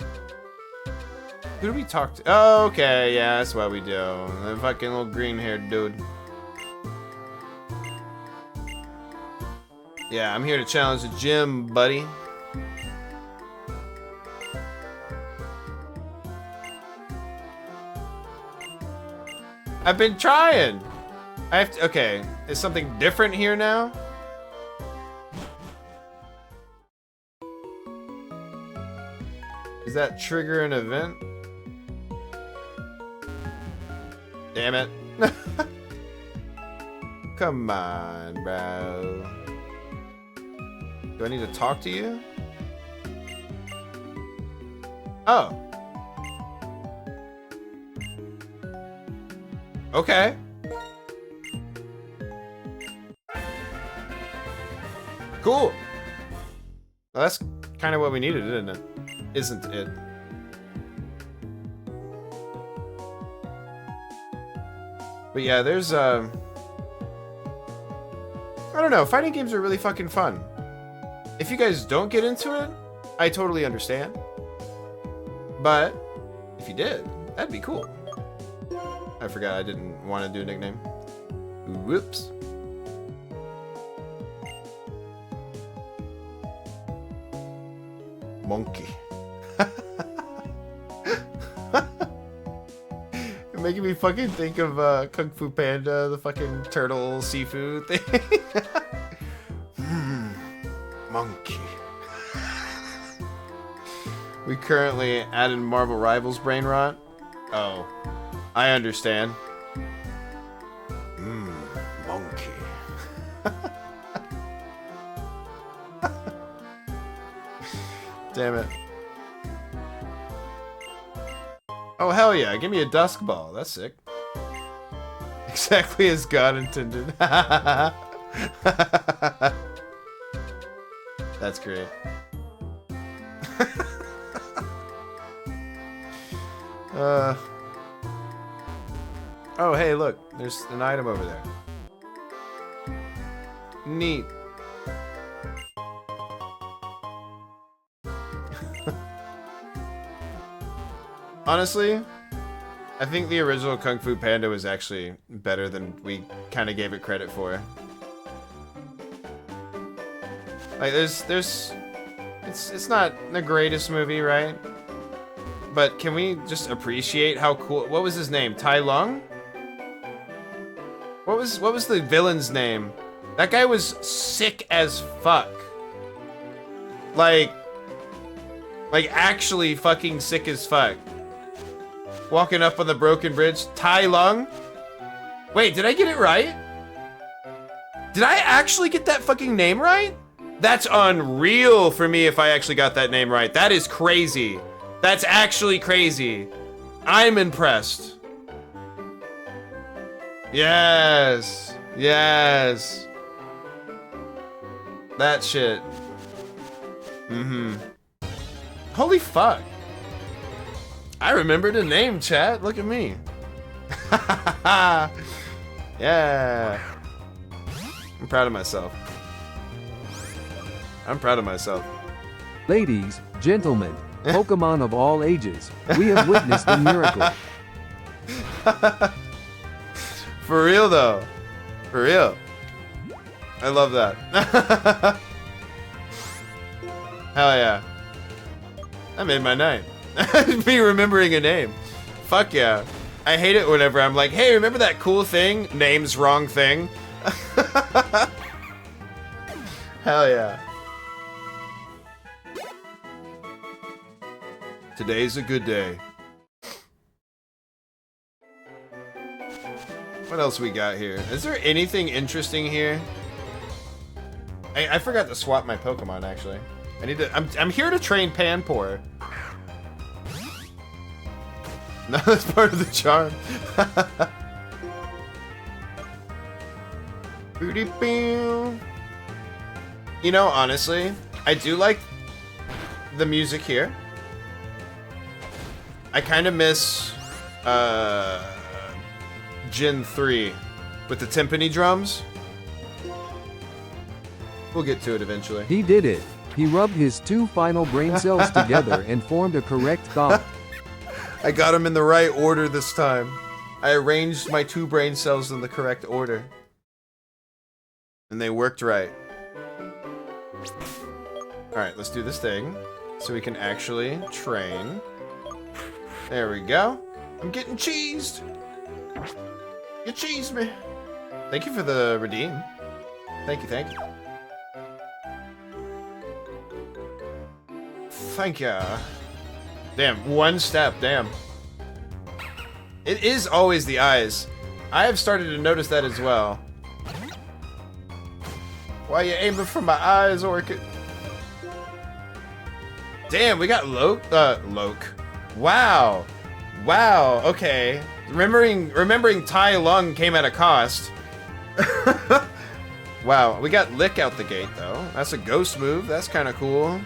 Who did we talk to? Oh, okay, yeah, that's what we do. The fucking little green-haired dude. Yeah, I'm here to challenge the gym, buddy. I've been trying. I have to, okay, is something different here now? Does that trigger an event? Damn it. Come on, bro. Do I need to talk to you? Oh. Okay. Cool. Well, that's kind of what we needed, isn't it? Isn't it? But yeah, there's I don't know, fighting games are really fucking fun. If you guys don't get into it, I totally understand. But if you did, that'd be cool. I forgot I didn't want to do a nickname. Whoops. Monkey. You're making me fucking think of Kung Fu Panda, the fucking turtle seafood thing. Monkey. We currently added Marvel Rivals brain rot. Oh, I understand. Monkey. Damn it. Oh, hell yeah. Give me a dusk ball. That's sick. Exactly as God intended. That's great. Oh, hey, look. There's an item over there. Neat. Honestly, I think the original Kung Fu Panda was actually better than we kind of gave it credit for. Like, it's not the greatest movie, right? But can we just appreciate how cool? What was his name? Tai Lung? What was the villain's name? That guy was sick as fuck. Like actually fucking sick as fuck. Walking up on the broken bridge. Tai Lung? Wait, did I get it right? Did I actually get that fucking name right? That's unreal for me if I actually got that name right. That is crazy. That's actually crazy. I'm impressed. Yes. Yes. That shit. Holy fuck. I remembered a name, chat. Look at me. Yeah. I'm proud of myself. I'm proud of myself. Ladies, gentlemen, Pokemon of all ages, we have witnessed a miracle. For real, though. For real. I love that. Hell yeah. That made my night. Me remembering a name. Fuck yeah. I hate it whenever I'm like, hey, remember that cool thing? Name's wrong thing. Hell yeah. Today's a good day. What else we got here? Is there anything interesting here? I forgot to swap my Pokemon, actually. I need to... I'm here to train Panpour. No, that's part of the charm. You know, honestly, I do like the music here. I kind of miss Gen 3 with the timpani drums. We'll get to it eventually. He did it. He rubbed his two final brain cells together and formed a correct thought. I got them in the right order this time. I arranged my two brain cells in the correct order. And they worked right. Alright, let's do this thing. So we can actually train. There we go. I'm getting cheesed. You cheesed me. Thank you for the redeem. Thank you, thank you. Thank you. Damn, one step, damn. It is always the eyes. I have started to notice that as well. Why you aiming for my eyes, Orchid? Damn, we got Loke. Wow. Wow, okay. Remembering Tai Lung came at a cost. Wow, we got Lick out the gate though. That's a ghost move. That's kind of cool.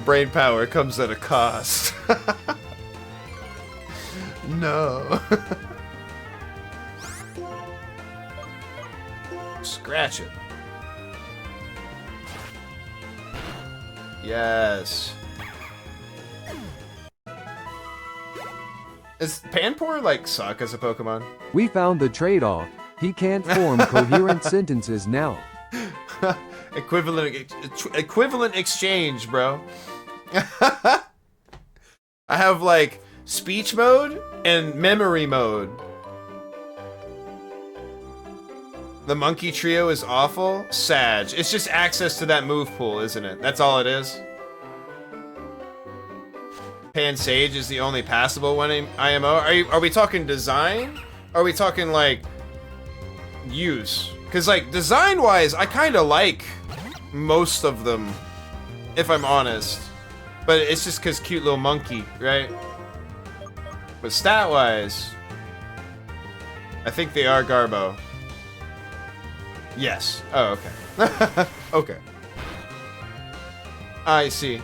Brain power comes at a cost. No. Scratch it. Yes. Is Panpour like suck as a Pokemon? We found the trade-off. He can't form coherent sentences now. Equivalent exchange, bro. I have like speech mode and memory mode. The monkey trio is awful. Sag. It's just access to that move pool, isn't it? That's all it is. Pansage is the only passable one in IMO. Are we talking design? Are we talking like use? Because like design-wise, I kind of like most of them, if I'm honest. But it's just because cute little monkey, right? But stat-wise, I think they are Garbo. Yes. Oh, okay. Okay. I see.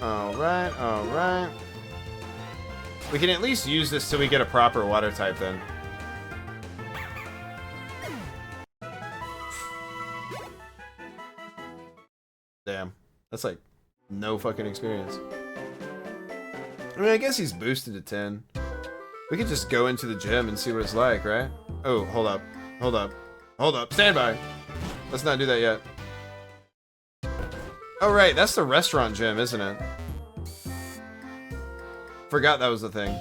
Alright, alright. We can at least use this till we get a proper water type then. Damn. That's like no fucking experience. I mean, I guess he's boosted to 10. We could just go into the gym and see what it's like, right? Oh, hold up. Hold up. Hold up. Stand by. Let's not do that yet. Oh, right. That's the restaurant gym, isn't it? Forgot that was the thing.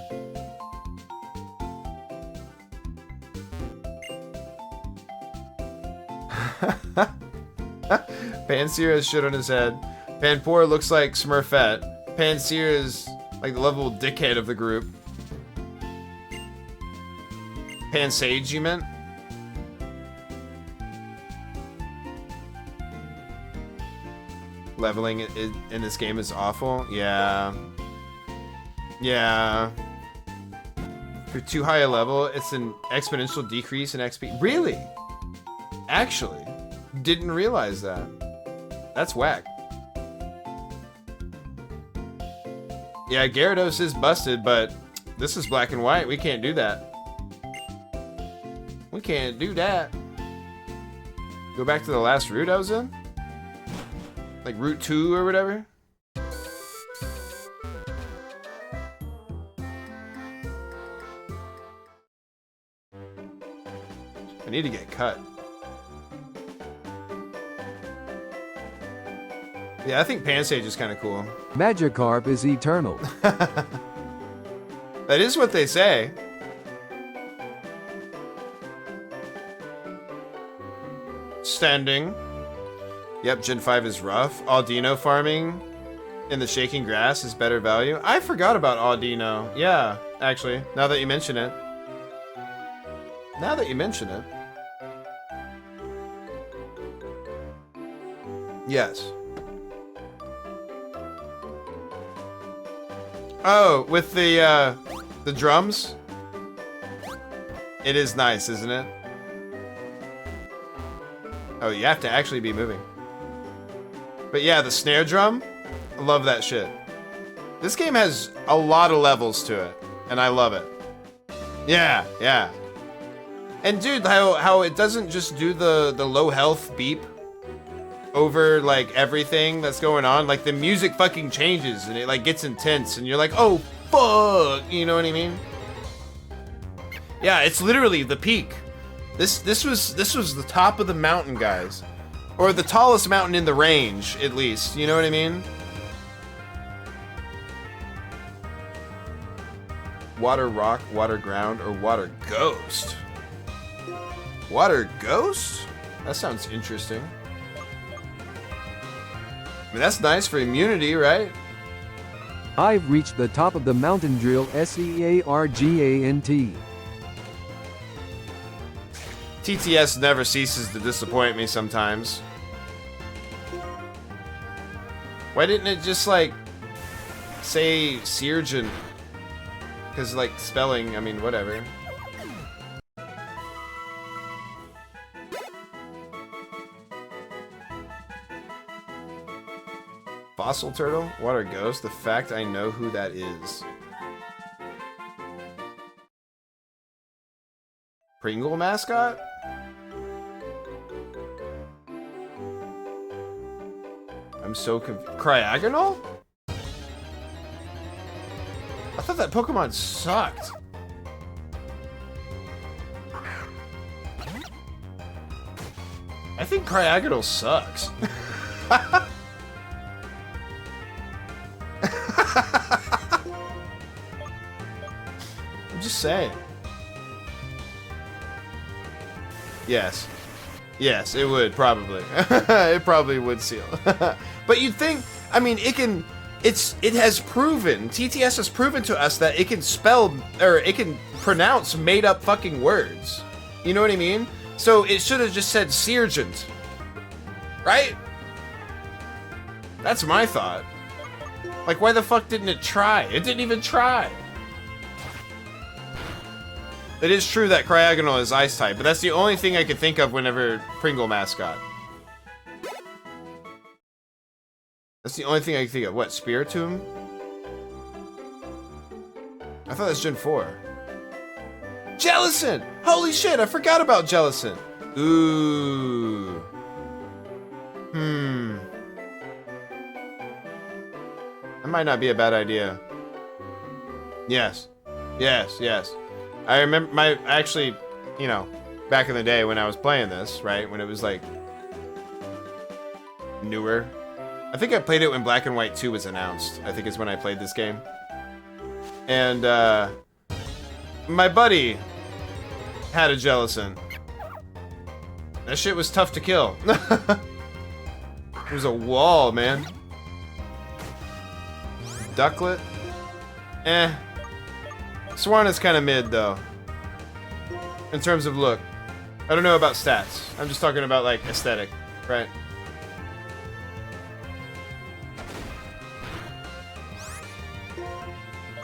Pansear has shit on his head. Panpour looks like Smurfette. Pansear is like the level dickhead of the group. Pansage, you meant? Leveling in this game is awful. Yeah. Yeah. For too high a level, it's an exponential decrease in XP. Really? Actually, didn't realize that. That's whack. Yeah, Gyarados is busted, but this is black and white. We can't do that. We can't do that. Go back to the last route I was in? Like Route 2 or whatever? I need to get cut. Yeah, I think Pansage is kind of cool. Magikarp is eternal. That is what they say. Standing. Yep, Gen 5 is rough. Audino farming in the shaking grass is better value. I forgot about Audino. Yeah, actually, now that you mention it. Now that you mention it. Yes. Oh, with the drums? It is nice, isn't it? Oh, you have to actually be moving. But yeah, the snare drum, I love that shit. This game has a lot of levels to it, and I love it. Yeah, yeah. And dude, how it doesn't just do the low health beep over like everything that's going on. Like the music fucking changes and it like gets intense and you're like, oh fuck, you know what I mean? Yeah, it's literally the peak. This was the top of the mountain, guys. Or the tallest mountain in the range, at least. You know what I mean? Water rock, water ground, or water ghost? Water ghost? That sounds interesting. I mean, that's nice for immunity, right? I've reached the top of the mountain drill SEARGANT. TTS never ceases to disappoint me sometimes. Why didn't it just, like, say Seargent? Because, like, spelling, I mean, whatever. Fossil turtle? Water ghost? The fact I know who that is. Pringle mascot? I'm so confused. Cryogonal? I thought that Pokemon sucked. I think Cryogonal sucks. I'm just saying. Yes. Yes, it would, probably. It probably would seal. But you'd think, I mean, it has proven, TTS has proven to us that it can spell, or it can pronounce made-up fucking words. You know what I mean? So it should have just said Seargent. Right? That's my thought. Like, why the fuck didn't it try? It didn't even try. It is true that Cryogonal is Ice-type, but that's the only thing I could think of whenever Pringle mascot. That's the only thing I could think of. What, Spiritomb? I thought that was Gen 4. Jellicent! Holy shit, I forgot about Jellicent! Ooh. That might not be a bad idea. Yes. Yes, yes. I remember actually, you know, back in the day when I was playing this, right? When it was like newer. I think I played it when Black and White 2 was announced. I think is when I played this game. And my buddy had a Jellicent. That shit was tough to kill. There's a wall, man. Ducklet? Eh. Swan is kind of mid, though. In terms of look. I don't know about stats. I'm just talking about, like, aesthetic, right?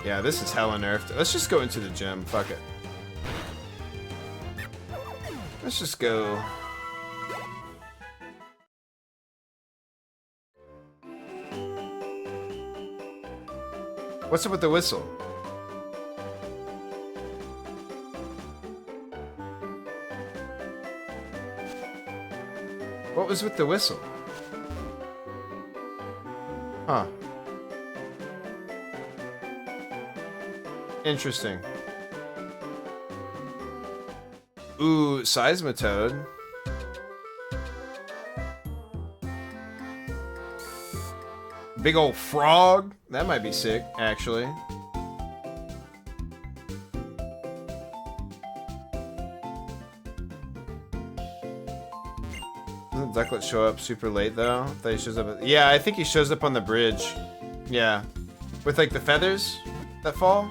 Yeah, this is hella nerfed. Let's just go into the gym. Fuck it. Let's just go. What's up with the whistle? What was with the whistle? Huh. Interesting. Ooh, Seismitoad. Big old frog. That might be sick, actually. Doesn't Ducklet show up super late, though? I thought he shows up yeah, I think he shows up on the bridge. Yeah. With, like, the feathers that fall.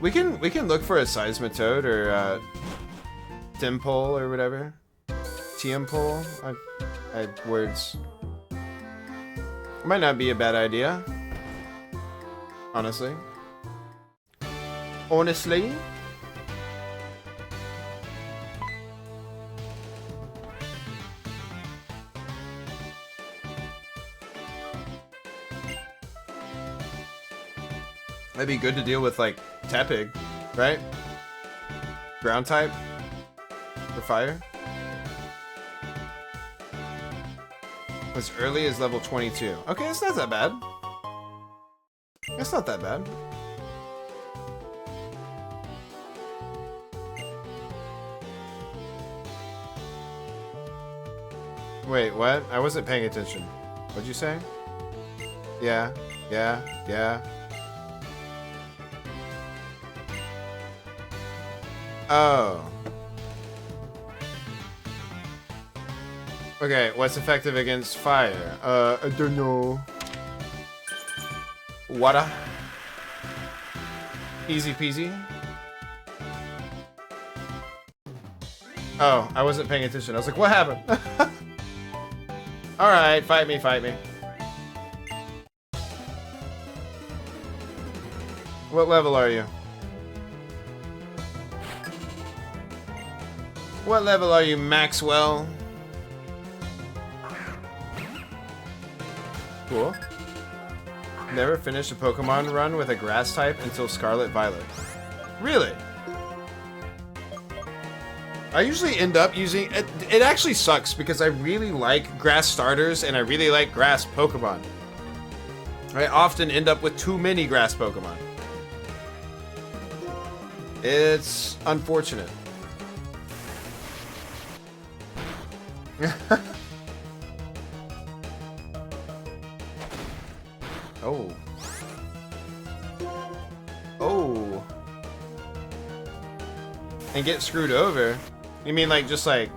We can look for a Seismitoad or Timpole or whatever. Tiampole. I words. Might not be a bad idea. Honestly. Honestly. That'd be good to deal with, like, Tepig, right? Ground type for fire. As early as level 22. Okay, that's not that bad. That's not that bad. Wait, what? I wasn't paying attention. What'd you say? Yeah, yeah, yeah. Oh. Okay, what's effective against fire? I don't know. Water. Easy peasy. Oh, I wasn't paying attention. I was like, what happened? Alright, fight me, fight me. What level are you? What level are you, Maxwell? Cool. Never finished a Pokemon run with a grass type until Scarlet Violet. Really? I usually end up using... It actually sucks because I really like grass starters and I really like grass Pokemon. I often end up with too many grass Pokemon. It's unfortunate. Oh. Oh. And get screwed over? You mean like just like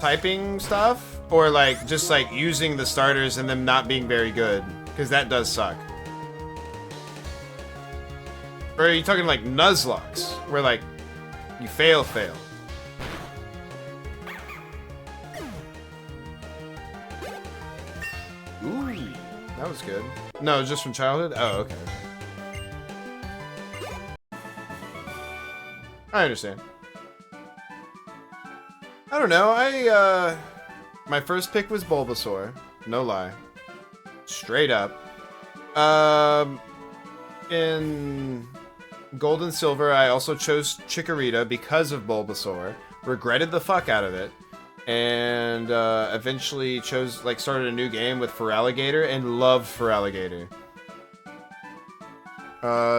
typing stuff? Or like just like using the starters and them not being very good? Because that does suck. Or are you talking like Nuzlocke, where like you fail? Ooh, that was good. No, just from childhood? Oh, okay. I understand. I don't know, my first pick was Bulbasaur. No lie. Straight up. In Gold and Silver, I also chose Chikorita because of Bulbasaur. Regretted the fuck out of it. And eventually started a new game with Feraligatr and loved Feraligatr.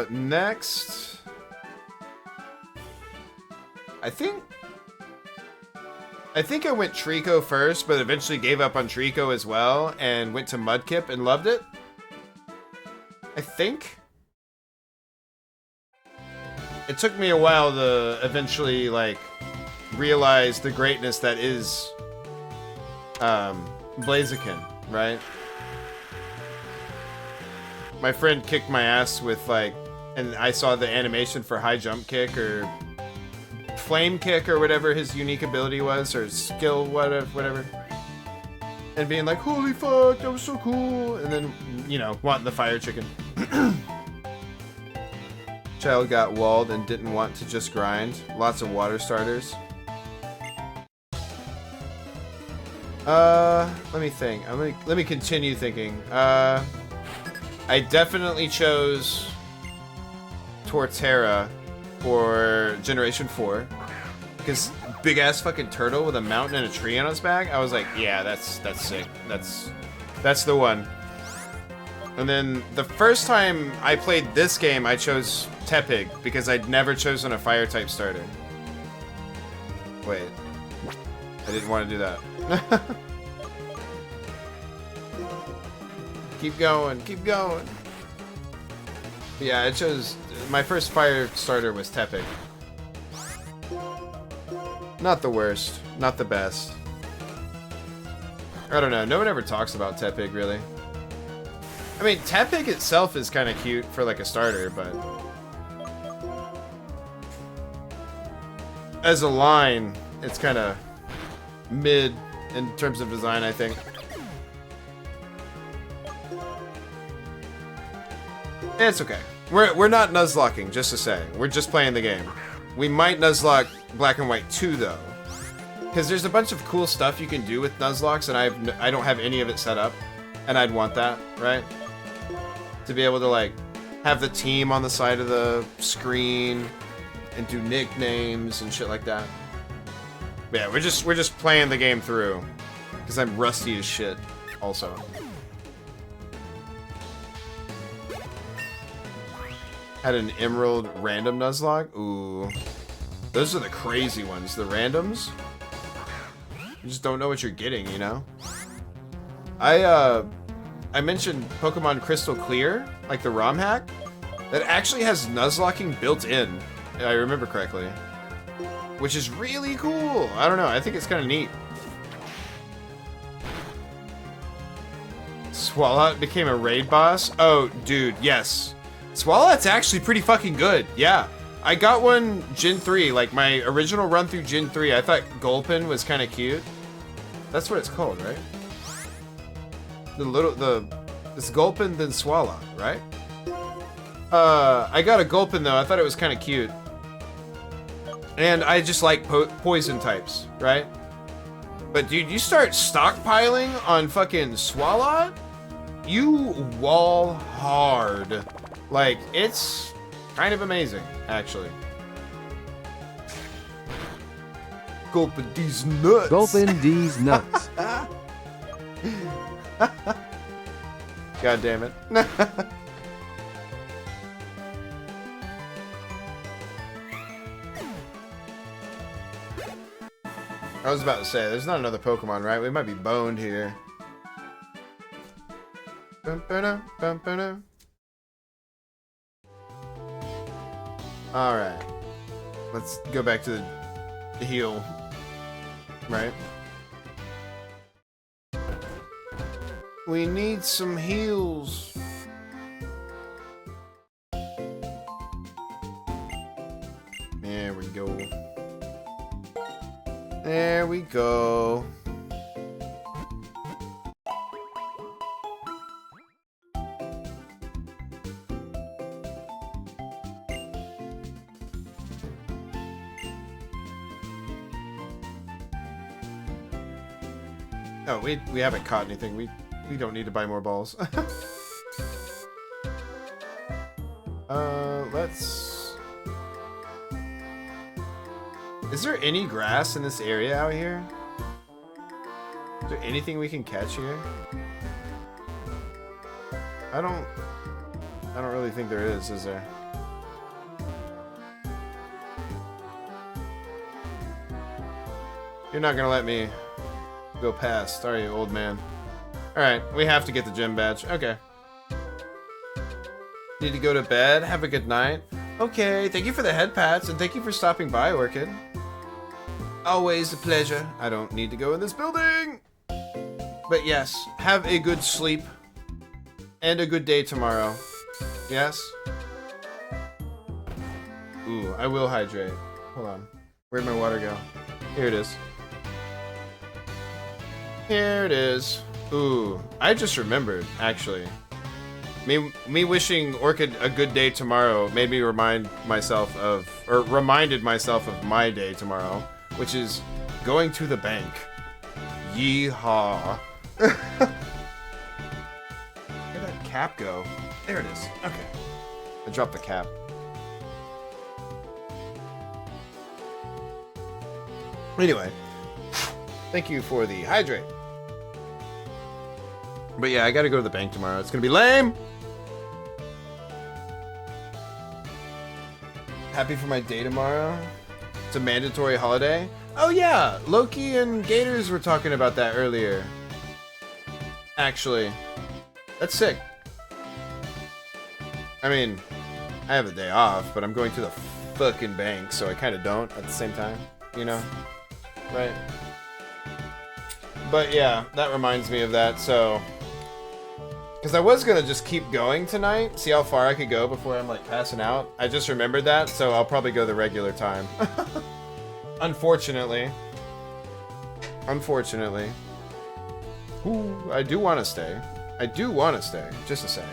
Next, I think I went Trico first, but eventually gave up on Trico as well and went to Mudkip and loved it. I think. It took me a while to eventually like realize the greatness that is Blaziken, right? My friend kicked my ass with like, and I saw the animation for high jump kick or flame kick or whatever his unique ability was, or skill, whatever. And being like, holy fuck, that was so cool. And then, you know, wanting the fire chicken. Child got walled and didn't want to just grind. Lots of water starters. Let me think. Let me continue thinking. I definitely chose Torterra for Generation 4. Because big ass fucking turtle with a mountain and a tree on its back. I was like, yeah, that's sick. That's the one. And then the first time I played this game, I chose Tepig because I'd never chosen a fire type starter. Wait. I didn't want to do that. Keep going, keep going. Yeah, I chose... My first fire starter was Tepig. Not the worst. Not the best. I don't know. No one ever talks about Tepig, really. I mean, Tepig itself is kind of cute for, like, a starter, but... As a line, it's kind of mid in terms of design, I think. It's okay. We're not Nuzlocking, just to say. We're just playing the game. We might Nuzlocke Black and White 2, though. Because there's a bunch of cool stuff you can do with Nuzlocks, and I don't have any of it set up. And I'd want that, right? To be able to, like, have the team on the side of the screen and do nicknames and shit like that. But yeah, we're just playing the game through. Because I'm rusty as shit, also. Had an Emerald random Nuzlocke? Ooh. Those are the crazy ones. The randoms? You just don't know what you're getting, you know? I mentioned Pokemon Crystal Clear, like the ROM hack, that actually has Nuzlocking built in, if I remember correctly. Which is really cool. I don't know, I think it's kind of neat. Swalot became a raid boss? Oh, dude, yes. Swalot's actually pretty fucking good. Yeah. I got one Gen 3, like my original run through Gen 3. I thought Gulpin was kind of cute. That's what it's called, right? It's Gulpin then Swalot, right? I got a Gulpin though. I thought it was kind of cute. And I just like poison types, right? But dude, you start stockpiling on fucking Swalot, you wall hard. Like, it's kind of amazing, actually. Gulpin these nuts. Gulpin these nuts. God damn it. I was about to say, there's not another Pokemon, right? We might be boned here. Alright. Let's go back to the heal. Right? We need some heals. There we go. There we go. Oh, we haven't caught anything. We don't need to buy more balls. Let's... Is there any grass in this area out here? Is there anything we can catch here? I don't really think there is there? You're not gonna let me go past, are you, old man? Alright, we have to get the gym badge. Okay. Need to go to bed. Have a good night. Okay, thank you for the head pats, and thank you for stopping by, Orchid. Always a pleasure. I don't need to go in this building! But yes, have a good sleep. And a good day tomorrow. Yes? Ooh, I will hydrate. Hold on. Where'd my water go? Here it is. Here it is. Ooh, I just remembered, actually. Me wishing Orchid a good day tomorrow made me reminded myself of my day tomorrow, which is going to the bank. Yeehaw. Where'd that cap go? There it is. Okay. I dropped the cap. Anyway, thank you for the hydrate. But yeah, I gotta go to the bank tomorrow. It's gonna be lame! Happy for my day tomorrow? It's a mandatory holiday? Oh yeah! Loki and Gators were talking about that earlier. Actually. That's sick. I mean, I have a day off, but I'm going to the fucking bank, so I kinda don't at the same time. You know? Right? But yeah, that reminds me of that, so... Because I was going to just keep going tonight, see how far I could go before I'm, like, passing out. I just remembered that, so I'll probably go the regular time. Unfortunately. Unfortunately. Ooh, I do want to stay. I do want to stay, just to say.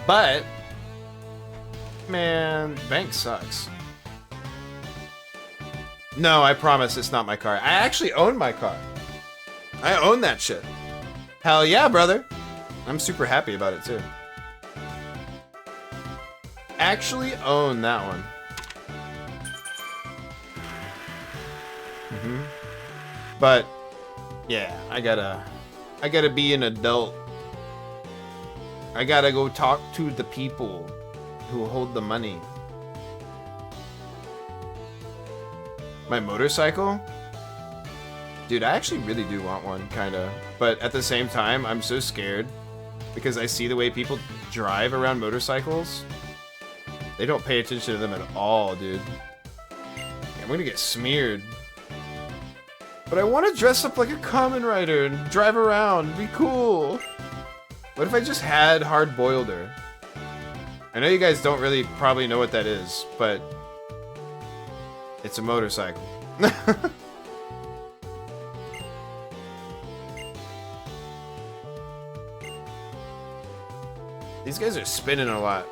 But... Man, bank sucks. No, I promise it's not my car. I actually own my car. I own that shit. Hell yeah, brother. I'm super happy about it, too. Actually own that one. But, yeah, I gotta be an adult. I gotta go talk to the people who hold the money. My motorcycle? Dude, I actually really do want one, kinda. But at the same time, I'm so scared. Because I see the way people drive around motorcycles. They don't pay attention to them at all, dude. I'm gonna get smeared. But I want to dress up like a Kamen Rider and drive around. Be cool. What if I just had hard-boiled her? I know you guys don't really probably know what that is, but it's a motorcycle. These guys are spinning a lot.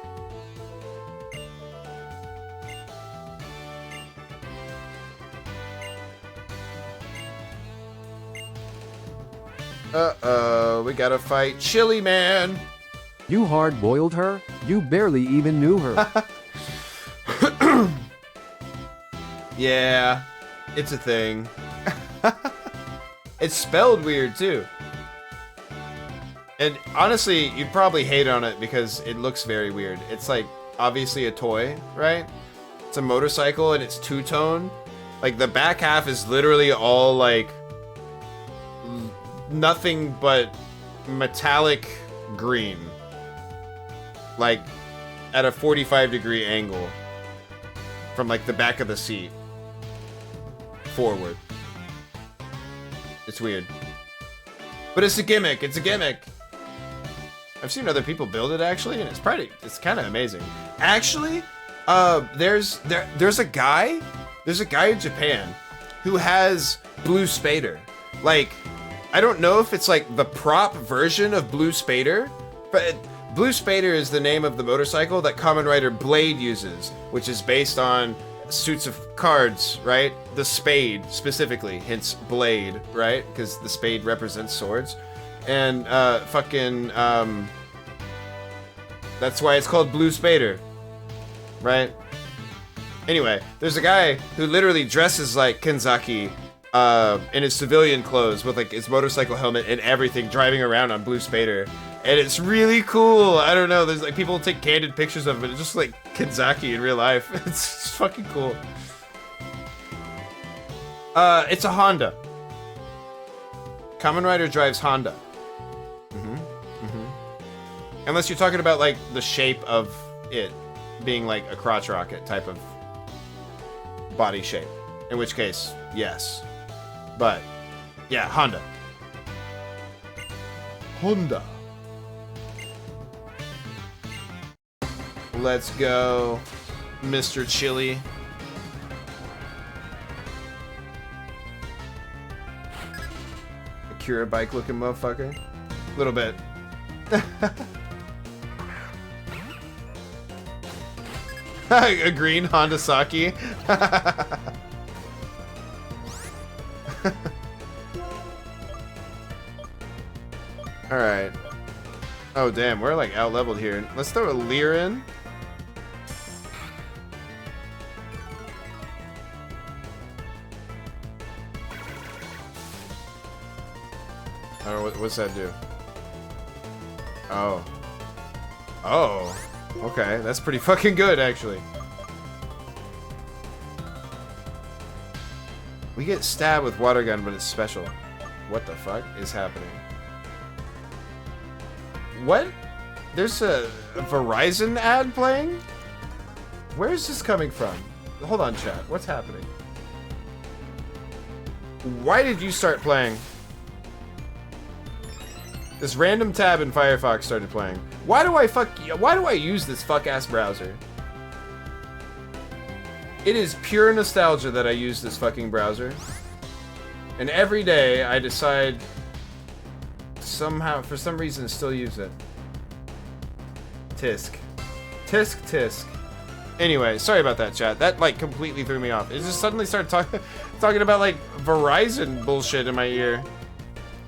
Uh-oh, we gotta fight Chili Man. You hard-boiled her? You barely even knew her. Yeah, it's a thing. It's spelled weird, too. And honestly, you'd probably hate on it because it looks very weird. It's like, obviously a toy, right? It's a motorcycle and it's two-tone. Like, the back half is literally all, like, nothing but metallic green. Like, at a 45-degree angle. From, like, the back of the seat. Forward. It's weird. But it's a gimmick. It's a gimmick. I've seen other people build it, actually, and it's kind of amazing. Actually, there's a guy in Japan who has Blue Spader. Like, I don't know if it's like the prop version of Blue Spader, but Blue Spader is the name of the motorcycle that Kamen Rider Blade uses, which is based on suits of cards, right? The spade, specifically, hence Blade, right? Because the spade represents swords. And, that's why it's called Blue Spader, right? Anyway, there's a guy who literally dresses like Kenzaki, in his civilian clothes with like his motorcycle helmet and everything, driving around on Blue Spader, and it's really cool. I don't know, there's like people take candid pictures of it. It's just like Kenzaki in real life. It's just fucking cool. It's a Honda. Kamen Rider drives Honda. Unless you're talking about like the shape of it being like a crotch rocket type of body shape, in which case, yes. But, yeah, Honda. Honda. Let's go, Mr. Chili. Akira bike looking motherfucker. A little bit. A green Honda Saki. Alright. Oh damn, we're like out leveled here. Let's throw a Leer in. I don't know, what's that do? Oh. Oh. Okay, that's pretty fucking good, actually. We get stabbed with water gun, but it's special. What the fuck is happening? What? There's a Verizon ad playing? Where is this coming from? Hold on, chat. What's happening? Why did you start playing? This random tab in Firefox started playing. Why do I use this fuck-ass browser? It is pure nostalgia that I use this fucking browser. And every day I decide somehow, for some reason, still use it. Tisk. Tisk, tisk. Anyway, sorry about that, chat. That, like, completely threw me off. It just suddenly started talking about, like, Verizon bullshit in my ear.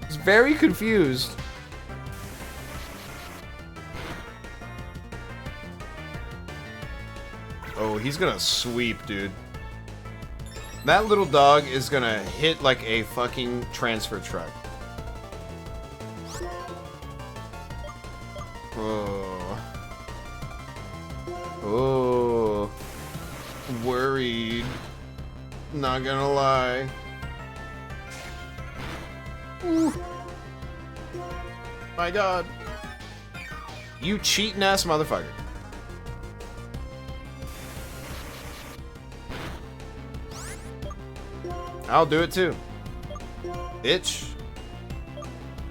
I was very confused. Oh, he's gonna sweep, dude. That little dog is gonna hit like a fucking transfer truck. Oh. Oh. Worried. Not gonna lie. Ooh. My god. You cheating ass motherfucker. I'll do it too. Itch.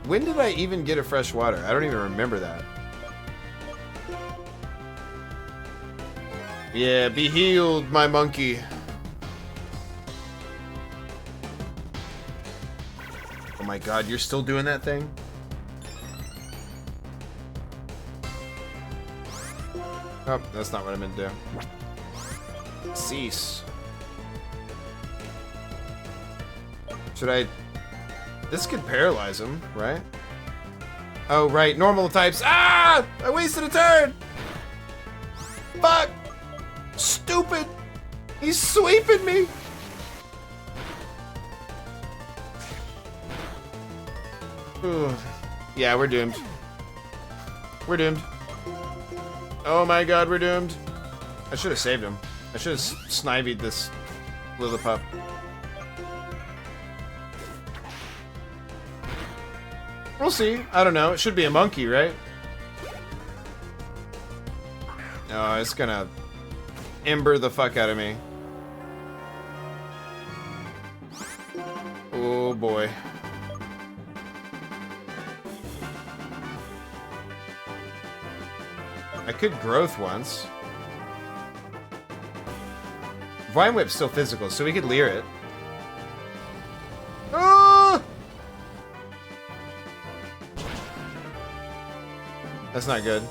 When did I even get a fresh water? I don't even remember that. Yeah, be healed, my monkey. Oh my god, you're still doing that thing? Oh, that's not what I meant to do. Cease. Should I... This could paralyze him, right? Oh, right. Normal types. Ah! I wasted a turn! Fuck! Stupid! He's sweeping me! Ooh. Yeah, we're doomed. We're doomed. Oh my god, we're doomed. I should have saved him. I should have snivied this Lillipup. We'll see. I don't know. It should be a monkey, right? Oh, it's gonna ember the fuck out of me. Oh boy. I could growth once. Vine Whip's still physical, so we could leer it. Ah! That's not good.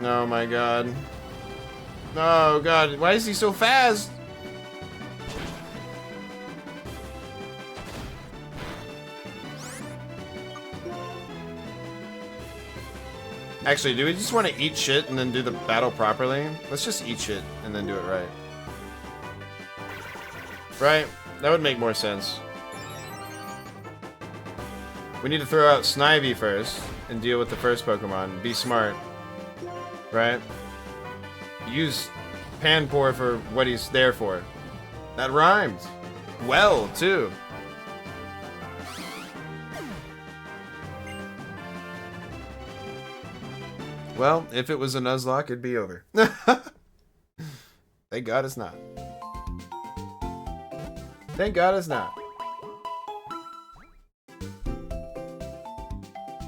Oh my god. Oh god, why is he so fast? Actually, do we just want to eat shit and then do the battle properly? Let's just eat shit and then do it right. Right? That would make more sense. We need to throw out Snivy first and deal with the first Pokemon. Be smart. Right? Use Panpour for what he's there for. That rhymed. Well, too. Well, if it was a Nuzlocke, it'd be over. Thank God it's not. Thank God it's not.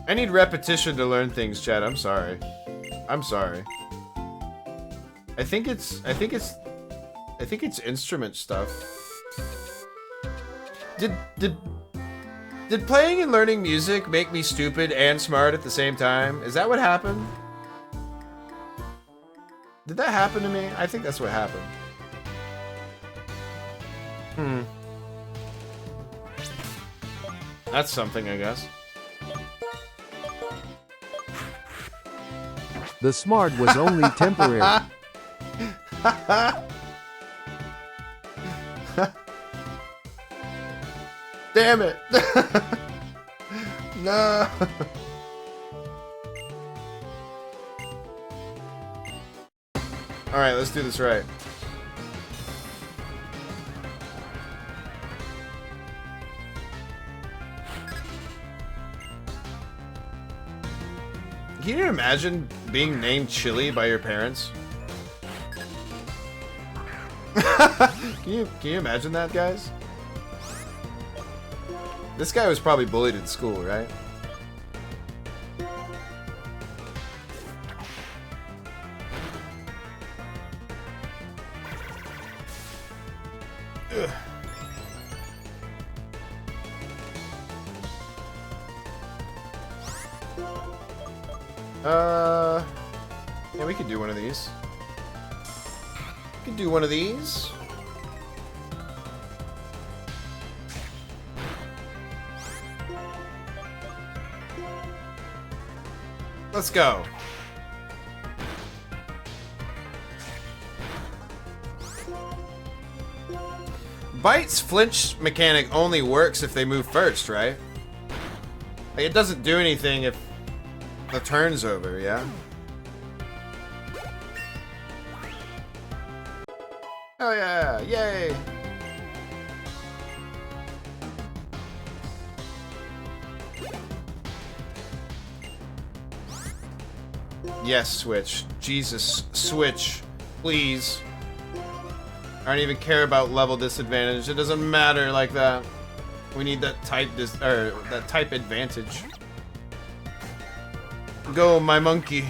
I need repetition to learn things, Chad. I'm sorry. I'm sorry. I think it's instrument stuff. Did playing and learning music make me stupid and smart at the same time? Is that what happened? Did that happen to me? I think that's what happened. That's something, I guess. The smart was only temporary. Damn it! No! Alright, let's do this right. Can you imagine being named Chili by your parents? Can you imagine that, guys? This guy was probably bullied in school, right? Ugh. Yeah, we could do one of these. We could do one of these. Let's go. Bite's flinch mechanic only works if they move first, right? Like, it doesn't do anything if the turn's over, yeah? Oh yeah, yay! Yes, Switch. Jesus, Switch. Please. I don't even care about level disadvantage. It doesn't matter like that. We need that type that type advantage. Go, my monkey.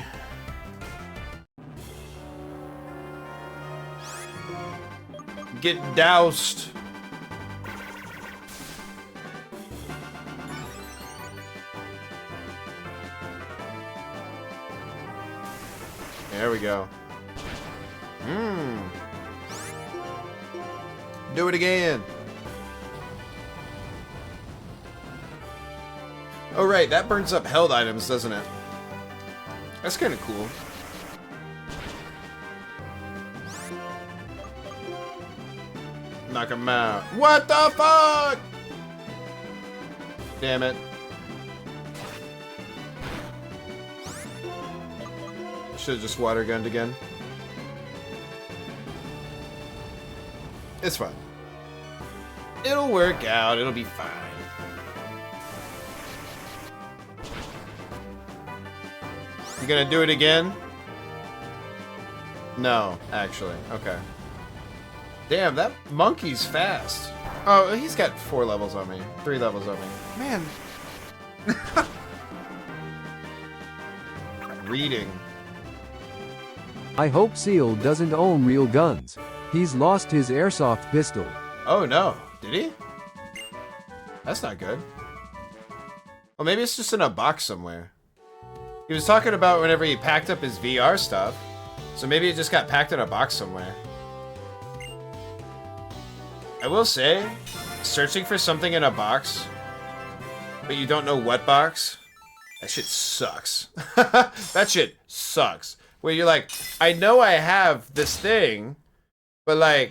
Get doused. There we go. Do it again. Oh right, that burns up held items, doesn't it? That's kind of cool. Knock him out. What the fuck? Damn it. Should've just water gunned again. It's fine. It'll work out. It'll be fine. You gonna do it again? No, actually. Okay. Damn, that monkey's fast. Oh, he's got 4 levels on me. 3 levels on me. Man. Reading. I hope Seal doesn't own real guns. He's lost his airsoft pistol. Oh no, did he? That's not good. Well, maybe it's just in a box somewhere. He was talking about whenever he packed up his VR stuff. So maybe it just got packed in a box somewhere. I will say, searching for something in a box, but you don't know what box, that shit sucks. That shit sucks. Where you're like, I know I have this thing, but like,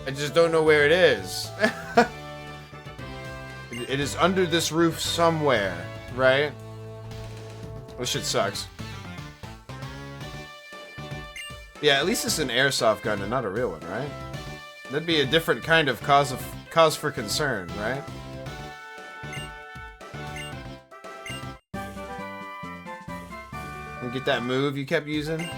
I just don't know where it is. It is under this roof somewhere, right? This shit sucks. Yeah, at least it's an airsoft gun and not a real one, right? That'd be a different kind of cause for concern, right? You get that move you kept using?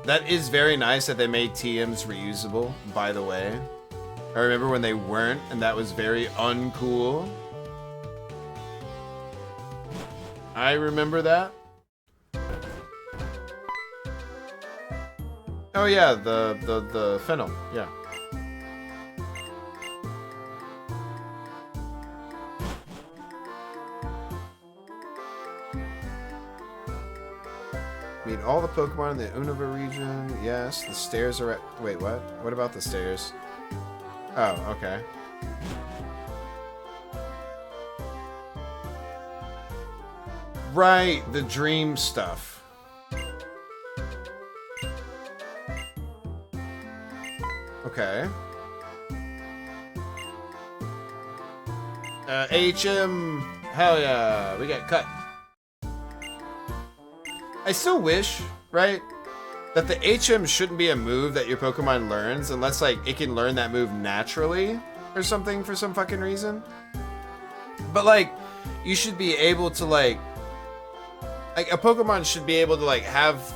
That is very nice that they made TMs reusable, by the way. I remember when they weren't, and that was very uncool. I remember that. Oh yeah, the fennel, yeah. Meet all the Pokemon in the Unova region. Yes, the stairs are at... Wait, what? What about the stairs? Oh, okay. Right, the dream stuff. Okay. HM. Hell yeah, we got cut. I still wish, right, that the HM shouldn't be a move that your Pokemon learns unless, like, it can learn that move naturally or something for some fucking reason. But, like, you should be able to, like, a Pokemon should be able to, like, have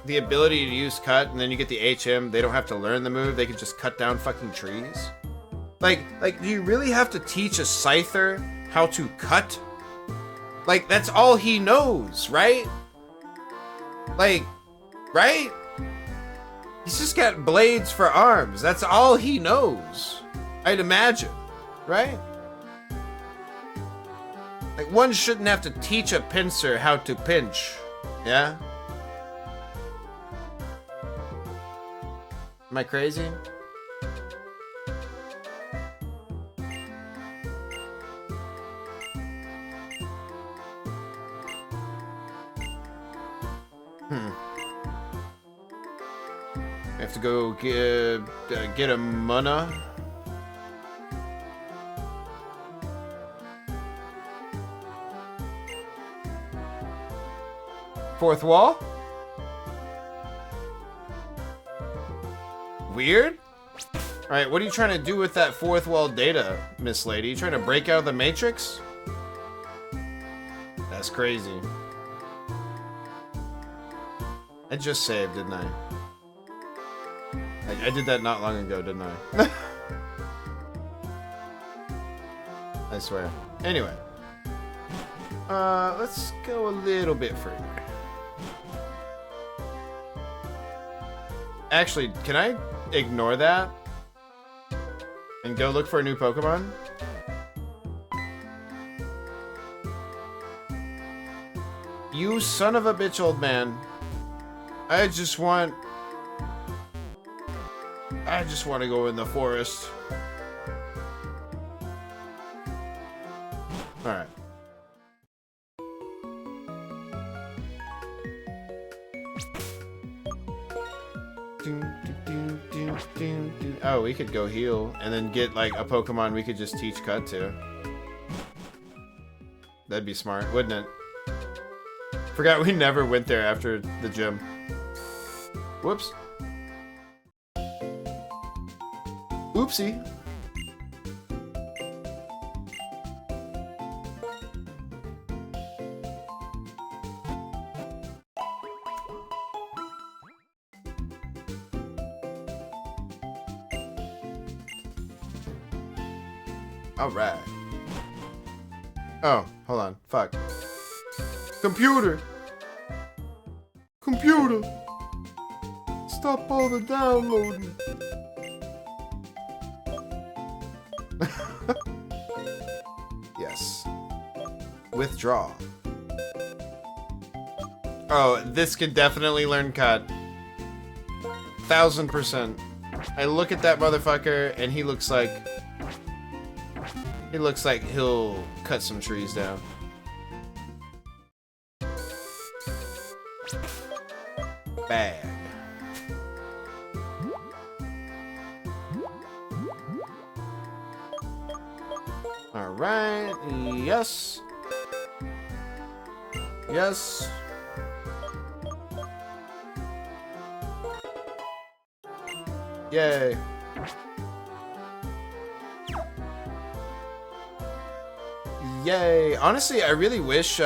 the ability to use cut, and then you get the HM, they don't have to learn the move, they can just cut down fucking trees. Like, do you really have to teach a Scyther how to cut? Like, that's all he knows, right? Like, right? He's just got blades for arms. That's all he knows. I'd imagine, right? Like, one shouldn't have to teach a pincer how to pinch, yeah? Am I crazy? I have to go get a mana. Fourth wall? Weird? Alright, what are you trying to do with that fourth wall data, Miss Lady? You trying to break out of the Matrix? That's crazy. I just saved, didn't I? I did that not long ago, didn't I? I swear. Anyway. Let's go a little bit further. Actually, can I ignore that? And go look for a new Pokemon? You son of a bitch, old man. I just want to go in the forest. Alright. Oh, we could go heal and then get like a Pokemon we could just teach Cut to. That'd be smart, wouldn't it? Forgot we never went there after the gym. Whoops. Oopsie. All right. Oh, hold on. Fuck. Computer. Computer. Stop all the downloading. Yes. Withdraw. Oh, this can definitely learn Cut. 1000%. I look at that motherfucker and he looks like he'll cut some trees down. Bag. All right. Yes. Yes. Yay. Yay. Honestly, I really wish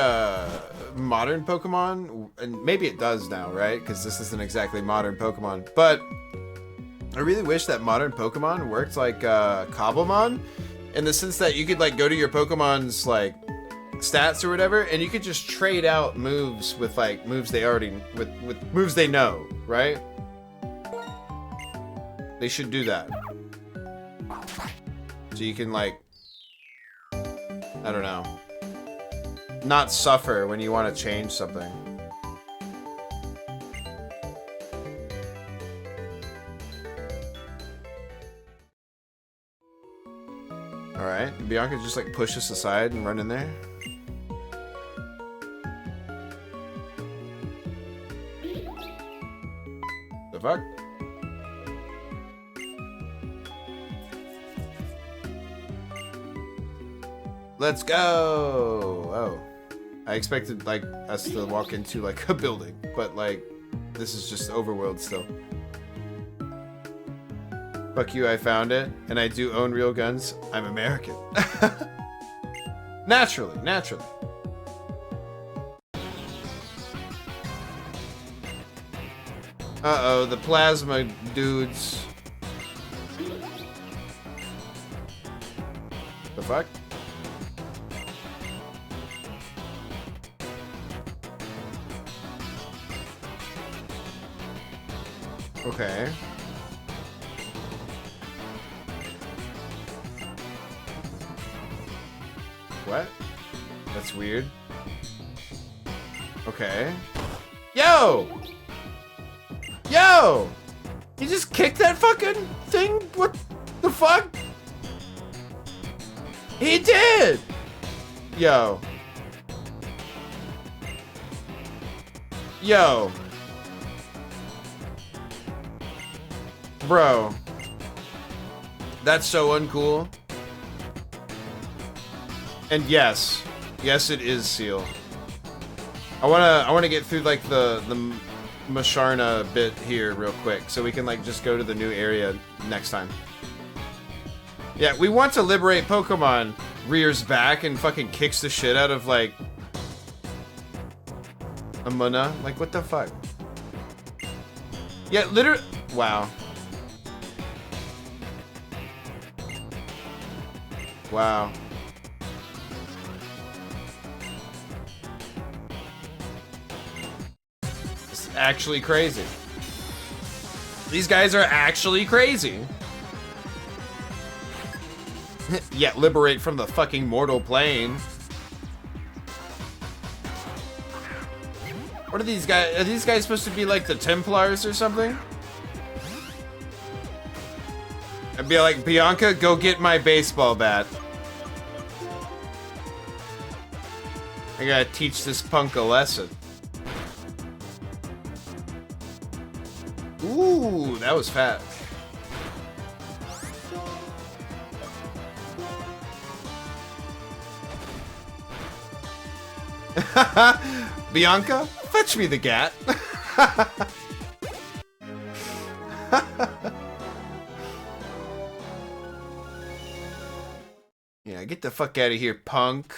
modern Pokemon, and maybe it does now, right? Because this isn't exactly modern Pokemon, but I really wish that modern Pokemon worked like Cobblemon, in the sense that you could like go to your Pokemon's like stats or whatever, and you could just trade out moves with like moves they already with moves they know, right? They should do that. So you can like, I don't know, not suffer when you want to change something. Alright, Bianca just like push us aside and run in there. The fuck? Let's go! Oh. I expected like us to walk into like a building, but like this is just overworld still. Fuck you, I found it, and I do own real guns. I'm American. Naturally, naturally. Uh-oh, the plasma dudes. The fuck? Okay. What? That's weird. Okay. Yo! Yo! You just kicked that fucking thing? What the fuck? He did! Yo. Yo. Bro. That's so uncool. And yes, yes, it is Seal. I wanna get through like the Masharna bit here real quick, so we can like just go to the new area next time. Yeah, we want to liberate Pokemon. Rears back and fucking kicks the shit out of like Amuna. Like what the fuck? Yeah, literally. Wow. Wow. This is actually crazy. These guys are actually crazy. Yeah, liberate from the fucking mortal plane. What are these guys? Are these guys supposed to be like the Templars or something? I'd be like, Bianca, go get my baseball bat. I gotta teach this punk a lesson. Ooh, that was fat. Bianca, fetch me the gat. Yeah, get the fuck out of here, punk.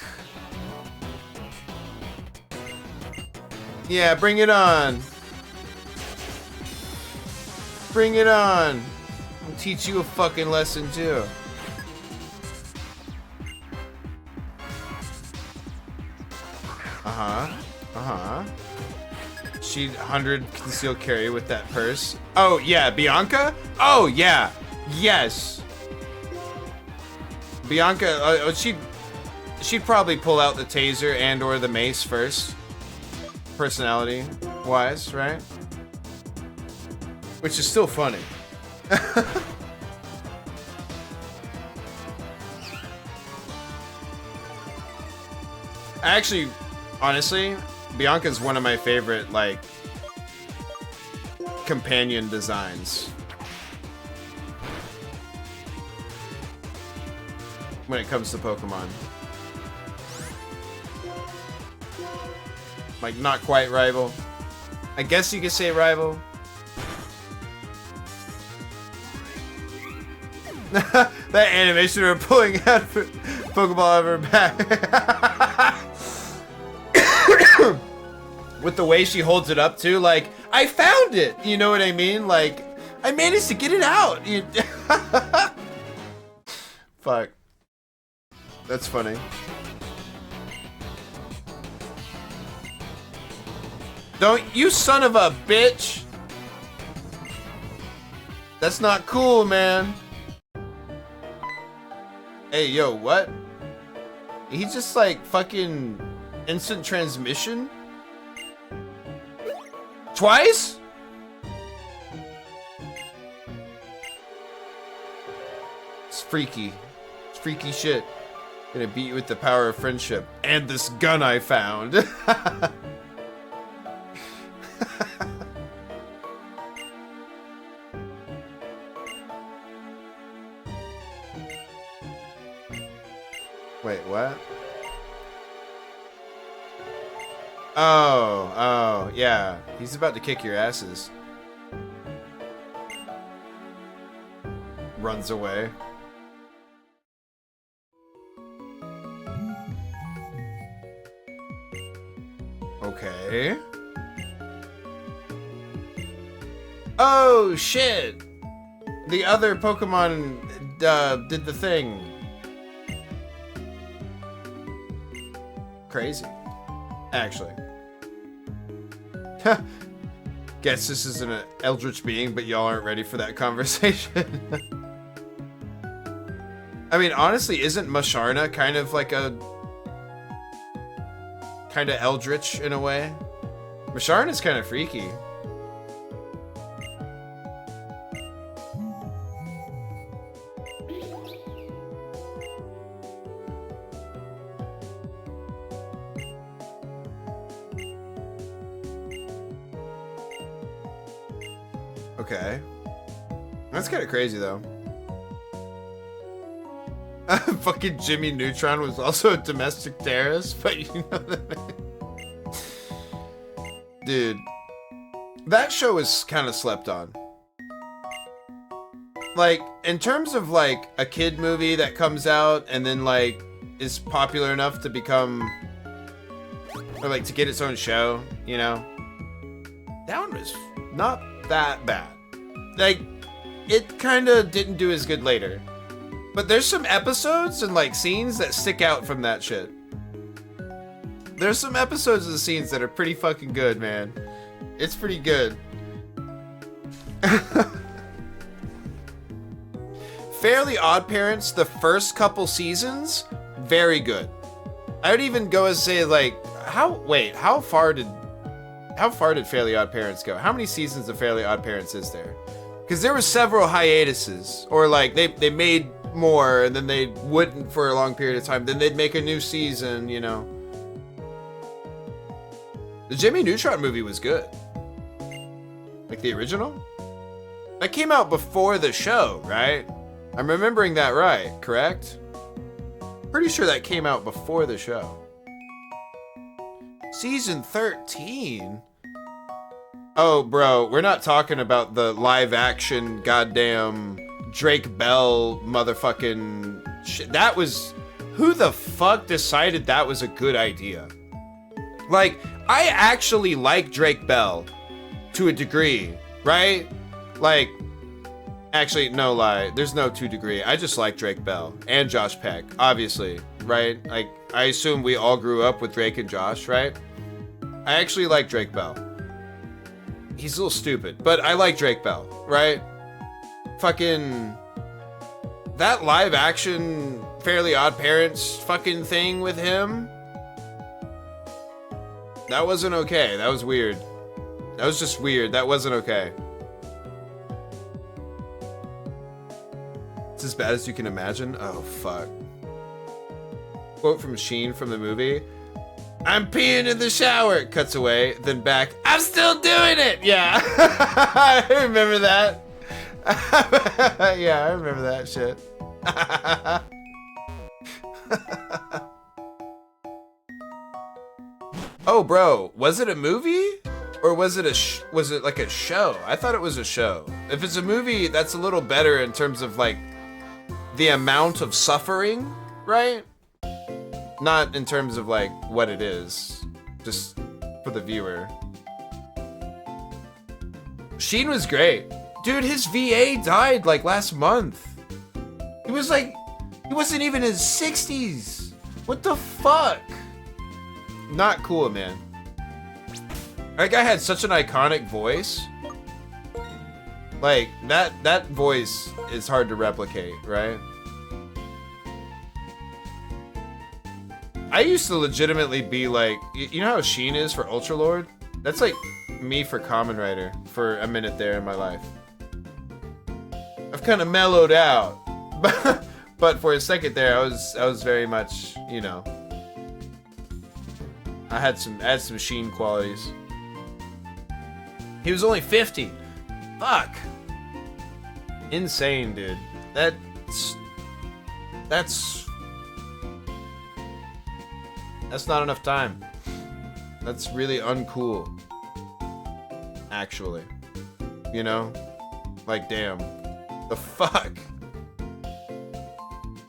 Yeah, bring it on. Bring it on. I'll teach you a fucking lesson too. She'd 100 concealed carry with that purse. Oh yeah, Bianca? Oh yeah. Yes. Bianca, she'd probably pull out the taser and or the mace first. Personality wise, right? Which is still funny. Actually, honestly, Bianca's one of my favorite, like, companion designs. When it comes to Pokemon. Like, not quite rival. I guess you could say rival. That animation of her pulling out Pokeball out of her back. With the way she holds it up too, like, I found it! You know what I mean? Like, I managed to get it out! Fuck. That's funny. Don't, you son of a bitch! That's not cool, man. Hey, yo, what? He just like fucking instant transmission? Twice? It's freaky. It's freaky shit. Gonna beat you with the power of friendship. And this gun I found. Wait, what? Oh, yeah. He's about to kick your asses. Runs away. Okay. Oh, shit! The other Pokemon did the thing. Crazy. Actually. Guess this isn't an eldritch being, but y'all aren't ready for that conversation. I mean, honestly, isn't Masharna kind of like a... kind of eldritch in a way? Masharna's kind of freaky. Okay. That's kind of crazy, though. Fucking Jimmy Neutron was also a domestic terrorist, but you know what I mean? Dude. That show is kind of slept on. Like, in terms of, like, a kid movie that comes out and then, like, is popular enough to become... or, like, to get its own show, you know? That one was not that bad. Like, it kind of didn't do as good later. But there's some episodes and like scenes that stick out from that shit. There's some episodes of the scenes that are pretty fucking good, man. It's pretty good. Fairly Odd Parents, the first couple seasons, very good. I would even go and say like, how far did Fairly Odd Parents go? How many seasons of Fairly Odd Parents is there? Because there were several hiatuses, or like they made more and then they wouldn't for a long period of time. Then they'd make a new season, you know. The Jimmy Neutron movie was good. Like the original? That came out before the show, right? I'm remembering that right, correct? Pretty sure that came out before the show. Season 13? Oh, bro, we're not talking about the live action goddamn Drake Bell motherfucking shit. That was... Who the fuck decided that was a good idea? Like, I actually like Drake Bell to a degree, right? Like, actually, no lie. There's no to degree. I just like Drake Bell and Josh Peck, obviously, right? Like, I assume we all grew up with Drake and Josh, right? I actually like Drake Bell. He's a little stupid, but I like Drake Bell, right? Fucking... That live action Fairly Odd Parents fucking thing with him... That wasn't okay. That was weird. That was just weird. That wasn't okay. It's as bad as you can imagine. Oh, fuck. Quote from Sheen from the movie. I'm peeing in the shower. Cuts away. Then back. I'm still doing it. Yeah. I remember that. Yeah, I remember that shit. Oh, bro, was it a movie? Or was it was it like a show? I thought it was a show. If it's a movie, that's a little better in terms of like the amount of suffering, right? Not in terms of like what it is, just for the viewer. Sheen was great. Dude, his VA died like last month. He was like, he wasn't even in his 60s. What the fuck? Not cool, man. That guy had such an iconic voice. Like, that voice is hard to replicate, right? I used to legitimately be like, you know how Sheen is for Ultralord? That's like me for Kamen Rider for a minute there in my life. I've kind of mellowed out. But for a second there, I was very much, you know, I had some Sheen qualities. He was only 50. Fuck. Insane, dude. That's not enough time. That's really uncool. Actually. You know? Like, damn. The fuck?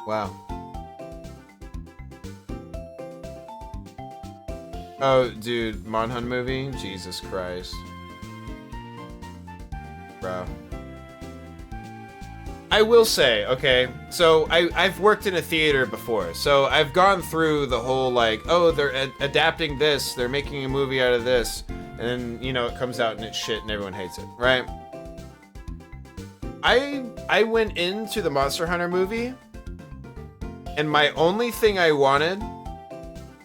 Wow. Oh, dude, Monhun movie? Jesus Christ. Bro. I will say, okay, so I've worked in a theater before, so I've gone through the whole, like, oh, they're adapting this, they're making a movie out of this, and then, you know, it comes out and it's shit and everyone hates it, right? I went into the Monster Hunter movie, and my only thing I wanted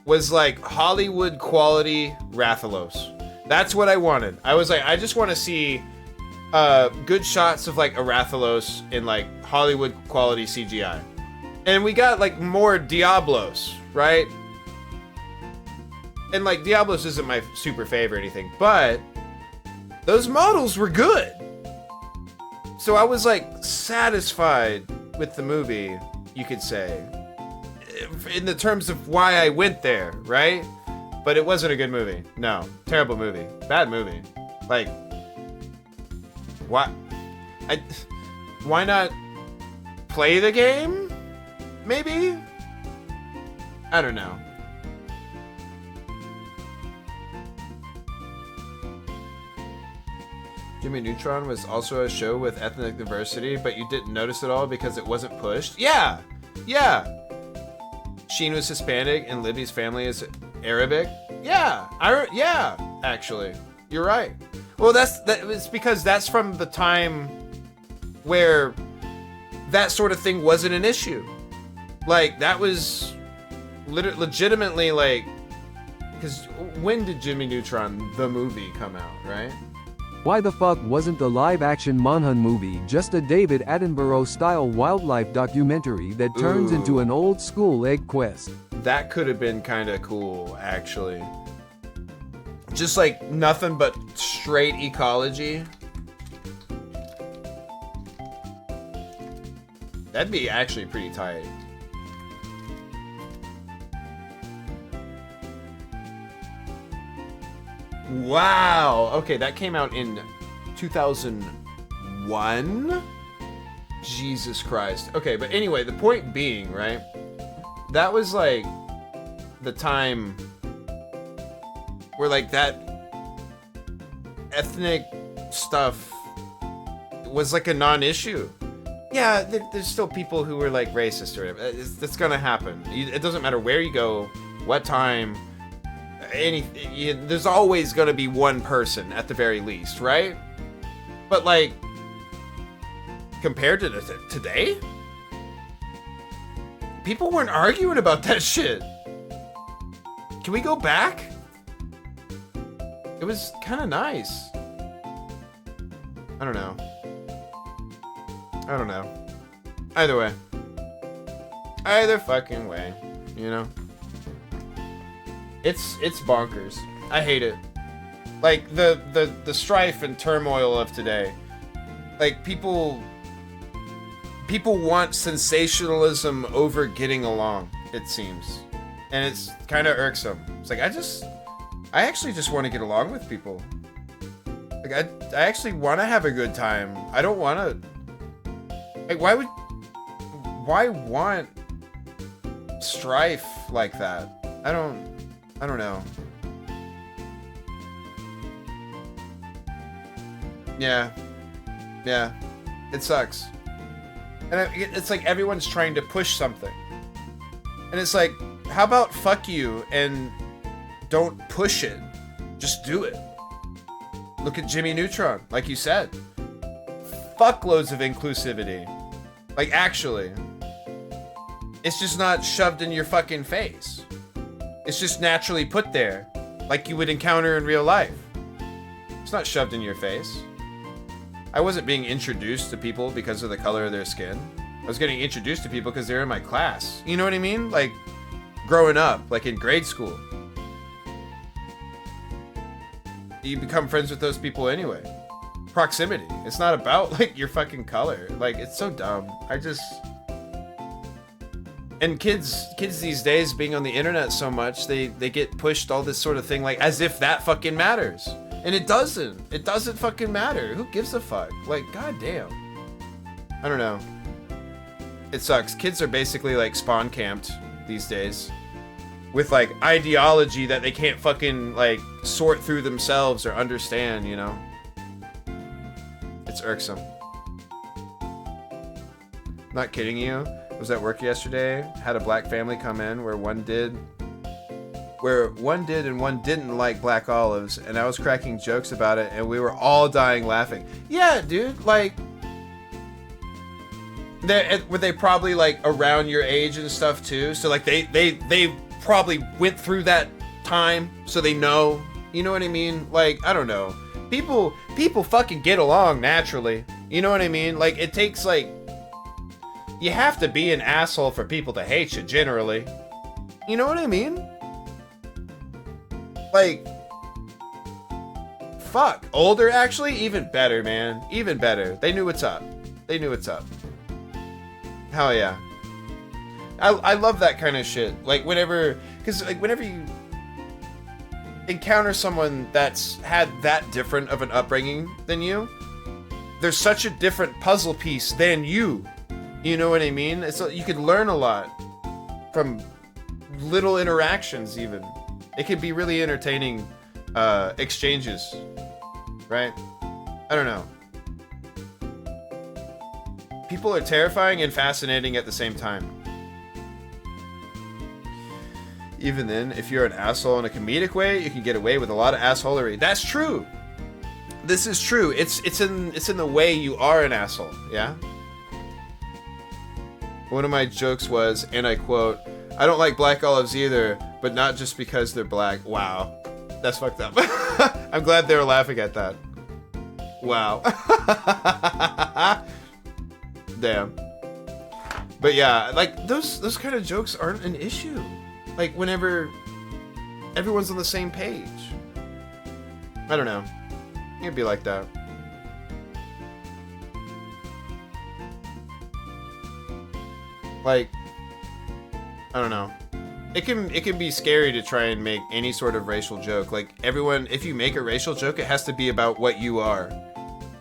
was, like, Hollywood quality Rathalos. That's what I wanted. I was like, I just want to see good shots of like a Rathalos in like Hollywood quality CGI. And we got like more Diablos, right? And like Diablos isn't my super favorite or anything, but those models were good. So I was like satisfied with the movie, you could say, in the terms of why I went there, right? But it wasn't a good movie. No, terrible movie, bad movie. Like, why not play the game? Maybe? I don't know. Jimmy Neutron was also a show with ethnic diversity, but you didn't notice it all because it wasn't pushed? Yeah! Yeah! Sheen was Hispanic and Libby's family is Arabic? Yeah! Yeah, actually. You're right. Well, it's because that's from the time where that sort of thing wasn't an issue. Like, that was legitimately, like... Because when did Jimmy Neutron, the movie, come out, right? Why the fuck wasn't the live-action Monhan movie just a David Attenborough-style wildlife documentary that turns into an old-school egg quest? That could have been kind of cool, actually. Just like nothing but straight ecology. That'd be actually pretty tight. Wow. Okay, that came out in 2001. Jesus Christ. Okay, but anyway, the point being, right? That was like the time where like that ethnic stuff was like a non-issue. Yeah, there's still people who were like racist or whatever. That's gonna happen. It doesn't matter where you go, what time, there's always gonna be one person at the very least, right? But like, compared to today, people weren't arguing about that shit. Can we go back? It was kind of nice. I don't know. Either way. Either fucking way, you know? It's bonkers. I hate it. Like, the strife and turmoil of today. Like, people want sensationalism over getting along, it seems. And it's kind of irksome. It's like, I actually just want to get along with people. Like, I actually want to have a good time. I don't want to... Like, why want strife like that? I don't know. Yeah. It sucks. And it's like everyone's trying to push something. And it's like, how about fuck you and don't push it? Just do it. Look at Jimmy Neutron, like you said. Fuckloads of inclusivity. Like, actually. It's just not shoved in your fucking face. It's just naturally put there, like you would encounter in real life. It's not shoved in your face. I wasn't being introduced to people because of the color of their skin. I was getting introduced to people because they're in my class. You know what I mean? Like, growing up, like in grade school. You become friends with those people anyway. Proximity. It's not about, like, your fucking color. Like, it's so dumb. And kids these days, being on the internet so much, they get pushed all this sort of thing, like, as if that fucking matters. And it doesn't. It doesn't fucking matter. Who gives a fuck? Like, goddamn. I don't know. It sucks. Kids are basically, like, spawn camped these days. With, like, ideology that they can't fucking, like, sort through themselves or understand, you know? It's irksome. Not kidding you. I was at work yesterday. Had a black family come in where one did and one didn't like black olives, and I was cracking jokes about it, and we were all dying laughing. Yeah, dude, like, were they probably like around your age and stuff too? So like they probably went through that time, so they know. You know what I mean? Like, I don't know. People fucking get along naturally. You know what I mean? Like, it takes, like, you have to be an asshole for people to hate you, generally. You know what I mean? Like, fuck. Older, actually? Even better, man. Even better. They knew what's up. Hell yeah. I love that kind of shit. Like, whenever you encounter someone that's had that different of an upbringing than you, there's such a different puzzle piece than you. You know what I mean? You could learn a lot from little interactions, even. It could be really entertaining exchanges, right? I don't know. People are terrifying and fascinating at the same time. Even then, if you're an asshole in a comedic way, you can get away with a lot of assholery. That's true. This is true. It's in the way you are an asshole, yeah? One of my jokes was, and I quote, "I don't like black olives either, but not just because they're black." Wow. That's fucked up. I'm glad they were laughing at that. Wow. Damn. But yeah, like those kind of jokes aren't an issue. Like whenever everyone's on the same page. I don't know. It'd be like that. Like, I don't know. It can be scary to try and make any sort of racial joke. Like everyone, if you make a racial joke, it has to be about what you are.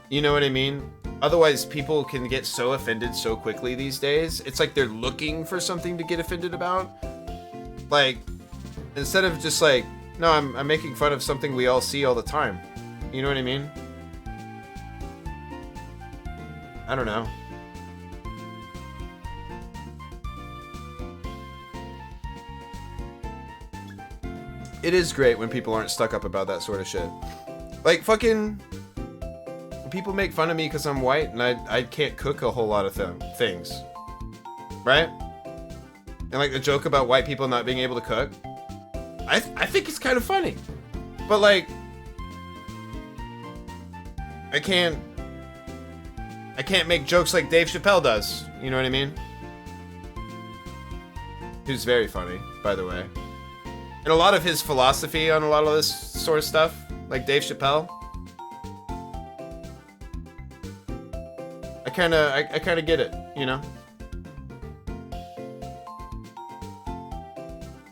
You know what I mean? Otherwise, people can get so offended so quickly these days. It's like they're looking for something to get offended about. Like, instead of just like, no, I'm making fun of something we all see all the time. You know what I mean? I don't know. It is great when people aren't stuck up about that sort of shit. Like, fucking... people make fun of me because I'm white and I can't cook a whole lot of things. Right? And like the joke about white people not being able to cook. I think it's kind of funny. But like... I can't make jokes like Dave Chappelle does. You know what I mean? Who's very funny, by the way. And a lot of his philosophy on a lot of this sort of stuff, like Dave Chappelle, I kind of get it, you know?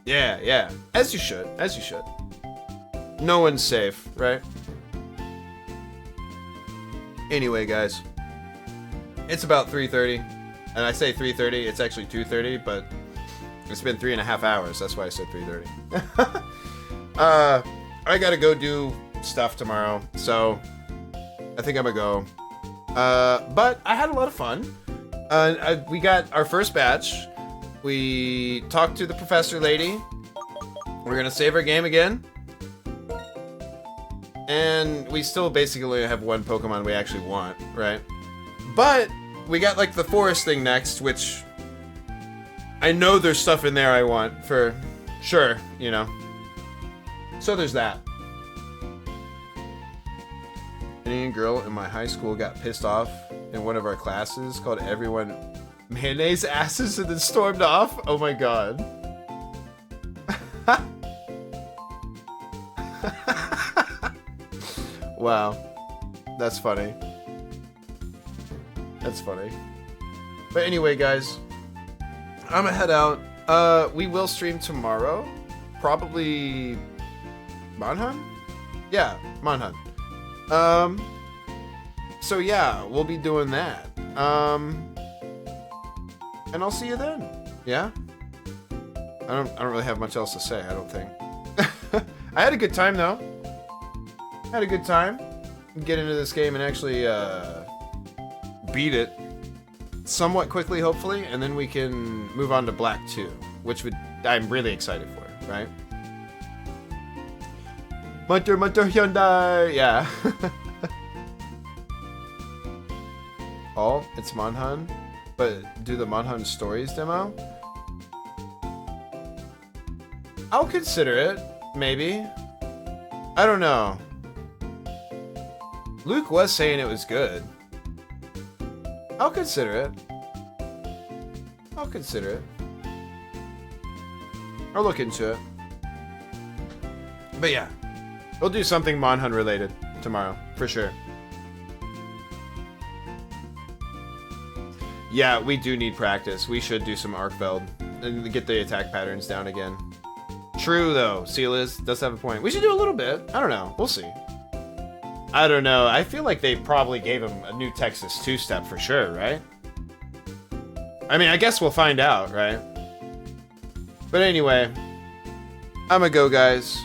Yeah. As you should. No one's safe, right? Anyway, guys. It's about 3:30. And I say 3:30, it's actually 2:30, but it's been 3.5 hours. That's why I said 3:30. I gotta go do stuff tomorrow, so I think I'm gonna go. But I had a lot of fun. We got our first batch. We talked to the professor lady. We're gonna save our game again. And we still basically have one Pokemon we actually want, right? But we got like the forest thing next, which I know there's stuff in there I want for sure, you know. So there's that. An Indian girl in my high school got pissed off in one of our classes, called everyone mayonnaise asses, and then stormed off. Oh my god. Wow. That's funny. That's funny. But anyway, guys, I'm gonna head out. We will stream tomorrow. Probably Monhan? Yeah, Monhan. So yeah, we'll be doing that. And I'll see you then. Yeah? I don't really have much else to say, I don't think. I had a good time though. Had a good time. Get into this game and actually beat it somewhat quickly, hopefully, and then we can move on to Black 2, which I'm really excited for, right? Munter Hyundai! Yeah. Oh, it's Monhan? But do the Monhan Stories demo? I'll consider it, maybe. I don't know. Luke was saying it was good. I'll consider it. I'll look into it. But yeah, we'll do something Monhan related tomorrow, for sure. Yeah, we do need practice. We should do some Arcveld and get the attack patterns down again. True, though. Sealiz does have a point. We should do a little bit. I don't know. We'll see. I don't know. I feel like they probably gave him a new Texas two-step for sure, right? I mean, I guess we'll find out, right? But anyway, I'm gonna go, guys.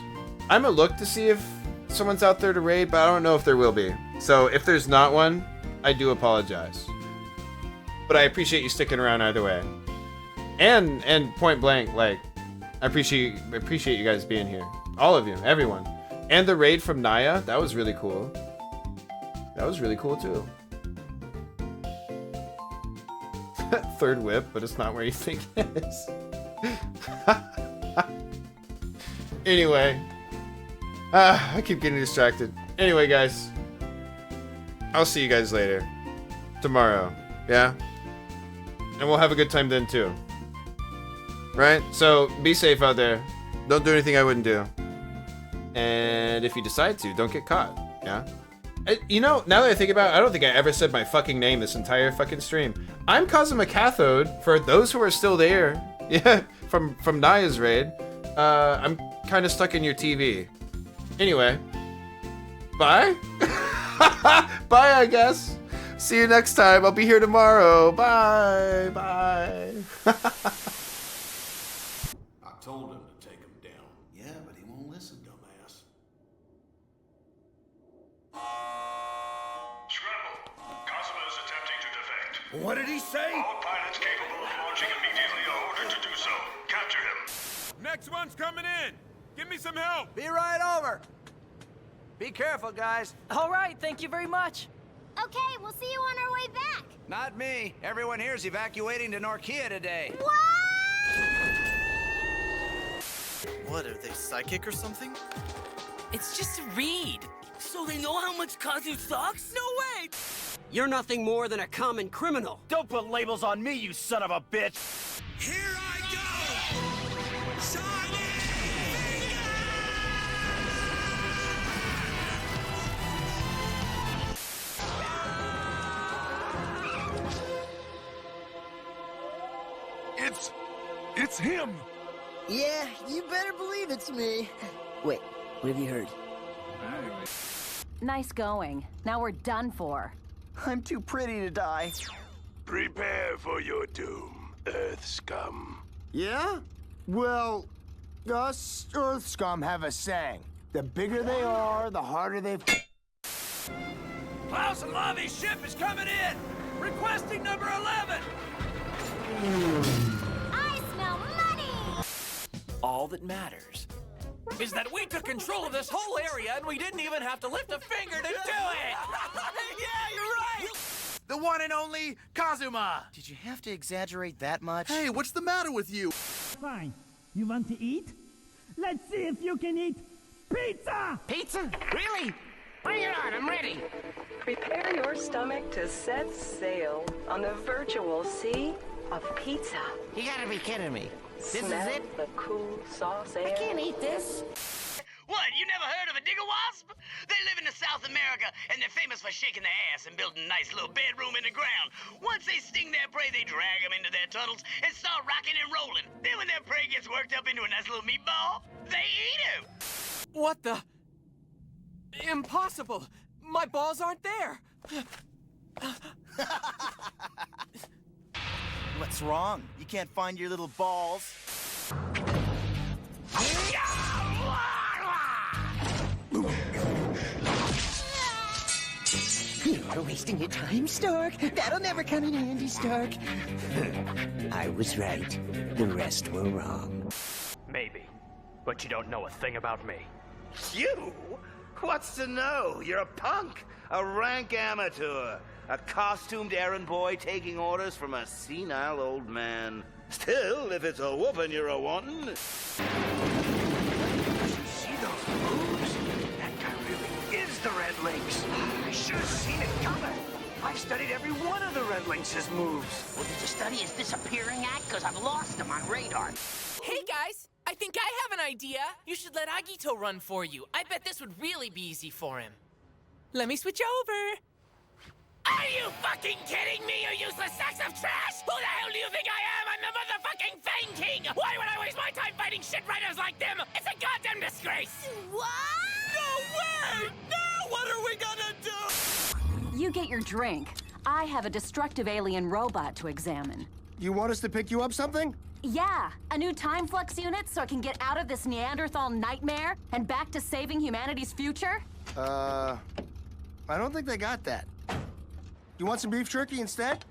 I'm gonna look to see if someone's out there to raid, but I don't know if there will be. So if there's not one, I do apologize. But I appreciate you sticking around either way. And point blank, like, I appreciate you guys being here. All of you, everyone. And the raid from Naya, that was really cool. That was really cool too. Third whip, but it's not where you think it is. Anyway. I keep getting distracted. Anyway, guys. I'll see you guys later. Tomorrow. Yeah? And we'll have a good time then too. Right? So, be safe out there. Don't do anything I wouldn't do. And if you decide to, don't get caught. Yeah? You know, now that I think about it, I don't think I ever said my fucking name this entire fucking stream. I'm Kazuma Cathode, for those who are still there. Yeah, from Naya's raid. I'm kind of stuck in your TV. Anyway. Bye? Bye, I guess. See you next time. I'll be here tomorrow. Bye. Bye. I told him to take him down. Yeah, but he won't listen, dumbass. Scramble. Kazuma is attempting to defect. What did he say? All pilots capable of launching immediately are ordered to do so. Capture him. Next one's coming in. Give me some help. Be right over. Be careful, guys. All right, thank you very much. Okay, we'll see you on our way back. Not me. Everyone here's evacuating to Norkia today. What? What, are they psychic or something? It's just a read. So they know how much Kazu sucks? No way! You're nothing more than a common criminal. Don't put labels on me, you son of a bitch! Here I go! It's him! Yeah, you better believe it's me. Wait, what have you heard? Nice going. Now we're done for. I'm too pretty to die. Prepare for your doom, Earth scum. Yeah? Well, us Earth scum have a saying. The bigger they are, the harder they've... Klaus and Lavi's ship is coming in! Requesting number 11! I smell money! All that matters is that we took control of this whole area and we didn't even have to lift a finger to do it! Yeah, you're right! The one and only Kazuma! Did you have to exaggerate that much? Hey, what's the matter with you? Fine. You want to eat? Let's see if you can eat pizza! Pizza? Really? Bring it on, I'm ready! Prepare your stomach to set sail on the virtual sea of pizza. You gotta be kidding me. This Smell is it? The cool sauce air. I can't eat this. What, you never heard of a digger wasp? They live in South America, and they're famous for shaking their ass and building a nice little bedroom in the ground. Once they sting their prey, they drag them into their tunnels and start rocking and rolling. Then when their prey gets worked up into a nice little meatball, they eat him. What the? Impossible! My balls aren't there! What's wrong? You can't find your little balls? You're wasting your time, Stark. That'll never come in handy, Stark. I was right. The rest were wrong. Maybe, but you don't know a thing about me. You? What's to know? You're a punk, a rank amateur, a costumed errand boy taking orders from a senile old man. Still, if it's a whooping you're a wantin'. See those moves? That guy really is the Red Lynx. I should have seen it coming. I've studied every one of the Red Lynx's moves. Well, did you study his disappearing act? Because I've lost him on radar. Hey, guys. I think I have an idea. You should let Agito run for you. I bet this would really be easy for him. Let me switch over. Are you fucking kidding me, you useless sacks of trash? Who the hell do you think I am? I'm the motherfucking Fang King! Why would I waste my time fighting shit writers like them? It's a goddamn disgrace! What? No way! Now what are we gonna do? You get your drink. I have a destructive alien robot to examine. You want us to pick you up something? Yeah, a new time flux unit so I can get out of this Neanderthal nightmare and back to saving humanity's future? I don't think they got that. You want some beef jerky instead?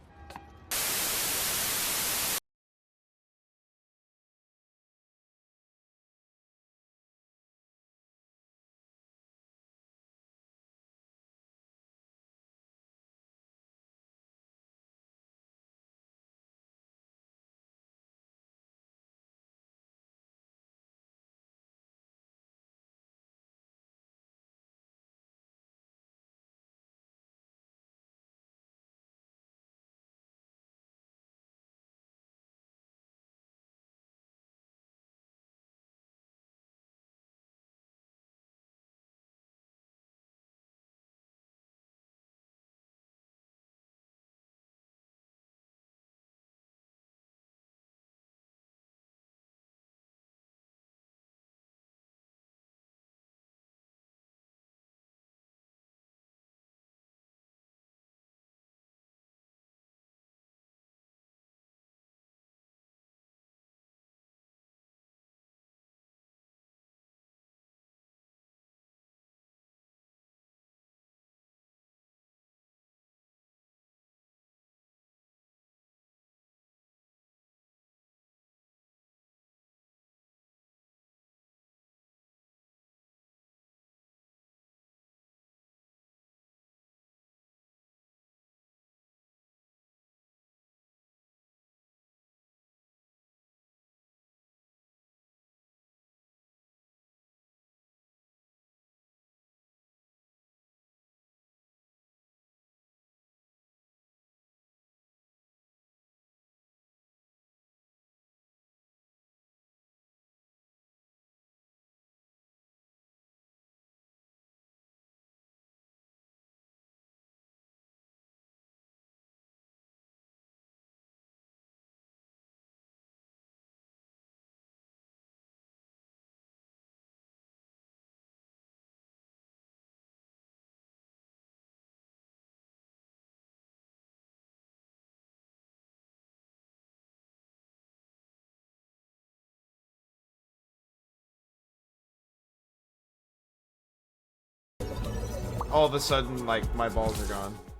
All of a sudden, like, my balls are gone.